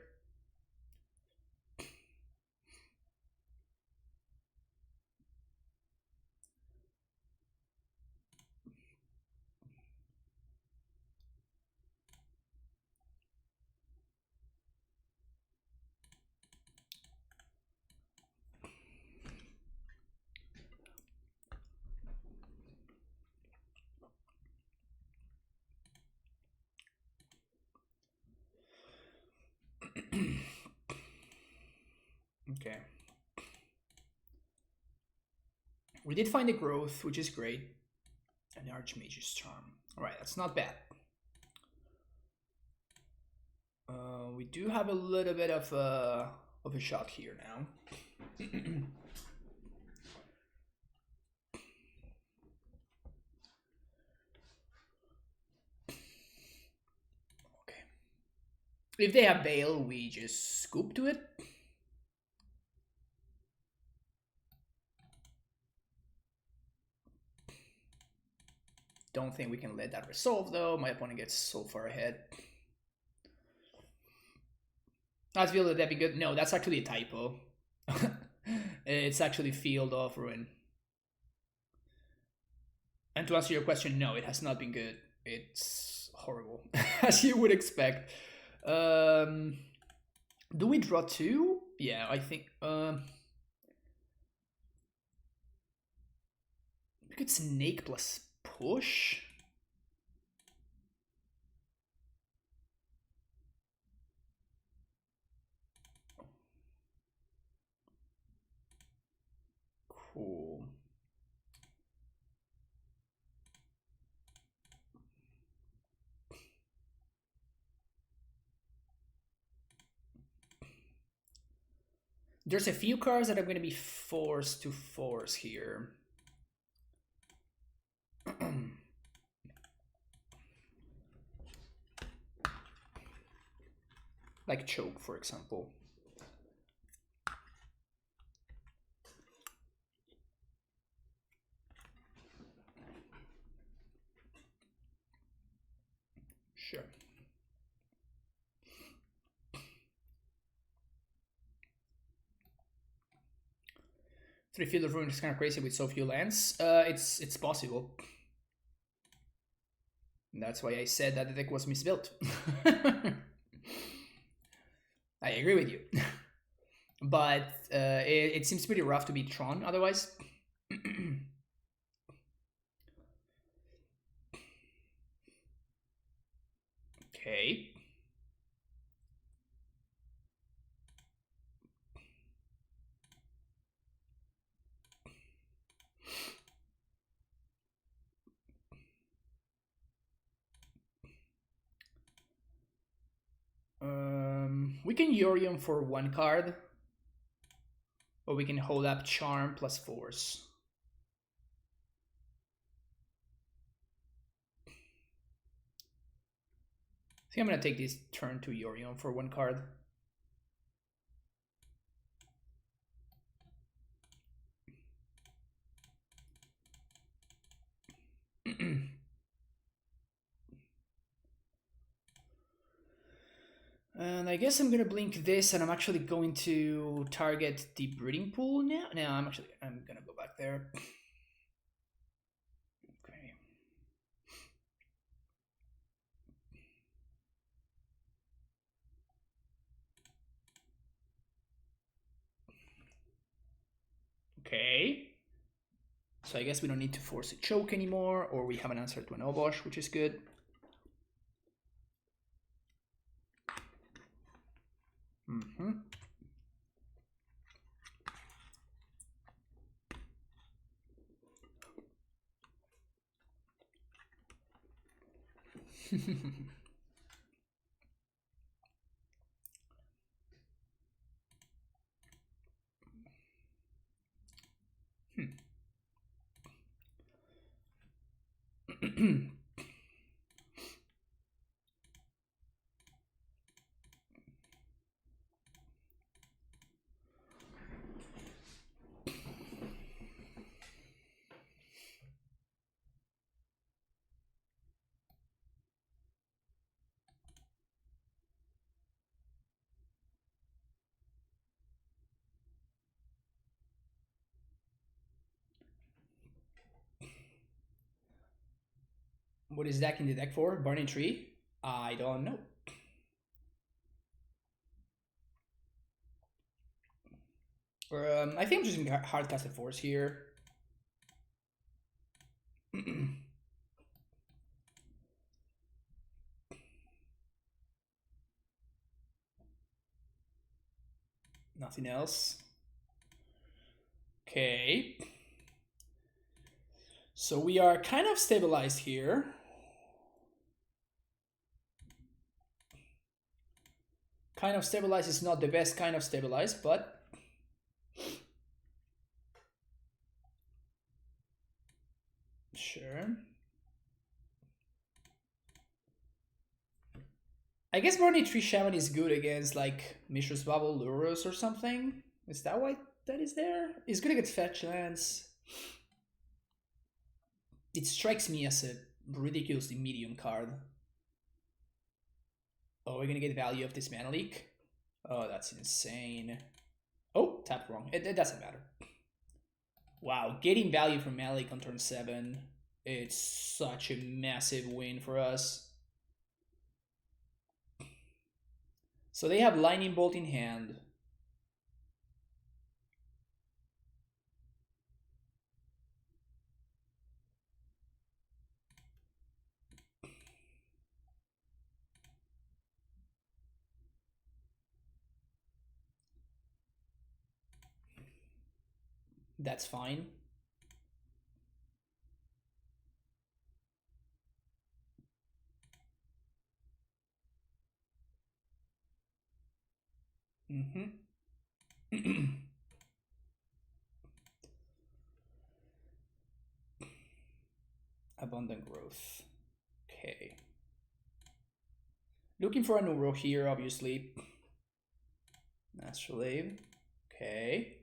Okay. We did find a growth, which is great. An Archmage's Charm. Alright, that's not bad. We do have a little bit of a shot here now. Okay. If they have Bale, we just scoop to it. Don't think we can let that resolve though. My opponent gets so far ahead. I feel that that'd be good. No, that's actually a typo. It's actually Field of Ruin. And to answer your question, no, it has not been good. It's horrible, as you would expect. Do we draw 2? Yeah, I think. We could Snake plus push. Cool. There's a few cards that I'm going to be forced to force here. Like Choke, for example. Sure. Three Field of Ruin is kind of crazy with so few lands. It's possible. That's why I said that the deck was misbuilt. I agree with you. But it seems pretty rough to beat Tron otherwise. Okay. We can Yorion for 1 card. Or we can hold up Charm plus Force. I think I'm gonna take this turn to Yorion for 1 card. And I guess I'm gonna blink this, and I'm actually going to target the breeding pool now. No, I'm gonna go back there. Okay. Okay. So I guess we don't need to force a choke anymore, or we have an answer to an Obosh, which is good. Mm-hmm. What is that in the deck for? Burning Tree? I don't know. I think I'm just going to hardcast a Force here. Nothing else. Okay. So we are kind of stabilized here. Kind of stabilized is not the best kind of stabilized, but sure. I guess Burning Tree Shaman is good against like Mishra's Bubble, Luros, or something. Is that why that is there? It's good against fetch lands. It strikes me as a ridiculously medium card. Oh, we're gonna get value of this Mana Leak? Oh, that's insane. Oh, tapped wrong. It doesn't matter. Wow, getting value from Mana Leak on turn 7. It's such a massive win for us. So they have Lightning Bolt in hand. That's fine. Mm-hmm. Abundant growth. Okay. Looking for a Uro here, obviously. Naturally. Okay.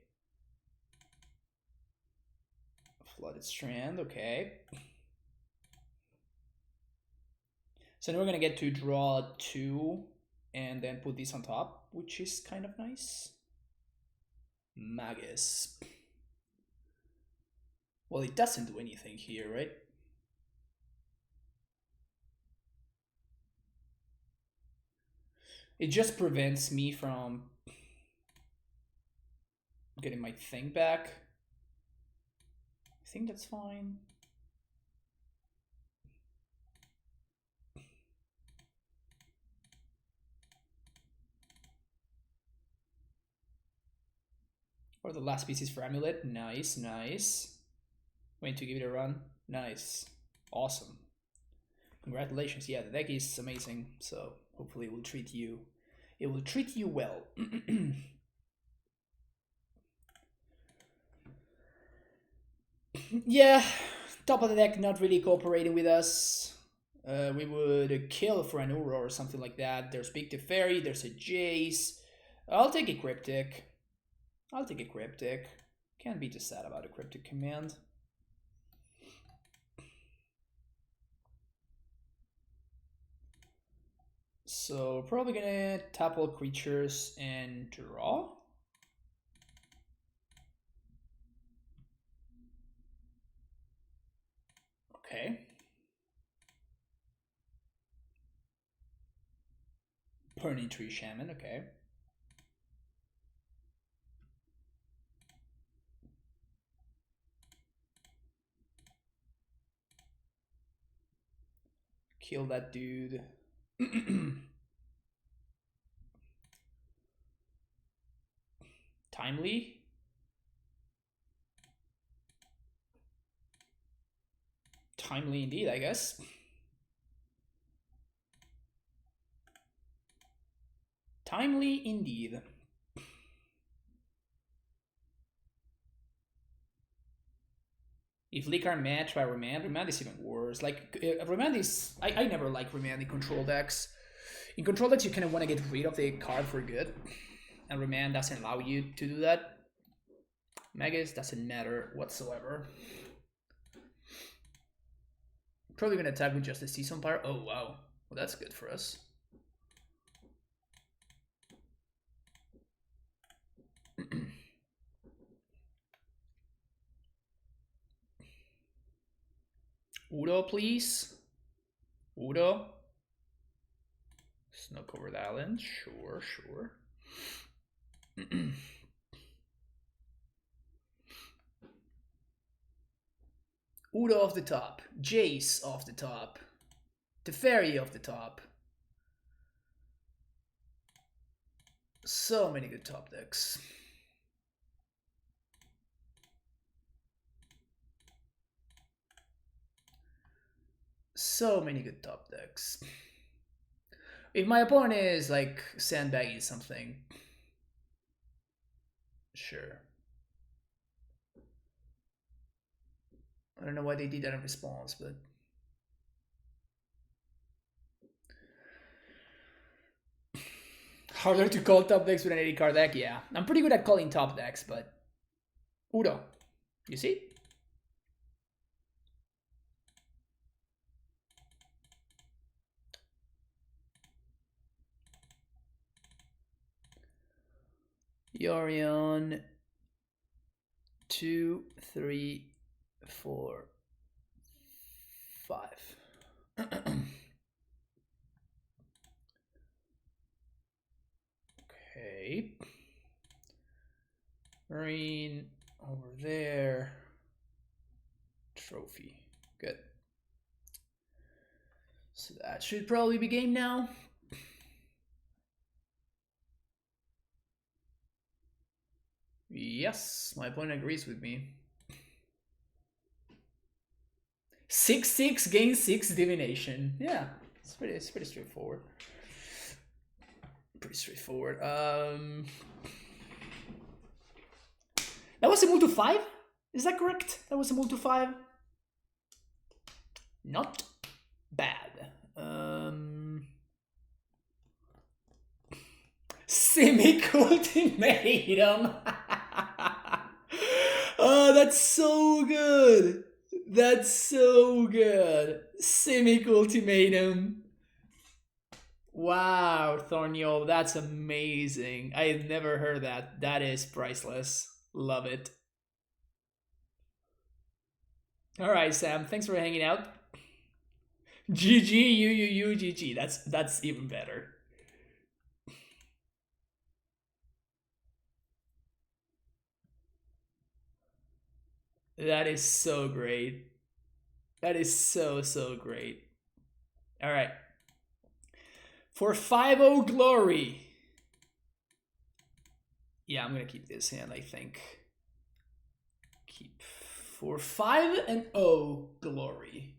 Flooded Strand, okay. So now we're gonna get to draw 2 and then put this on top, which is kind of nice. Magus. Well, it doesn't do anything here, right? It just prevents me from getting my thing back. I think that's fine. Or the last pieces for Amulet. Nice, nice. Waiting to give it a run. Nice. Awesome. Congratulations. Yeah, the deck is amazing. So hopefully it will treat you. It will treat you well. Yeah, top of the deck not really cooperating with us. We would kill for an Uro or something like that. There's Big Teferi, there's a Jace. I'll take a Cryptic. I'll take a Cryptic. Can't be too sad about a Cryptic command. So probably gonna tap all creatures and draw. Okay. Burning Tree Shaman, okay. Kill that dude. Timely. Timely indeed, I guess. Timely indeed. If Leak are matched by Remand, Remand is even worse. Like, Remand is... I never like Remand in control decks. In control decks, you kind of want to get rid of the card for good. And Remand doesn't allow you to do that. Magus doesn't matter whatsoever. Probably going to attack with just the Season Pyre. Oh, wow. Well, that's good for us. Udo, please. Udo. Snow covered island. Sure, sure. Udo off the top. Jace off the top. Teferi off the top. So many good top decks. So many good top decks. If my opponent is like sandbagging something, sure. I don't know why they did that in response, but harder to call top decks with an 80 card deck. Yeah, I'm pretty good at calling top decks, but Udo, you see? Yorion, 2, 3, 4, 5. Okay. Marine over there. Trophy. Good. So that should probably be game now. Yes, my opponent agrees with me. 6/6 gain 6 divination. Yeah, it's pretty straightforward. Pretty straightforward. That was a move to 5? Is that correct? That was a move to 5? Not bad. Simic Ultimatum. Oh, that's so good. That's so good. Simic Ultimatum. Wow, Thorniol, that's amazing. I had never heard that. That is priceless. Love it. Alright, Sam, thanks for hanging out. GG, GG. That's even better. That is so great. That is so great. Alright. For 5-0 glory. Yeah, I'm gonna keep this hand, I think. Keep for 5-0 glory.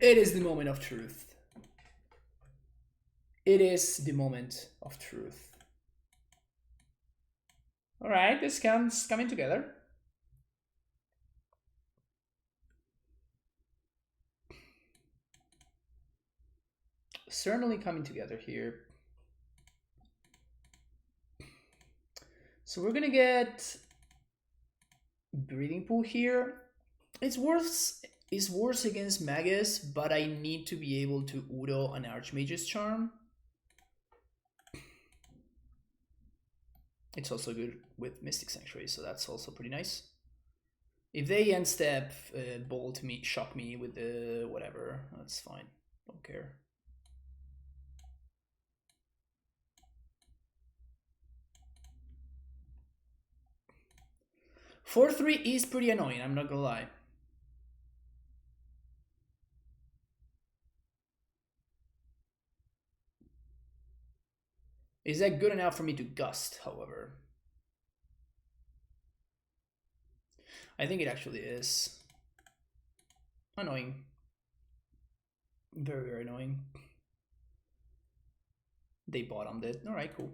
It is the moment of truth. It is the moment of truth. Alright, this counts coming together. Certainly coming together here. So we're gonna get Breathing Pool here. It's worse against Magus, but I need to be able to Udo an Archmage's Charm. It's also good with Mystic Sanctuary, so that's also pretty nice. If they end step bolt me, shock me with the whatever, that's fine. Don't care. Four 3 is pretty annoying, I'm not gonna lie. Is that good enough for me to gust, however? I think it actually is. Annoying. Very, very annoying. They bottomed it. Alright, cool.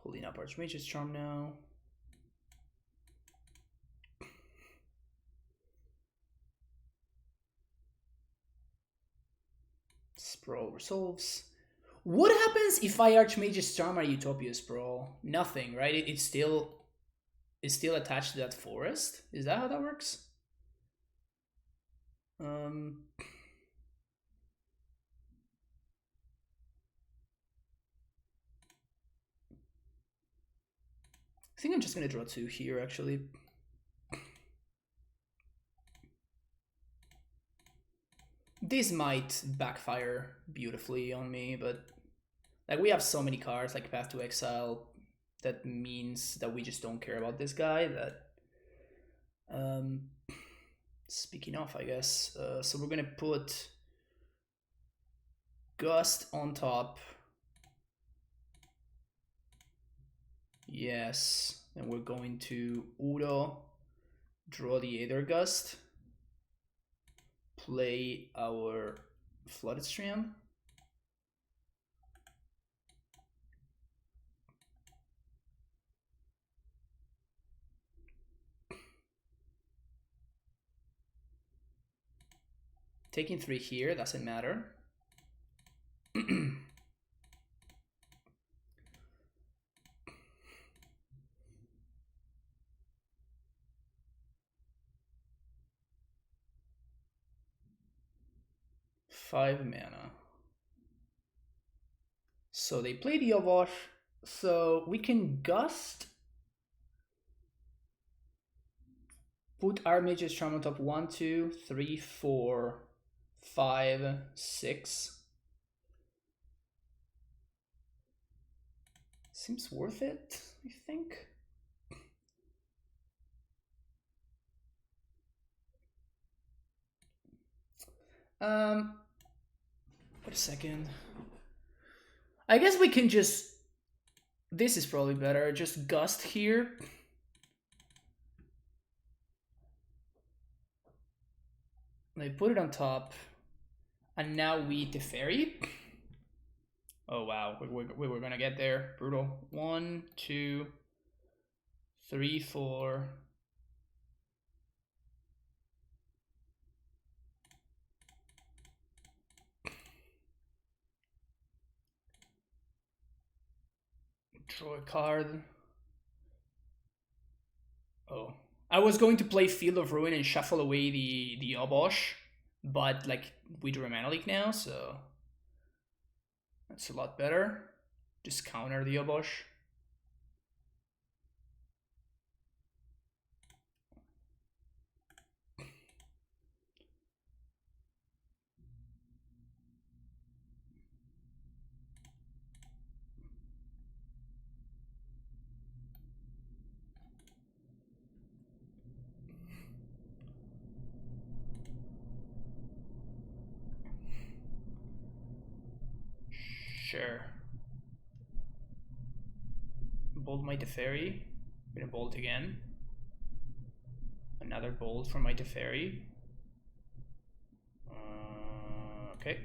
Holding up Archmage's Charm now. Sprawl resolves. What happens if I Archmage's Charm our Utopia Sprawl? Nothing, right? It's still attached to that forest. Is that how that works? I think I'm just gonna draw 2 here, actually. This might backfire beautifully on me, but like we have so many cards like Path to Exile that means that we just don't care about this guy. That speaking of, I guess, so we're gonna put Gust on top. Yes, and we're going to Udo, draw the Aether Gust, play our Flooded Stream. Taking 3 here, doesn't matter. 5 mana. So they play the Obosh, so we can Gust. Put our Mage's Charm on top. 1, 2, 3, 4, 5, 6. Seems worth it, I think. Wait a second. I guess we can just... This is probably better. Just Gust here. They put it on top. And now we Teferi. Oh wow, we were gonna get there. Brutal. 1, 2, 3, 4. Draw a card. Oh. I was going to play Field of Ruin and shuffle away the Obosh, but like we drew a Mana Leak now, so that's a lot better. Just counter the Obosh. Sure. Bolt my Teferi. I'm gonna bolt again. Another bolt from my Teferi. Okay.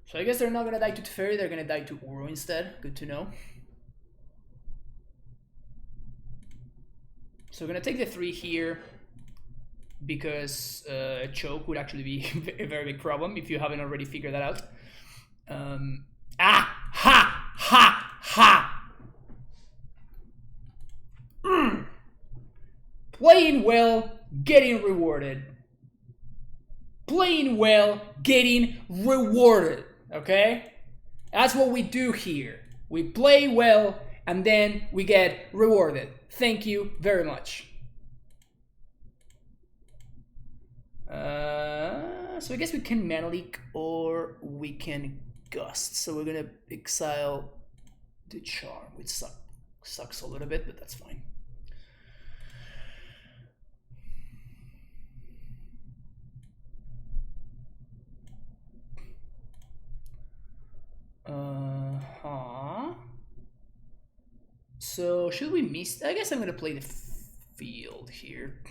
So I guess they're not gonna die to Teferi, they're gonna die to Uro instead. Good to know. So we're gonna take the 3 here because choke would actually be a very big problem if you haven't already figured that out. Playing well, getting rewarded. Playing well, getting rewarded. Okay? That's what we do here. We play well and then we get rewarded. Thank you very much. So I guess we can Mana Leak or we can Gust. So we're gonna exile the Charm, which sucks a little bit, but that's fine. So should we miss? I guess I'm gonna play the field here.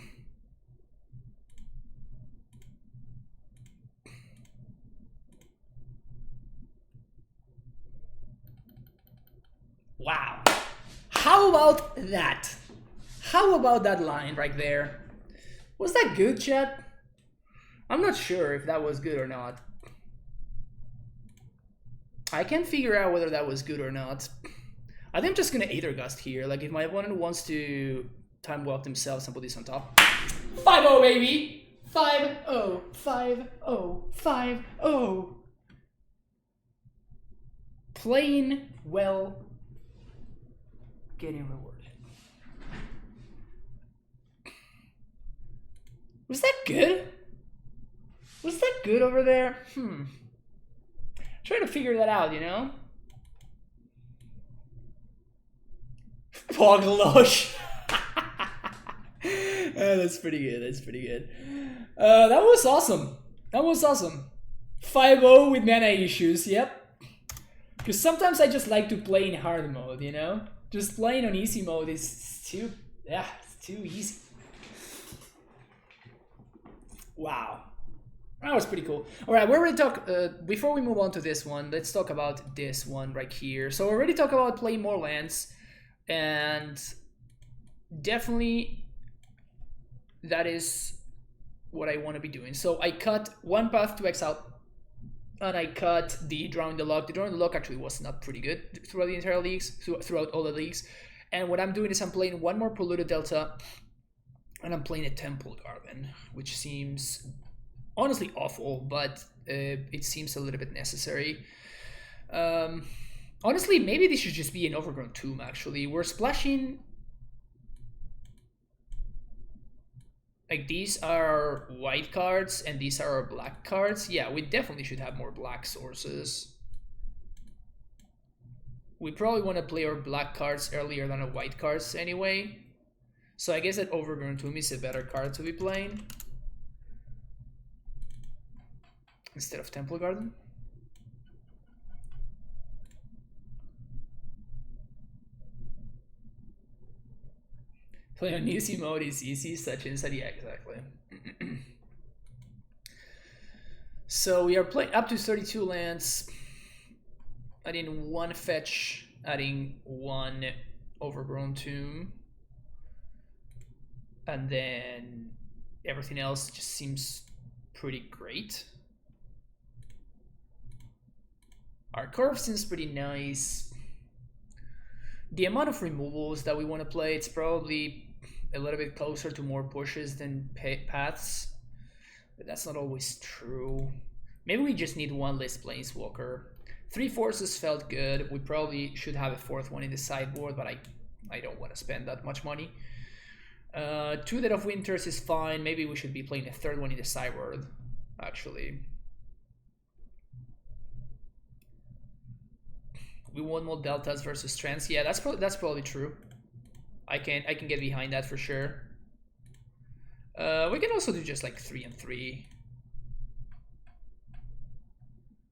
Wow. How about that? How about that line right there? Was that good, chat? I'm not sure if that was good or not. I can't figure out whether that was good or not. I think I'm just gonna Aether Gust here. Like if my opponent wants to time walk themselves and put this on top. 5-0 baby! 5-0, 5-0, 5-0. Playing well, getting rewarded. Was that good? Was that good over there? Trying to figure that out, you know? Poglosh. That's pretty good. That's pretty good. That was awesome. That was awesome. 5-0 with mana issues. Yep. Because sometimes I just like to play in hard mode, you know? Just playing on easy mode is too... Yeah, it's too easy. Wow. That was pretty cool. Alright, we already talked... before we move on to this one, let's talk about this one right here. So we already talked about playing more lands. And definitely that is what I want to be doing. So I cut one path to exile, and I cut the Drawing the Luck. The Drawing the Luck actually was not pretty good throughout the entire leagues, throughout all the leagues. And what I'm doing is I'm playing one more Polluted Delta, and I'm playing a Temple Garden, which seems honestly awful, but it seems a little bit necessary. Honestly, maybe this should just be an Overgrown Tomb, actually. We're splashing... Like, these are white cards, and these are our black cards. Yeah, we definitely should have more black sources. We probably want to play our black cards earlier than our white cards anyway. So I guess that Overgrown Tomb is a better card to be playing. Instead of Temple Garden. Play on easy mode is easy, such and such. Yeah, exactly. So we are playing up to 32 lands, adding one fetch, adding one Overgrown Tomb, and then everything else just seems pretty great. Our curve seems pretty nice. The amount of removals that we want to play, it's probably a little bit closer to more pushes than paths, but that's not always true. Maybe we just need one less Planeswalker. 3 Forces felt good. We probably should have a 4th one in the sideboard, but I don't want to spend that much money. 2 Dead of Winters is fine. Maybe we should be playing a 3rd one in the sideboard, actually. We want more deltas versus trends. Yeah, that's probably true. I can get behind that for sure. We can also do just like 3 and 3.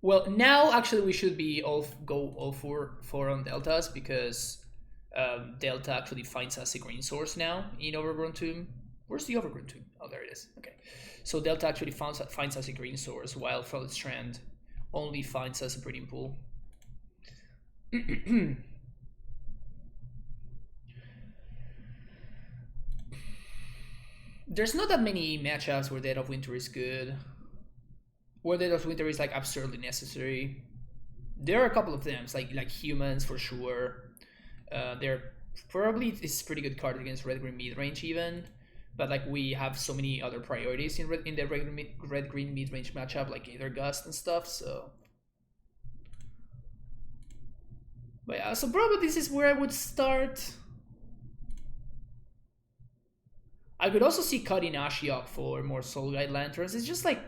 Well, now actually we should be go all four on deltas, because delta actually finds us a green source now in Overgrown Tomb. Where's the Overgrown Tomb? Oh, there it is. Okay, so delta actually finds us a green source, while Frolic Strand only finds us a breeding pool. There's not that many matchups where Dead of Winter is good, where Dead of Winter is like absurdly necessary. There are a couple of them, like Humans for sure. They're probably is a pretty good card against red-green mid-range even, but like we have so many other priorities in the red-green mid-range matchup, like Aether Gust and stuff. So, but yeah, so probably this is where I would start. I could also see cutting Ashiok for more Soul Guide Lanterns. It's just like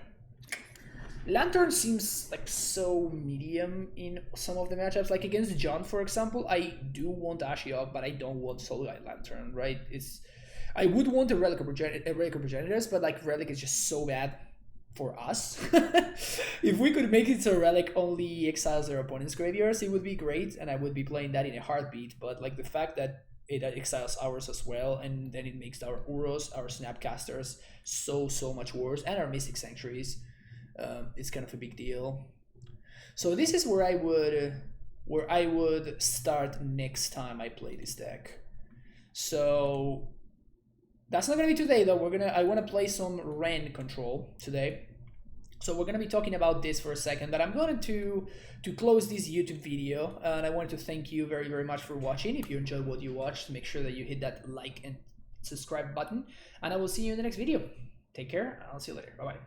Lantern seems like so medium in some of the matchups. Like against John, for example, I do want Ashiok, but I don't want Soul Guide Lantern, right? I would want a Relic of Progenitors, but like Relic is just so bad for us. If we could make it so Relic only exiles their opponent's graveyards, it would be great, and I would be playing that in a heartbeat. But like the fact that it exiles ours as well, and then it makes our Uros, our Snapcasters, so much worse, and our Mystic Sanctuaries. It's kind of a big deal. So this is where I would start next time I play this deck. So that's not gonna be today though. I want to play some Ren control today. So we're going to be talking about this for a second, but I'm going to close this YouTube video, and I wanted to thank you very much for watching. If you enjoyed what you watched, make sure that you hit that like and subscribe button, and I will see you in the next video. Take care, and I'll see you later. Bye bye.